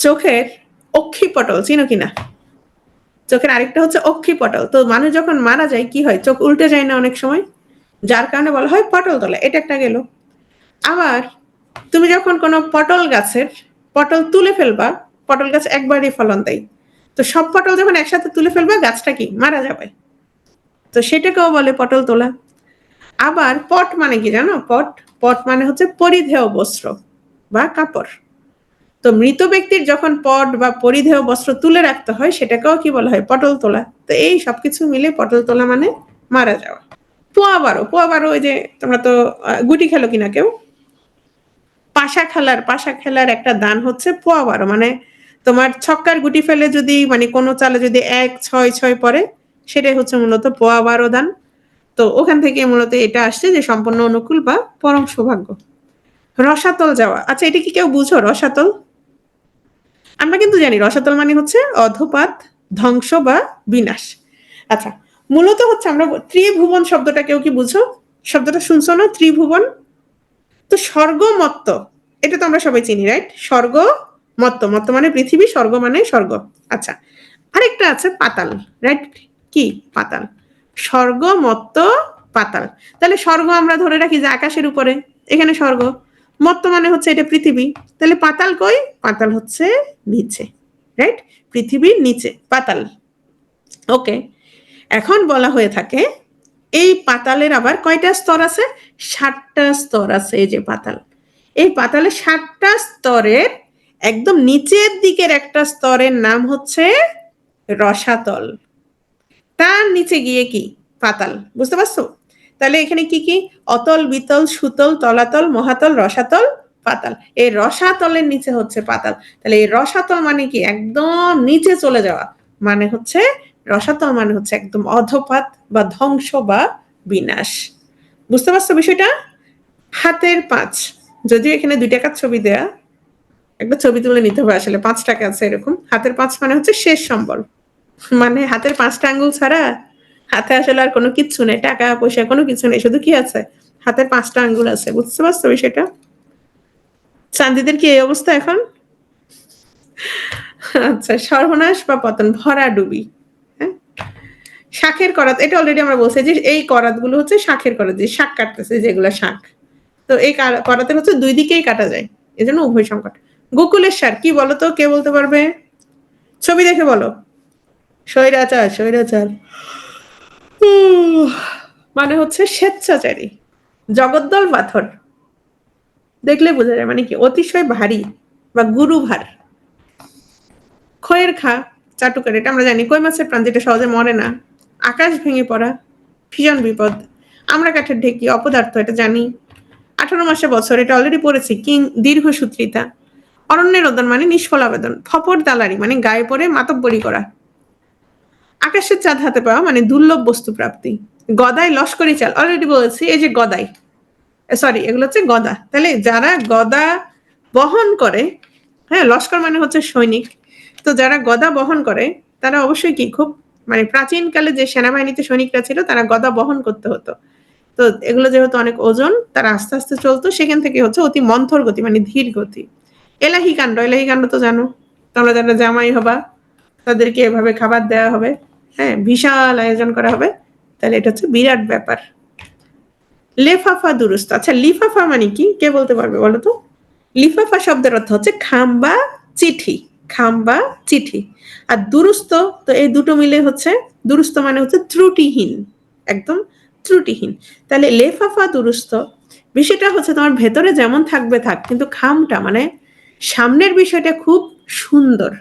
চোখের অক্ষিপটল, চিনো কিনা? চোখের আরেকটা হচ্ছে অক্ষিপটল। তো মানুষ যখন মারা যায় কি হয়? চোখ উল্টে যায় না অনেক সময়, যার কারণে বলা হয় পটল তোলা। এটা একটা গেল। আবার তুমি যখন কোনো পটল গাছের পটল তুলে ফেলবা, পটল গাছ একবারই ফলন দেয়, তো সব পটল যখন একসাথে তুলে ফেলবা গাছটা কি মারা যাবে, তো সেটাকেও বলে পটল তোলা। আবার পট মানে কি জানো? পট, পট মানে হচ্ছে পরিধেয় বস্ত্র বা কাপড়। তো মৃত ব্যক্তির যখন পট বা পরিধেয় বস্ত্র তুলে রাখতে হয় সেটাকেও কি বলা হয়? পটল তোলা। তো এই সবকিছু মিলে পটল তোলা মানে মারা যাওয়া। পোয়া বারো, ওই যে তোমরা তো গুটি খেলো কিনা কেউ, পাশা খেলার একটা দান হচ্ছে পোয়া বারো, মানে তোমার ছক্কার গুটি ফেলে যদি মানে কোনো চালে যদি 1-6-6 পড়ে, সেটাই হচ্ছে মূলত পোয়া বারো দান। তো ওখান থেকে মূলত এটা আসছে যে সম্পূর্ণ অনুকূল বা পরম সৌভাগ্য। রসাতল যাওয়া, আচ্ছা এটা কি কেউ বুঝো রসাতল? আমরা কিন্তু জানি রসাতল মানে হচ্ছে অধপাত, ধ্বংস বা বিনাশ। আচ্ছা, মূলত হচ্ছে আমরা ত্রিভুবন শব্দটা কেউ কি বুঝো? শব্দটা শুনছো না, ত্রিভুবন? তো স্বর্গমত্ত, এটা তো আমরা সবাই চিনি, রাইট? মত্ত মানে পৃথিবী, স্বর্গ মানে স্বর্গ। আচ্ছা, আরেকটা আছে পাতাল, রাইট? কি? পাতাল। স্বর্গমত্ত, পাতাল। তাহলে স্বর্গ আমরা ধরে রাখি যে আকাশের উপরে, এখানে স্বর্গ। মত্ত মানে হচ্ছে এটা পৃথিবী, তাহলে পাতাল কই? পাতাল হচ্ছে নিচে, রাইট? পৃথিবীর নিচে পাতাল। ওকে, এখন বলা হয়ে থাকে এই পাতালের আবার কয়টা স্তর আছে? 7টা স্তর আছে। এই যে পাতাল, এই পাতালের 7টা স্তরের একদম নিচের দিকের একটা স্তরের নাম হচ্ছে রসাতল। তার নিচে গিয়ে কি? পাতাল। বুঝতে পারছো? তাহলে এখানে কি কি? অতল, বিতল, সুতল, তলাতল, মহাতল, রসাতল, পাতাল। এই রসাতলের নিচে হচ্ছে পাতাল। তাহলে এই রসাতল মানে কি? একদম নিচে চলে যাওয়া, মানে হচ্ছে রসাতল মানে হচ্ছে একদম অধপাত বা ধ্বংস বা বিনাশ। বুঝতে পারছো বিষয়টা? হাতের পাঁচ, যদিও এখানে 2 টাকার ছবি দেয়া, একটা ছবি তুলে নিতে হবে, আসলে 5 টাকা আছে এরকম। হাতের পাঁচ মানে হচ্ছে শেষ সম্বল, মানে হাতের 5টা আঙ্গুল ছাড়া হাতে আসলে আর কোনো কিচ্ছু নেই, টাকা পয়সা কোনো কিছু নেই, শুধু কি আছে? হাতের 5টা আঙ্গুল আছে। বুঝতে পারছো বিষয়টা? চাঁদিদের কি এই অবস্থা এখন? আচ্ছা, সর্বনাশ বা পতন, ভরা ডুবি। হ্যাঁ, শাখের করাত, এটা অলরেডি আমরা বলছি যে এই করাত গুলো হচ্ছে শাখের করাত, যে শাক কাটতেছে যেগুলো শাক। তো এই করাতের হচ্ছে 2 দিকেই কাটা যায়, এজন্য উভয় সংকট। গোকুলের সার কি বলতো, কে বলতে পারবে? ছবি দেখে বলো। স্বৈরাচার, স্বৈরাচার মানে হচ্ছে স্বেচ্ছাচারী। জগদ্দল পাথর, দেখলে বোঝা যায় মানে কি? অতিশয় ভারী বা গুরুভার। খয়ের খা, চাটুকার, এটা আমরা জানি। কই মাছের প্রাণ, যেটা সহজে মরে না। আকাশ ভেঙে পড়া, ভীষণ বিপদ। আমরা কাঠের ঢেকি, অপদার্থ, এটা জানি। 18 মাসে বছর, এটা অলরেডি পড়েছি। কিং, দীর্ঘসূত্রিতা। অরণ্যের রোদন মানে নিষ্ফল আবেদন। ফপর দালারি মানে গায়ে পড়ে মাতব্বরি করা। আকাশের চাঁদ হাতে পাওয়া মানে দুর্লভ বস্তু প্রাপ্তি। গদাই লস্করি চাল, অলরেডি বলেছি। এই যে গদাই, সরি এগুলো হচ্ছে গদা। তাহলে যারা গদা বহন করে, হ্যাঁ, লস্কর মানে হচ্ছে সৈনিক, তো যারা গদা বহন করে তারা অবশ্যই কি খুব মানে প্রাচীনকালে যে সেনাবাহিনীতে সৈনিকরা ছিল তারা গদা বহন করতে হতো। তো এগুলো যেহেতু অনেক ওজন, তারা আস্তে আস্তে চলতো, সেখান থেকে হচ্ছে অতি মন্থর গতি মানে ধীর গতি। এলাহি কাণ্ড, এলাহি কাণ্ড তো জানো তোমরা, যারা জামাই হবা তাদেরকে এভাবে খাবার দেওয়া হবে, হ্যাঁ, বিশাল আয়োজন করা হবে, তাহলে এটা হচ্ছে বিরাট ব্যাপার। লেফাফা দুরুস্ত, আচ্ছা লিফাফা মানে কি, কে বলতে পারবে বলো তো? লিফাফা শব্দের অর্থ হচ্ছে খাম বা চিঠি, খাম বা চিঠি। আর দুরুস্ত, তো এই দুটো মিলে হচ্ছে দুরুস্ত মানে হচ্ছে ত্রুটিহীন, একদম ত্রুটিহীন। তাহলে লেফাফা দুরুস্ত বিষয়টা হচ্ছে তোমার ভেতরে যেমন থাকবে থাক, কিন্তু খামটা মানে সামনের বিষয়টা খুব সুন্দর।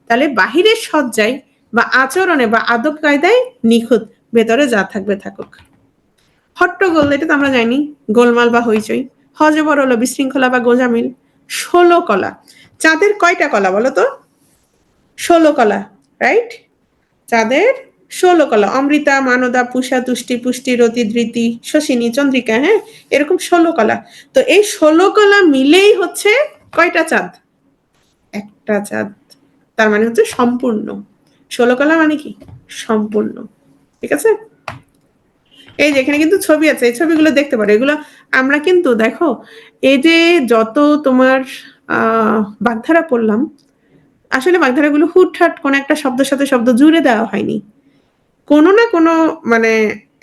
তাহলে বাহিরের সজ্জায় বা আচরণে বা আদব কায়দায় নিখুঁত, ভেতরে যা থাকবে থাকুক। হট্টগোল, এটা তো আমরা জানি, গোলমাল বা হইচই। হযবরল, বিশৃঙ্খলা বা গোঁজামিল। 16 কলা, চাঁদের কয়টা কলা বলো তো? 16 কলা, রাইট? চাঁদের 16 কলা। অমৃতা, মানদা, পুষা, তুষ্টি, পুষ্টি, রতি, ধৃতি, শশিনী, চন্দ্রিকা, হ্যাঁ, এরকম 16 কলা। তো এই 16 কলা মিলেই হচ্ছে কয়টা চাঁদ? একটা চাঁদ। তার মানে হচ্ছে সম্পূর্ণ। 16 কলা মানে কি? সম্পূর্ণ। ঠিক আছে? এই যে এখানে কিন্তু ছবি আছে, এই ছবিগুলো দেখতে পারো। এগুলো আমরা কিন্তু দেখো, এই যে যত তোমার বাগধারা পড়লাম, আসলে বাগধারাগুলো হুটহাট কোন একটা শব্দের সাথে শব্দ জুড়ে দেওয়া হয়নি, কোনো না কোনো মানে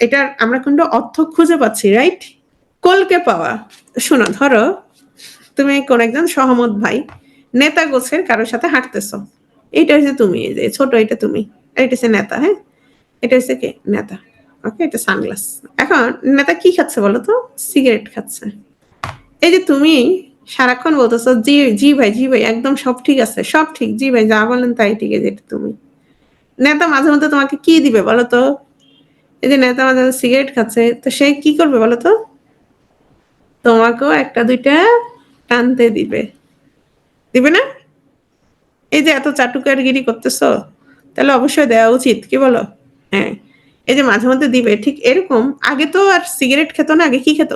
এটার আমরা কিন্তু অর্থ খুঁজে পাচ্ছি, রাইট? কলকে পাওয়া, শোনো ধরো তুমি কোন একজন সহমত ভাই নেতা গোছের কারোর সাথে হাঁটতেছো, এটা হচ্ছে তুমি, এই যে ছোট এটা তুমি, এটা হচ্ছে নেতা, হ্যাঁ, এটা হচ্ছে কে? নেতা। ওকে, এটা সানগ্লাস। এখন নেতা কি খাচ্ছে বলো তো? সিগারেট খাচ্ছে। এই যে তুমি সারাক্ষণ বলতেছো জি জি ভাই, জি ভাই, একদম সব ঠিক আছে, সব ঠিক, জি ভাই যা বলেন তাই ঠিক আছে, এটা তুমি। নেতা মাঝে মধ্যে তোমাকে কি দিবে বলো তো? এই যে নেতা মাঝে মাঝে সিগারেট খাচ্ছে, তো সে কি করবে বলো তো? তোমাকেও একটা দুইটা টানতে দিবে, দিবে না? এই যে এত চাটুকারগিরি করতেছো, তাহলে অবশ্যই দেওয়া উচিত, কি বলো? হ্যাঁ, এই যে মাঝে মধ্যে দিবে, ঠিক এরকম আগে তো আর সিগারেট খেত না, আগে কি খেত?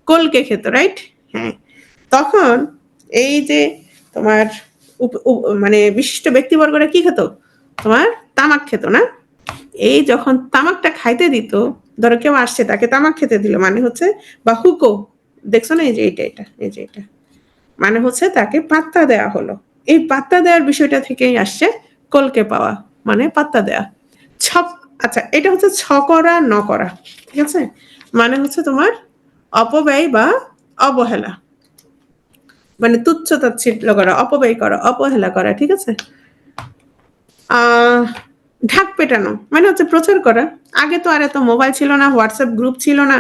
কলকে খেত, রাইট? হ্যাঁ, তখন এই যে তোমার মানে বিশিষ্ট ব্যক্তিবর্গরা কি খেত? তোমার তামাক খেত না? এই যখন তামাকটা খাইতে দিত, ধরো কেউ আসছে তাকে তামাক খেতে দিল, মানে হচ্ছে, বা হুকো, দেখছো না, এই যে এটা এই যে এটা, মানে হচ্ছে তাকে পাত্তা দেয়া হলো। এই পাত্তা দেওয়ার বিষয়টা থেকেই আসছে কলকে পাওয়া, মানে পাত্তা দেয়া। ছক, আচ্ছা এটা হচ্ছে ছ করা ন করা, ঠিক আছে? মানে হচ্ছে তোমার অপব্যয় বা অবহেলা, মানে তুচ্ছ তাচ্ছিল্য করা, অপব্যয় করা, অবহেলা করা, ঠিক আছে? আহ ঢাক পেটানো মানে হচ্ছে প্রচার করা। আগে তো আর এত মোবাইল ছিল না, হোয়াটসঅ্যাপ গ্রুপ ছিল না,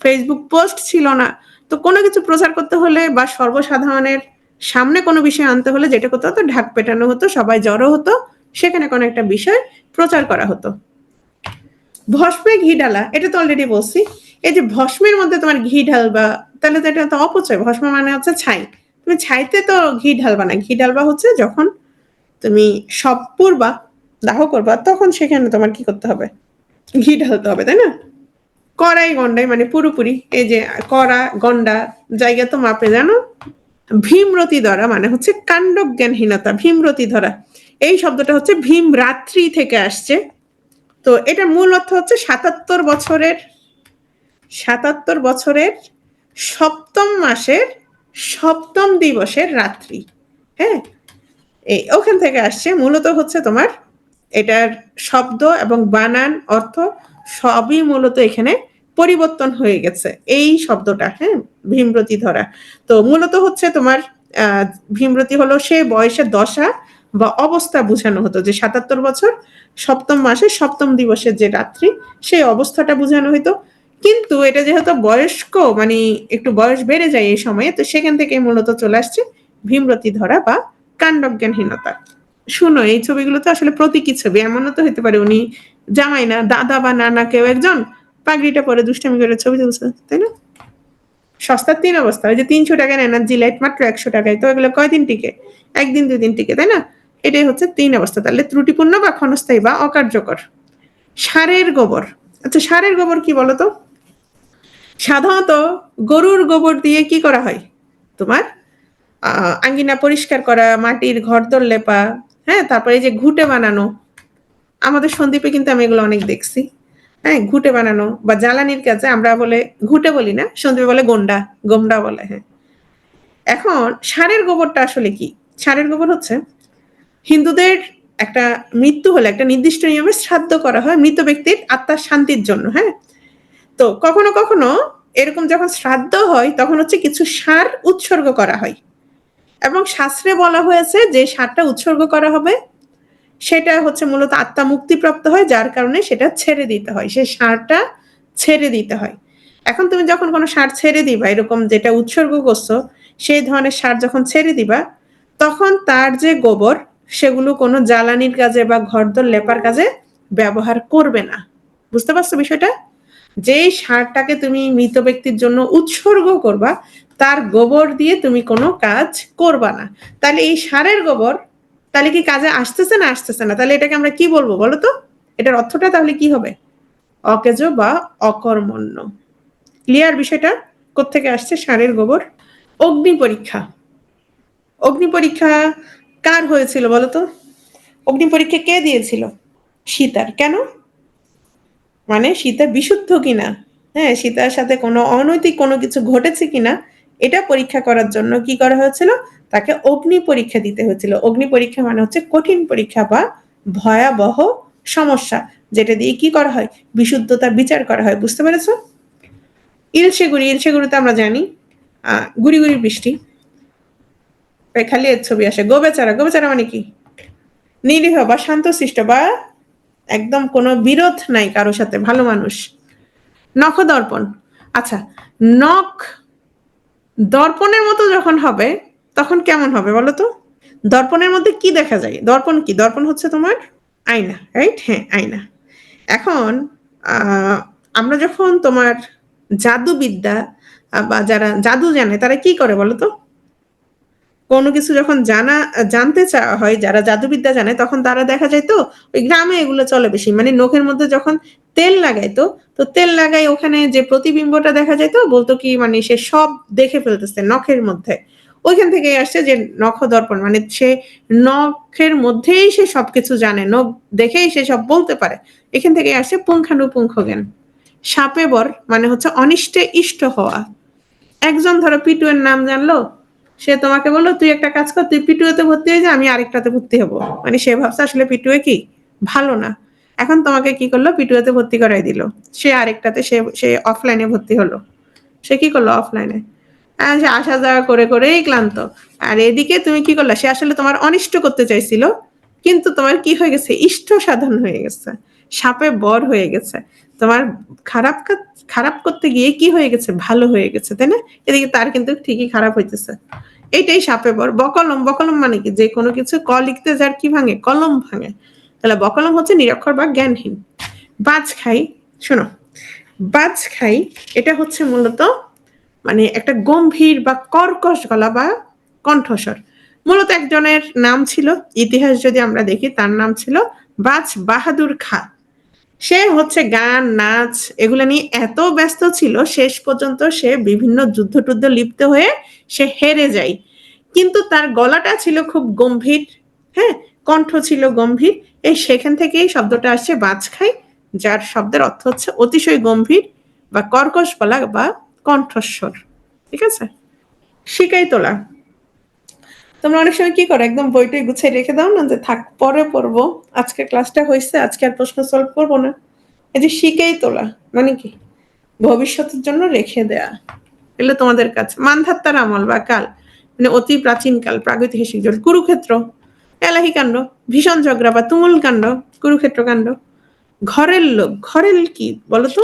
ফেসবুক পোস্ট ছিল না। তো কোনো কিছু প্রচার করতে হলে বা সর্বসাধারণের সামনে কোনো বিষয় আনতে হলে যেটা করতে হতো, ঢাক পেটানো হতো, সবাই জড়ো হতো, সেখানে কোনো একটা বিষয় প্রচার করা হতো। ভস্মে ঘি ঢালা, এটা তো অলরেডি বলছি। এই যে ভস্মের মধ্যে তোমার ঘি ঢালবা, তাহলে তো এটা তো অপচয়। ভস্ম মানে হচ্ছে ছাই, তুমি ছাইতে তো ঘি ঢালবা না। ঘি ঢালবা হচ্ছে যখন তুমি সব পুরবা, দাহ করবা, তখন সেখানে তোমার কি করতে হবে? ঘি ঢালতে হবে, তাই না? কড়াই গন্ডাই মানে পুরোপুরি, এই যে কড়া গন্ডা জায়গা তো মাপে, জানো? ভীমরতি ধরা মানে হচ্ছে কাণ্ডজ্ঞানহীনতা। ভীমরতি ধরা, এই শব্দটা হচ্ছে ভীম রাত্রি থেকে আসছে। তো এটা মূল অর্থ হচ্ছে ৭৭ বছরের, ৭৭ বছরের সপ্তম মাসের সপ্তম দিবসের রাত্রি। হ্যাঁ, এই ওখান থেকে আসছে। মূলত হচ্ছে তোমার এটার শব্দ এবং বানান অর্থ সবই মূলত এখানে পরিবর্তন হয়ে গেছে এই শব্দটা। হ্যাঁ, ভীমরতি ধরা, তো মূলত হচ্ছে তোমার আহ ভীমরতি হলো সে বয়সের দশা বা অবস্থা বোঝানো হতো, যে ৭৭ বছর সপ্তম মাসের সপ্তম দিবসের যে রাত্রি, সেই অবস্থাটা বোঝানো হইতো। কিন্তু এটা যেহেতু বয়স্ক, মানে একটু বয়স বেড়ে যায় এই সময়ে, তো সেখান থেকে মূলত চলে আসছে ভীমরতি ধরা বা কাণ্ডজ্ঞানহীনতা। শুনো, এই ছবিগুলো তো আসলে প্রতীকী ছবি। এমনও তো হতে পারে উনি জামাই না, দাদা বা নানা কেউ একজন পাগড়িটা পরে দুষ্টামি করে ছবি তুলছে, তাই না? সস্তার তিন অবস্থা, ওই যে ৩০০ টাকার এনার্জি লাইট মাত্র ১০০ টাকায়, তো এগুলো কয়দিন টিকে? একদিন দুই দিন টিকে, তাই না? এটাই হচ্ছে তিন অবস্থা, তাহলে ত্রুটিপূর্ণ বা ক্ষণস্থায়ী বা অকার্যকর। সারের গোবর, আচ্ছা সারের গোবর কি বলতো? সাধারণত গরুর গোবর দিয়ে কি করা হয়? তোমার আঙ্গিনা পরিষ্কার করা, মাটির ঘরদোর লেপা, হ্যাঁ, তারপরে এই যে ঘুটে বানানো, আমাদের সন্দ্বীপে কিন্তু আমি এগুলো অনেক দেখছি। হ্যাঁ, ঘুটে বানানো বা জ্বালানির কাজে, আমরা বলে ঘুটে বলি না, সন্দ্বীপে বলে গন্ডা, গোমডা বলে। হ্যাঁ, এখন ষাঁড়ের গোবরটা আসলে কি? ষাঁড়ের গোবর হচ্ছে হিন্দুদের একটা মৃত্যু হলে একটা নির্দিষ্ট নিয়মে শ্রাদ্ধ করা হয় মৃত ব্যক্তির আত্মার শান্তির জন্য। হ্যাঁ, তো কখনো কখনো এরকম যখন শ্রাদ্ধ হয়, তখন হচ্ছে কিছু ষাঁড় উৎসর্গ করা হয়, এবং শাস্ত্রে বলা হয়েছে যে ষাঁড়টা উৎসর্গ করা হবে সেটা হচ্ছে মূলত আত্মা মুক্তিপ্রাপ্ত হয়, যার কারণে সেটা ছেড়ে দিতে হয়, সেই ষাঁড়টা ছেড়ে দিতে হয়। এখন তুমি যখন কোনো ষাঁড় ছেড়ে দিবা, এরকম যেটা উৎসর্গ করছো, সেই ধরনের ষাঁড় যখন ছেড়ে দিবা, তখন তার যে গোবর, সেগুলো কোনো জ্বালানির কাজে বা ঘরদোর লেপার কাজে ব্যবহার করবে না। বুঝতে পারছো বিষয়টা? যেই ষাঁড়টাকে তুমি মৃত ব্যক্তির জন্য উৎসর্গ করবা, তার গোবর দিয়ে তুমি কোনো কাজ করবা না। তাহলে এই ষাঁড়ের গোবর তাহলে কি কাজে আসতেছে না আসতেছে না? তাহলে এটাকে আমরা কি বলবো বলো তো? এটার অর্থটা তাহলে কি হবে? অকেজো বা অকর্মণ্য। ক্লিয়ার বিষয়টা? কোত্থেকে আসছে ষাঁড়ের গোবর? অগ্নি পরীক্ষা, অগ্নি পরীক্ষা কার হয়েছিল বলতো? অগ্নি পরীক্ষা কে দিয়েছিল? সীতার। কেন? মানে সীতা বিশুদ্ধ কিনা, হ্যাঁ, সীতার সাথে কোনো অনৈতিক কোনো কিছু ঘটেছে কিনা, এটা পরীক্ষা করার জন্য কি করা হয়েছিল? তাকে অগ্নি পরীক্ষা দিতে হয়েছিল। অগ্নি পরীক্ষা মানে হচ্ছে কঠিন পরীক্ষা বা ভয়াবহ সমস্যা, যেটা দিয়ে কি করা হয়? বিশুদ্ধতা বিচার করা হয়। বুঝতে পেরেছো? ইলশে গুড়ি, ইলশে গুড়ি তো আমরা জানি গুড়ি গুড়ি বৃষ্টি, খালি এর ছবি আসে। গোবেচারা, গোবেচারা মানে কি? নিরীহ বা শান্তশিষ্ট বা একদম কোনো বিরোধ নাই কারোর সাথে, ভালো মানুষ। নখদর্পণ, আচ্ছা, নখ দর্পণের মতো যখন হবে, তখন কেমন হবে বলো তো? দর্পণের মধ্যে কি দেখা যায়? দর্পণ কি? দর্পণ হচ্ছে তোমার আয়না, রাইট? হ্যাঁ, আয়না। এখন আহ, আমরা যখন তোমার জাদুবিদ্যা বা যারা জাদু জানে তারা কি করে বলো তো? কোনো কিছু যখন জানতে চাওয়া হয়, যারা জাদুবিদ্যা জানে তখন তারা দেখা যায় তো ওই গ্রামে এগুলো চলে বেশি, মানে নখের মধ্যে যখন তেল লাগাইতো, তো তেল লাগাই ওখানে যে প্রতিবিম্বটা দেখা যেত বলতো কি মানে সে সব দেখে ফেলতেছে নখের মধ্যে। ওইখান থেকেই আসছে যে নখ দর্পণ, মানে সে নখের মধ্যেই সে সবকিছু জানে, নখ দেখেই সে সব বলতে পারে। এখান থেকে আসছে পুঙ্খানুপুঙ্খ জ্ঞান। সাপে বর মানে হচ্ছে অনিষ্টে ইষ্ট হওয়া। একজন ধরো পিটুয়ের নাম জানলো, সে তোমাকে বললো তুই একটা কাজ কর, তুই পিটুয়েতে ভর্তি হয়ে যা, আমি আরেকটাতে ভর্তি হবো। মানে সে ভাবছে আসলে পিটুয়ে কি ভালো না, এখন তোমাকে কি করলো, পিটুয়েতে ভর্তি করাই দিল। সে আরেকটাতে সে সে অফলাইনে ভর্তি হলো। সে কি করলো অফলাইনে, সে আসা যাওয়া করে করেই ক্লান্ত। আর এদিকে তুমি কি করলা, সে আসলে তোমার অনিষ্ট করতে চাইছিল, কিন্তু তোমার কি হয়ে গেছে, ইষ্ট সাধন হয়ে গেছে, সাপে বর হয়ে গেছে। তোমার খারাপ কাজ খারাপ করতে গিয়ে কি হয়ে গেছে, ভালো হয়ে গেছে, তাই না? এদিকে তার কিন্তু ঠিকই খারাপ হইতেছে। এইটাই সাপে বর। বকলম, বকলম মানে কি, যে কোনো কিছু ক লিখতে যার কি ভাঙে, কলম ভাঙে। তাহলে বকলম হচ্ছে নিরক্ষর বা জ্ঞানহীন। বাজ খাই, শোনো, বাজ খাই এটা হচ্ছে মূলত মানে একটা গম্ভীর বা কর্কশ গলা বা কণ্ঠস্বর। মূলত একজনের নাম ছিল, ইতিহাস যদি আমরা দেখি তার নাম ছিল বাজ বাহাদুর খা। সে হচ্ছে গান নাচ এগুলো নিয়ে এত ব্যস্ত ছিল, শেষ পর্যন্ত সে বিভিন্ন যুদ্ধ টুদ্ধ লিপ্ত হয়ে সে হেরে যায়। কিন্তু তার গলাটা ছিল খুব গম্ভীর, হ্যাঁ, কণ্ঠ ছিল গম্ভীর। এই সেখান থেকেই শব্দটা আসছে বাজ খাই, যার শব্দের অর্থ হচ্ছে অতিশয় গম্ভীর বা কর্কশ গলা বা কণ্ঠস্বর। ঠিক আছে? শিকাই তোলা, তোমরা অনেক সময় কি করো, একদম বইটাই গুছিয়ে রেখে দাও না, যে থাক পরে পড়বো, আজকে ক্লাসটা হয়েছে, আজকে আর প্রশ্ন সলভ করবো না। এই যে শিখেই তোলা মানে কি, ভবিষ্যতের জন্য রেখে দেয়া। এগুলো তোমাদের কাছে মানধাত্তার আমল বা কাল, মানে অতি প্রাচীন কাল, প্রাগৈতিহাসিক যুগ। কুরুক্ষেত্র, এলাহি কাণ্ড, ভীষণ ঝগড়া বা তুমুল কাণ্ড, কুরুক্ষেত্র কাণ্ড। ঘরের লোক, ঘরেল কি বলতো,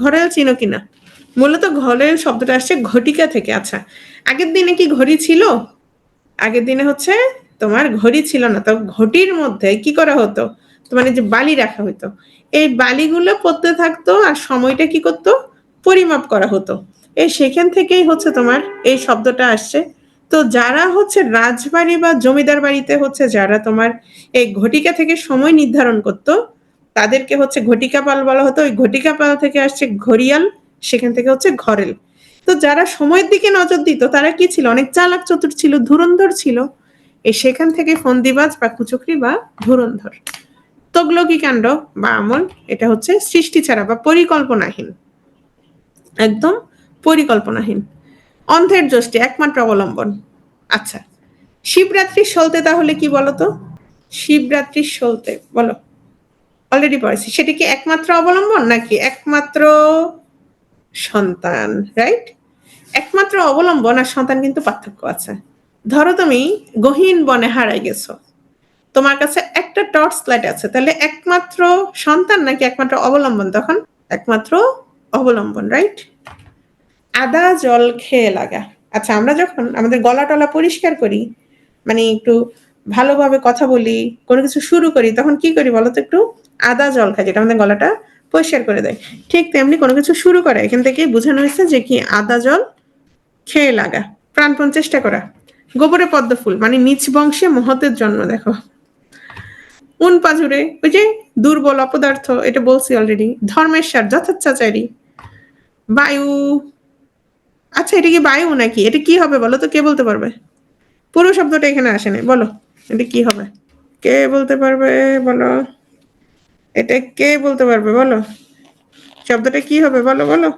ঘরেল চিনো কিনা? মূলত ঘরের শব্দটা আসছে ঘটিকা থেকে। আচ্ছা, আগের দিনে কি ঘড়ি ছিল? আগের দিনে হচ্ছে তোমার ঘড়ি ছিল না, তো ঘটির মধ্যে কি করা হতো, তোমার এই যে বালি রাখা হতো, এই বালিগুলো পড়তে থাকতো আর সময়টা কি করতো, পরিমাপ করা হতো। এই সেখান থেকেই হচ্ছে তোমার এই শব্দটা আসছে। তো যারা হচ্ছে রাজবাড়ি বা জমিদার বাড়িতে হচ্ছে যারা তোমার এই ঘটিকা থেকে সময় নির্ধারণ করতো, তাদেরকে হচ্ছে ঘটিকা পাল বলা হতো। ওই ঘটিকা পাল থেকে আসছে ঘড়িয়াল, সেখান থেকে হচ্ছে ঘরেল। তো যারা সময়ের দিকে নজর দিত তারা কি ছিল, অনেক চালাক চতুর ছিল, ধুরন্ধর ছিল। এই সেখান থেকে ফন্দিবাজ বা কুচক্রি বা ধুরন্ধর। তগলকি কাণ্ড বা আমল, এটা হচ্ছে সৃষ্টি ছাড়া বা পরিকল্পনাহীন, একদম পরিকল্পনাহীন। অন্ধের যষ্টি, একমাত্র অবলম্বন। আচ্ছা, শিবরাত্রির সলতে তাহলে কি বলতো, শিবরাত্রির সলতে বলো, অলরেডি পড়েছি, সেটা কি একমাত্র অবলম্বন নাকি একমাত্র সন্তান? রাইট, একমাত্র অবলম্বন আর সন্তান কিন্তু পার্থক্য আছে। ধরো তুমি গহীন বনে হারাই গেছো, তোমার কাছে একটা টর্চ লাইট আছে, তাহলে একমাত্র সন্তান নাকি একমাত্র অবলম্বন? তখন একমাত্র অবলম্বন, রাইট? আদা জল খেয়ে লাগা। আচ্ছা, আমরা যখন আমাদের গলা টলা পরিষ্কার করি, মানে একটু ভালোভাবে কথা বলি, কোনো কিছু শুরু করি, তখন কি করি বলতো, একটু আদা জল খাই, যেটা আমাদের গলাটা পরিষ্কার করে দেয়। ঠিক তেমনি কোনো কিছু শুরু করে এখান থেকেই বোঝানো হয়েছে যে কি আদা জল খেয়ে লাগা, প্রাণপণ চেষ্টা করা। গোবরে পদ্ম ফুল মানে নিচ বংশে মহতের জন্ম। দেখো, উন পাজুরে ওই যে দুর্বল অপদার্থ, এটা বলছি অলরেডি। ধর্মেশ্বর যথাচারী। বায়ু, আচ্ছা এটা কি বায়ু নাকি, এটা কি হবে বলো তো, কে বলতে পারবে? পুরো শব্দটা এখানে আসে নাই, বলো এটা কি হবে, কে বলতে পারবে বলো, এটা কে বলতে পারবে বলো, শব্দটা কি হবে বলো বলো।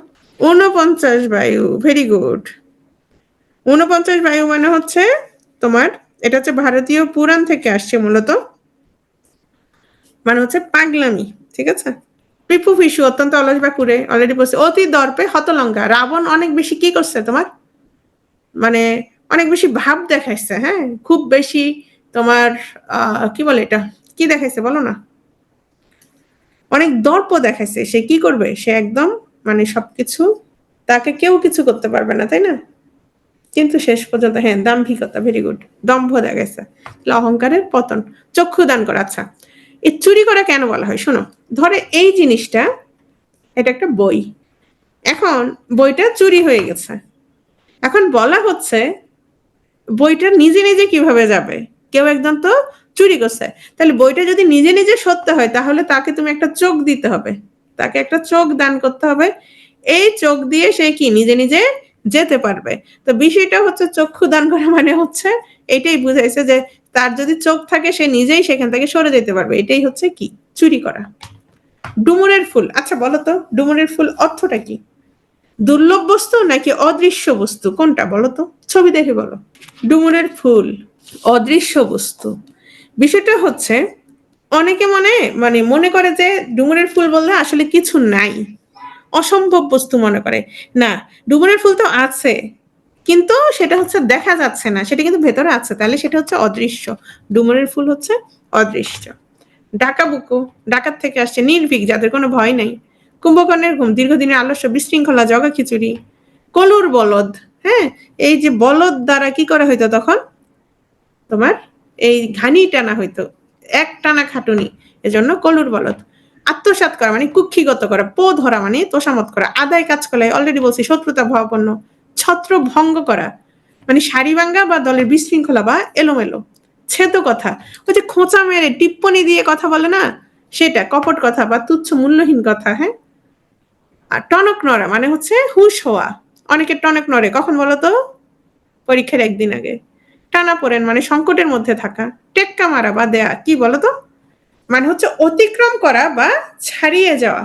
49 বায়ু, ভেরি গুড। 49 বায়ু মানে হচ্ছে তোমার, এটা হচ্ছে ভারতীয় পুরাণ থেকে আসছে মূলত, মানে হচ্ছে পাগলামি। ঠিক আছে? রিপু ফিসু অত্যন্ত অলস বা কুড়ে, অলরেডি বলছে। অতি দর্পে হতলঙ্কা, রাবণ অনেক বেশি কি করছে তোমার, মানে অনেক বেশি ভাব দেখাইছে, হ্যাঁ, খুব বেশি তোমার কি বলে এটা, কি দেখাইছে বলো না, অনেক দর্প দেখাইছে। সে কি করবে, সে একদম মানে সবকিছু, তাকে কেউ কিছু করতে পারবে না, তাই না? কিন্তু শেষ পর্যন্ত, হ্যাঁ, দাম্ভিকতা, ভেরি গুড, দম্ভ দেখাইছে, অহংকারের পতন। চক্ষু দান করা। আচ্ছা, এই চুরি করা কেন বলা হয় শোনো, ধরে এই জিনিসটা এটা একটা বই। এখন বইটা চুরি হয়ে গেছে। এখন বলা হচ্ছে বইটা নিজে নিজে কিভাবে যাবে? কেউ একজন তো চুরি করছে। তাহলে বইটা যদি নিজে নিজে সত্য হয় তাহলে তাকে তুমি একটা চোখ দিতে হবে। তাকে একটা চোখ দান করতে হবে। এই চোখ দিয়ে সে কি নিজে নিজে যেতে পারবে। তো বিষয়টা হচ্ছে চক্ষু দান করা মানে হচ্ছে এটাই বুঝাইছে যে তার যদি চোখ থাকে সে নিজেই সেখান থেকে সরে যেতে পারবে। এটাই হচ্ছে কি চুরি করা। ডুমুরের ফুল, আচ্ছা বলো তো ডুমুরের ফুল অর্থটা কি? দুর্লভ বস্তু নাকি অদৃশ্য বস্তু, কোনটা বলো তো? ছবি দেখে বলো। ডুমুরের ফুল অদৃশ্য বস্তু। বিষয়টা হচ্ছে অনেকে মনে করে যে ডুমুরের ফুল বললে আসলে কিছু নাই, অসম্ভব বস্তু মনে করে। না, ডুমুরের ফুল তো আছে, কিন্তু সেটা হচ্ছে দেখা যাচ্ছে না, সেটা কিন্তু ভেতরে আছে, তাহলে সেটা হচ্ছে অদৃশ্য। ডুমুরের ফুল হচ্ছে অদৃশ্য। ডাকাবুকো, ডাকাত থেকে আসছে, নির্ভীক, যাদের কোনো ভয় নাই। কুম্ভকর্ণের ঘুম, দীর্ঘদিনের আলস্য, বিশৃঙ্খলা, জগা খিচুড়ি। কলুর বলদ, হ্যাঁ, এই যে বলদ দ্বারা কি করা হইতো তখন? তোমার এই ঘানি টানা হইতো, এক টানা খাটুনি, এজন্য কলুর বলদ। আত্মসাৎ করা মানে কুক্ষিগত করা, পো ধরা মানে তোষামত করা, আদায় কাজ করা, অলরেডি বলছি শত্রুতা ভাবাপন্ন। ছত্র ভঙ্গ করা মানে সারি ভাঙ্গা বা দলের বিশৃঙ্খলা বা এলোমেলো। ছেদ কথা, ওই যে খোঁচা মেরে টিপ্পনি দিয়ে কথা বলে না, সেটা কপট কথা বা তুচ্ছ মূল্যহীন কথা। হ্যাঁ, আর টনক নড়া মানে হচ্ছে হুঁশ হওয়া। অনেকের টনক নড়ে কখন বলো তো? পরীক্ষার একদিন আগে। টানা পড়েন মানে সংকটের মধ্যে থাকা। টেক্কা মারা বা দেয়া কি বলতো? মানে হচ্ছে অতিক্রম করা বা ছাড়িয়ে যাওয়া।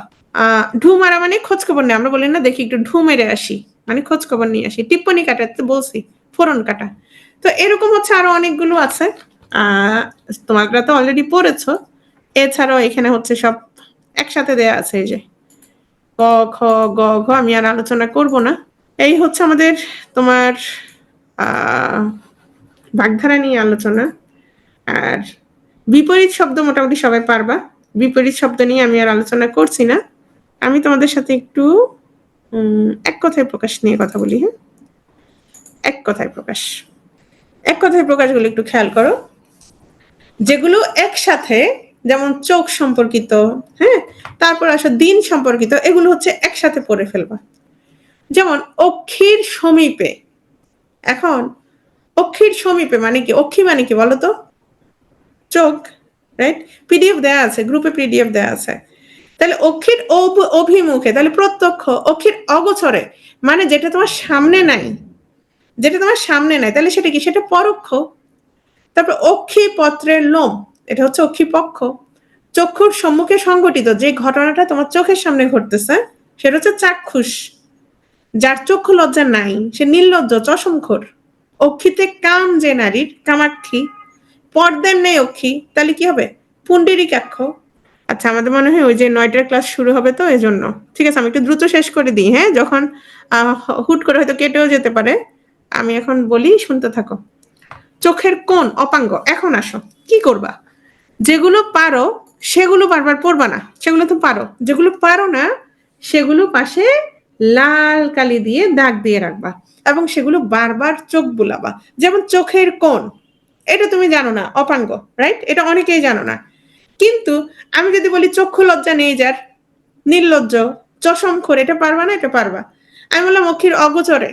ঢু মারা মানে খোঁজ খবর নেই, আমরা বলি না দেখি একটু ঢু মেরে আসি, মানে খোঁজ খবর নিয়ে আসি। টিপ্পনি কাটা তো বলছি, ফোড়ন কাটা। তো এরকম হচ্ছে আরো অনেকগুলো আছে। আহ তোমরা তো অলরেডি পড়েছো। এছাড়াও এখানে হচ্ছে সব একসাথে দেয়া আছে, এই যে ক, খ, গ, ঘ, আমি আর আলোচনা করব না। এই হচ্ছে আমাদের তোমার আহ বাগধারা নিয়ে আলোচনা। আর বিপরীত শব্দ মোটামুটি সবাই পারবা। বিপরীত শব্দ নিয়ে আমি আর আলোচনা করছি না। আমি তোমাদের সাথে একটু এক কথায় প্রকাশ নিয়ে কথা বলি। হ্যাঁ, এক কথায় প্রকাশ। এক কথায় প্রকাশগুলো একটু খেয়াল করো। যেগুলো একসাথে, যেমন চোখ সম্পর্কিত, হ্যাঁ, তারপর আসো দিন সম্পর্কিত, এগুলো হচ্ছে একসাথে পড়ে ফেলবা। যেমন অক্ষির সমীপে। এখন অক্ষির সমীপে মানে কি? অক্ষি মানে কি বলতো? চোখ, রাইট? পিডিএফ দেয়া আছে, গ্রুপে পিডিএফ দেয়া আছে। তাহলে অক্ষির অভিমুখে, তাহলে প্রত্যক্ষ। অক্ষির অগোচরে মানে যেটা তোমার সামনে নাই, যেটা তোমার সামনে নাই, তাহলে সেটা কি? সেটা পরোক্ষ। তারপর অক্ষি পত্রের লোম, এটা হচ্ছে অক্ষিপক্ষ। চক্ষুর সম্মুখে সংঘটিত যে ঘটনাটা তোমার চোখের সামনে ঘটতেছে সেটা হচ্ছে চাক্ষুষ। যার চক্ষু লজ্জা নাই সে নির্লজ্জ, চশমখোর। অক্ষিতে কাম যে নারীর, কামাক্ষী। পর্দার নেই অক্ষি, তাহলে কি হবে? পুণ্ডরীকাক্ষ। আচ্ছা, আমাদের মনে হয় ওই যে 9টার ক্লাস শুরু হবে, তো এজন্য ঠিক আছে আমি একটু দ্রুত শেষ করে দিই। হ্যাঁ, যখন হুট করে হয়তো কেটেও যেতে পারে। আমি এখন বলি, শুনতে থাকো। চোখের কোণ অপাঙ্গ। এখন আসো, কি করবা? যেগুলো পারো সেগুলো বারবার পড়বা না, সেগুলো তো পারো। যেগুলো পারো না সেগুলো পাশে লাল কালি দিয়ে দাগ দিয়ে রাখবা, এবং সেগুলো বারবার চোখ বুলাবা। যেমন চোখের কোণ, এটা তুমি জানো না, অপাঙ্গ, রাইট? এটা অনেকেই জানো না। কিন্তু আমি যদি বলি চক্ষু লজ্জা নেই যার, নির্লজ্জ, চশমখোর, এটা পারবা না? এটা পারবা। আমি বললাম অক্ষির অগোচরে,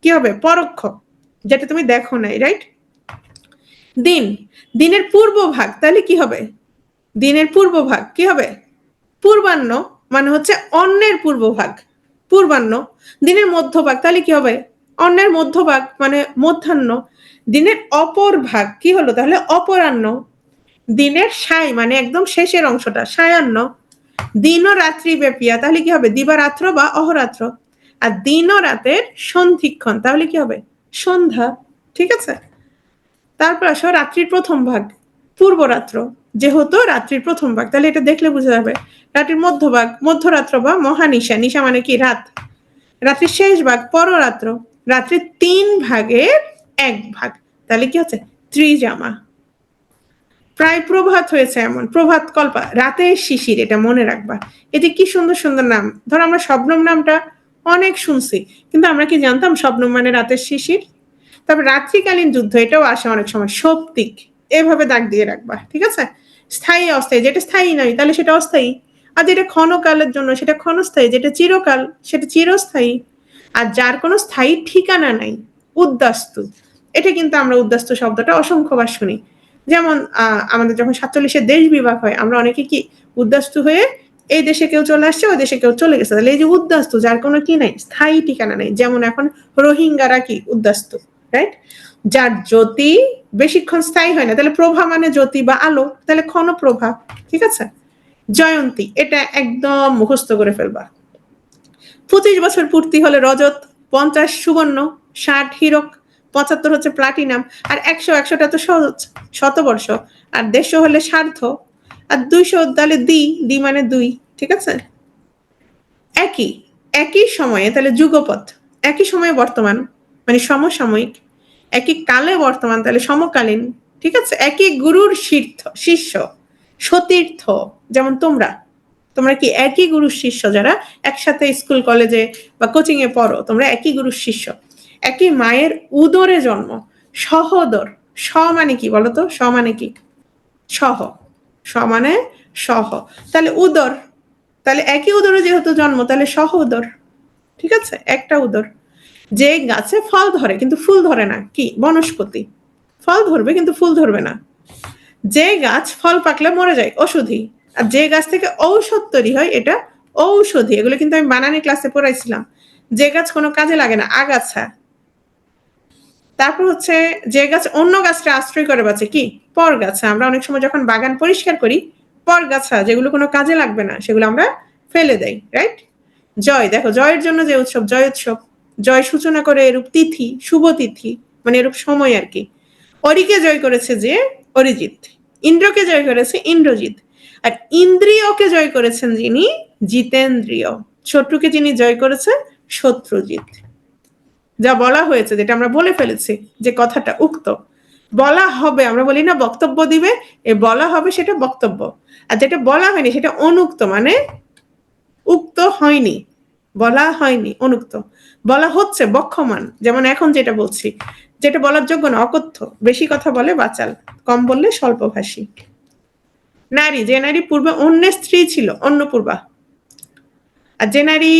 কি হবে? পরোক্ষ, যেটা তুমি দেখো নাই, রাইট? দিন, দিনের পূর্ব ভাগ, তাহলে কি হবে? দিনের পূর্ব ভাগ কি হবে? পূর্বাহ্ন, মানে হচ্ছে অন্যের পূর্ব ভাগ, পূর্বাহ্ন। দিনের মধ্যভাগ, তাহলে কি হবে? অন্যের মধ্যভাগ মানে মধ্যাহ্ন। দিনের অপর ভাগ কি হলো তাহলে? অপরাহ্ন। দিনের সায় মানে একদম শেষের অংশটা, সায়াহ্ন। দিন ও রাত্রি ব্যাপিয়া, তাহলে কি হবে? দিবারাত্র বা অহরাত্র। আর দিন ও রাতের সন্ধিক্ষণ, তাহলে কি হবে? সন্ধ্যা। ঠিক আছে, তারপর আসো রাত্রির প্রথম ভাগ, পূর্বরাত্র। যেহেতু রাত্রির প্রথম ভাগ, তাহলে এটা দেখলে বোঝা যাবে। রাত্রির মধ্যভাগ, মধ্যরাত্র বা মহানিশা। নিশা মানে কি? রাত। রাত্রির শেষ ভাগ, পররাত্র। রাত্রির 3 ভাগের 1 ভাগ, তাহলে কি হচ্ছে? ত্রিজামা। প্রায় প্রভাত হয়েছে এমন, প্রভাত কল্পা। রাতের শিশির, এটা মনে রাখবা। এতে কি সুন্দর সুন্দর নাম। ধরো আমরা শবনম নামটা অনেক শুনছি, কিন্তু আমরা কি জানতাম শবনম মানে রাতের শিশির? তারপর রাত্রিকালীন যুদ্ধ, এটাও আসে অনেক সময়, সৌপ্তিক। এভাবে দাগ দিয়ে রাখবা, ঠিক আছে? স্থায়ী অস্থায়ী, যেটা স্থায়ী নয় তাহলে সেটা অস্থায়ী। আর যেটা ক্ষণকালের জন্য সেটা ক্ষণস্থায়ী, যেটা চিরকাল সেটা চিরস্থায়ী। আর যার কোনো স্থায়ী ঠিকানা নাই, উদ্বাস্তু। এটা কিন্তু আমরা উদ্বাস্তু শব্দটা অসংখ্যবার শুনি। যেমন আমাদের যখন 47-এর দেশ বিভাগ হয়, আমরা অনেকে কি উদ্বাস্তু হয়ে এই দেশে কেউ চলে আসছে, ওই দেশে কেউ চলে গেছে। তাহলে এই যে উদ্বাস্তু, যার কোনো কি নাই, স্থায়ী ঠিকানা নেই। যেমন এখন রোহিঙ্গারা কি উদ্বাস্তু, রাইট? যার জ্যোতি বেশিক্ষণ স্থায়ী হয় না। তাহলে প্রভা মানে জ্যোতি বা আলো, তাহলে ক্ষণপ্রভা। ঠিক আছে? জয়ন্তী, এটা একদম মুখস্থ করে ফেলবা। 25 বছর পূর্তি হলে রজত, 50 সুবর্ণ, 60 হীরক, 75 হচ্ছে প্লাটিনাম, আর 100টা তো শতবর্ষ, আর 150 হলে সার্ধ, আর 200 তাহলে দ্বি মানে 2। ঠিক আছে? একই একই সময়ে তাহলে যুগপৎ, একই সময়ে বর্তমান মানে সমসাময়িক, একই কালে বর্তমান তাহলে সমকালীন। ঠিক আছে? একই গুরুর শিষ্য, সতীর্থ। যেমন তোমরা তোমরা কি একই গুরুর শিষ্য, যারা একসাথে স্কুল কলেজে বা কোচিং এ পড়ো, তোমরা একই গুরুর শিষ্য। একই মায়ের উদরে জন্ম, সহোদর। স মানে কি বলতো? স মানে কি? সহ। স মানে সহ, তাহলে উদর, তাহলে একই উদরে যেহেতু জন্ম, তাহলে সহ উদর। ঠিক আছে? একটা উদর। যে গাছে ফল ধরে কিন্তু ফুল ধরে না, কি? বনস্পতি। ফল ধরবে কিন্তু ফুল ধরবে না। যে গাছ ফল পাকলে মরে যায়, ওষুধি। আর যে গাছ থেকে ঔষধ তৈরি হয়, এটা ঔষধি। এগুলো কিন্তু আমি বানানি ক্লাসে পড়াইছিলাম। যে গাছ কোনো কাজে লাগে না, আগাছা। তারপর হচ্ছে যে গাছ অন্য গাছটা আশ্রয় করে বাঁচে, কি? পরগাছা। আমরা অনেক সময় যখন বাগান পরিষ্কার করি, পরগাছা যেগুলো কোনো কাজে লাগবে না সেগুলো আমরা ফেলে দেই, রাইট? জয়, দেখো জয়ের জন্য যে উৎসব, জয় উৎসব। জয় সূচনা করে এরূপ তিথি, শুভ তিথি, মানে এরূপ সময় আর কি। অরিকে জয় করেছে যে অরিজিৎ, ইন্দ্রকে জয় করেছে ইন্দ্রজিৎ, আর ইন্দ্রিয়কে জয় করেছেন যিনি জিতেন্দ্রিয়, শত্রুকে যিনি জয় করেছে শত্রুজিৎ। যা বলা হয়েছে, যেটা আমরা বলে ফেলেছি, যে কথাটা উক্ত, বলা হবে, আমরা বলি না বক্তব্য দিবে, এ বলা হবে সেটা বক্তব্য। আর যেটা বলা হয়নি সেটা অনুক্ত, মানে উক্ত হয়নি, বলা হয়নি, অনুক্ত। বলা হচ্ছে বক্ষমান, যেমন এখন যেটা বলছি, যেটা বলার যোগ্য না, অকথ্য। বেশি কথা বলে বাচাল, কম বললে স্বল্পভাষী। নারী, যে নারী পূর্বে অন্যের স্ত্রী ছিল, অন্নপূর্বা। আর যে নারী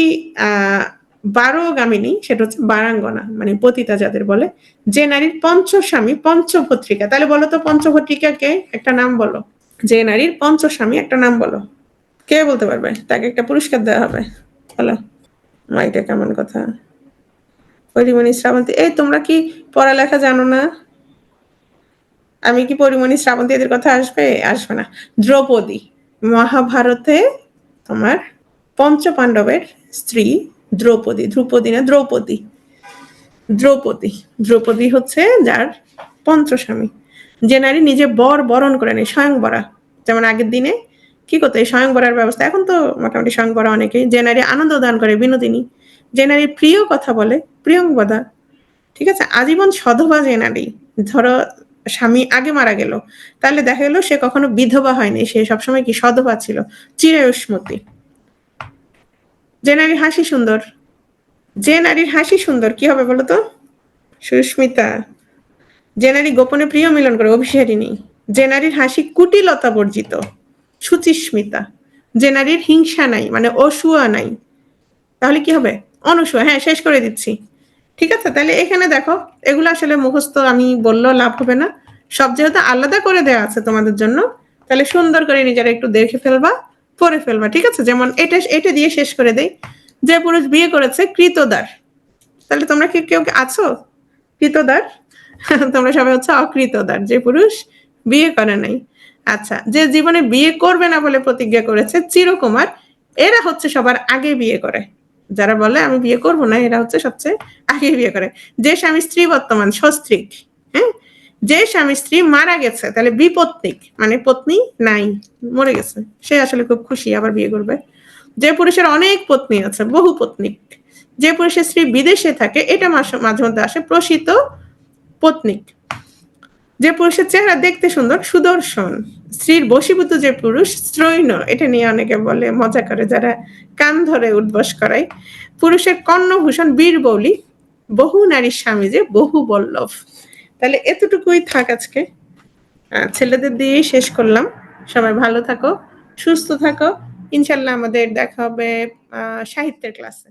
বারোগামিনী, সেটা হচ্ছে বারাঙ্গনা, মানে পতিতা যাদের বলে। যে নারীর পঞ্চস্বামী, পঞ্চভত্রিকা। তাহলে বলো তো পঞ্চভত্রিকা কে? একটা নাম বলো। যে নারীর পঞ্চস্বামী একটা নাম বলো। কে বলতে পারবে? তাকে একটা পুরস্কার দেওয়া হবে। বলো। এটা কেমন কথা? পরিমণি শ্রাবন্তী, এই তোমরা কি পড়ালেখা জানো না? আমি কি পরিমণি শ্রাবন্তী এদের কথা আসবে? আসবে না। দ্রৌপদী, মহাভারতে তোমার পঞ্চপাণ্ডবের স্ত্রী দ্রৌপদী। ধ্রুপদী না, দ্রৌপদী। দ্রৌপদী, দ্রৌপদী হচ্ছে যার পঞ্চস্বামী। যে নারী নিজে বর বরণ করে নেয়, স্বয়ংবরা। যেমন আগের দিনে কি করতো, এই স্বয়ংবরার ব্যবস্থা। এখন তো মোটামুটি স্বয়ংবরা অনেকেই। যে নারী আনন্দ দান করে, বিনোদিনী। যে নারী প্রিয় কথা বলে, প্রিয়ংবদা। ঠিক আছে? আজীবন সধবা যে নারী, ধরো স্বামী আগে মারা গেল, তাহলে দেখা গেল সে কখনো বিধবা হয়নি, সে সবসময় কি সধবা ছিল, চিরায়ুষ্মতি। যে নারীর হাসি সুন্দর, যে নারীর হাসি সুন্দর কি হবে বলতো? সুস্মিতা। যে নারী গোপনে প্রিয় মিলন করে, অভিসারিণী। যে নারীর হাসি কুটিলতা বর্জিত, সুচিস্মিতা। যে নারীর হিংসা নাই, মানে অসূয়া নাই, তাহলে কি হবে? অনুসূয়া। হ্যাঁ, শেষ করে দিচ্ছি। ঠিক আছে? তাহলে এখানে দেখো, এগুলো আসলে মুখস্থ আমি বললেও লাভ হবে না। সব যেহেতু আলাদা করে দেওয়া আছে তোমাদের জন্য, তাহলে সুন্দর করে নিজেরা একটু দেখে ফেলবা, পড়ে ফেলবা। ঠিক আছে? যেমন এটা দিয়ে শেষ করে দেই। যে পুরুষ বিয়ে করেছে কৃতদার। তাহলে তোমরা কি কেউ আছো কৃতদার? তোমরা সবাই হচ্ছে অকৃতদার, যে পুরুষ বিয়ে করে নাই। আচ্ছা, যে জীবনে বিয়ে করবে না বলে প্রতিজ্ঞা করেছে চিরকুমার। এরা হচ্ছে সবার আগে বিয়ে করে। যারা বলে আমি বিয়ে করব না, এরা হচ্ছে সবচেয়ে আগে বিয়ে করে। যে স্বামী স্ত্রী বর্তমান, সস্ত্রীক। হ্যাঁ? যে স্বামী স্ত্রী মারা গেছে, তাহলে বিপত্নিক, মানে পত্নী নাই, মরে গেছে, সে আসলে খুব খুশি, আবার বিয়ে করবে। যে পুরুষের অনেক পত্নী আছে, বহু পত্নিক। যে পুরুষের স্ত্রী বিদেশে থাকে, এটা মাঝে মধ্যে আসে, প্রসিত পত্নিক। যে পুরুষের চেহারা দেখতে সুন্দর, সুদর্শন। স্ত্রীর বশীভূত যে পুরুষ, স্ত্রৈণ। এটা নিয়ে অনেকে বলে, মজা করে, যারা কান ধরে উদ্বস করায়। পুরুষের কর্ণভূষণ, বীরবৌলি। বহু নারীর স্বামী যে বহু বল্লভ। তাহলে এতটুকুই থাক আজকে। ছেলেদের দিয়েই শেষ করলাম। সবাই ভালো থাকো, সুস্থ থাকো, ইনশাআল্লাহ আমাদের দেখা হবে সাহিত্যের ক্লাসে।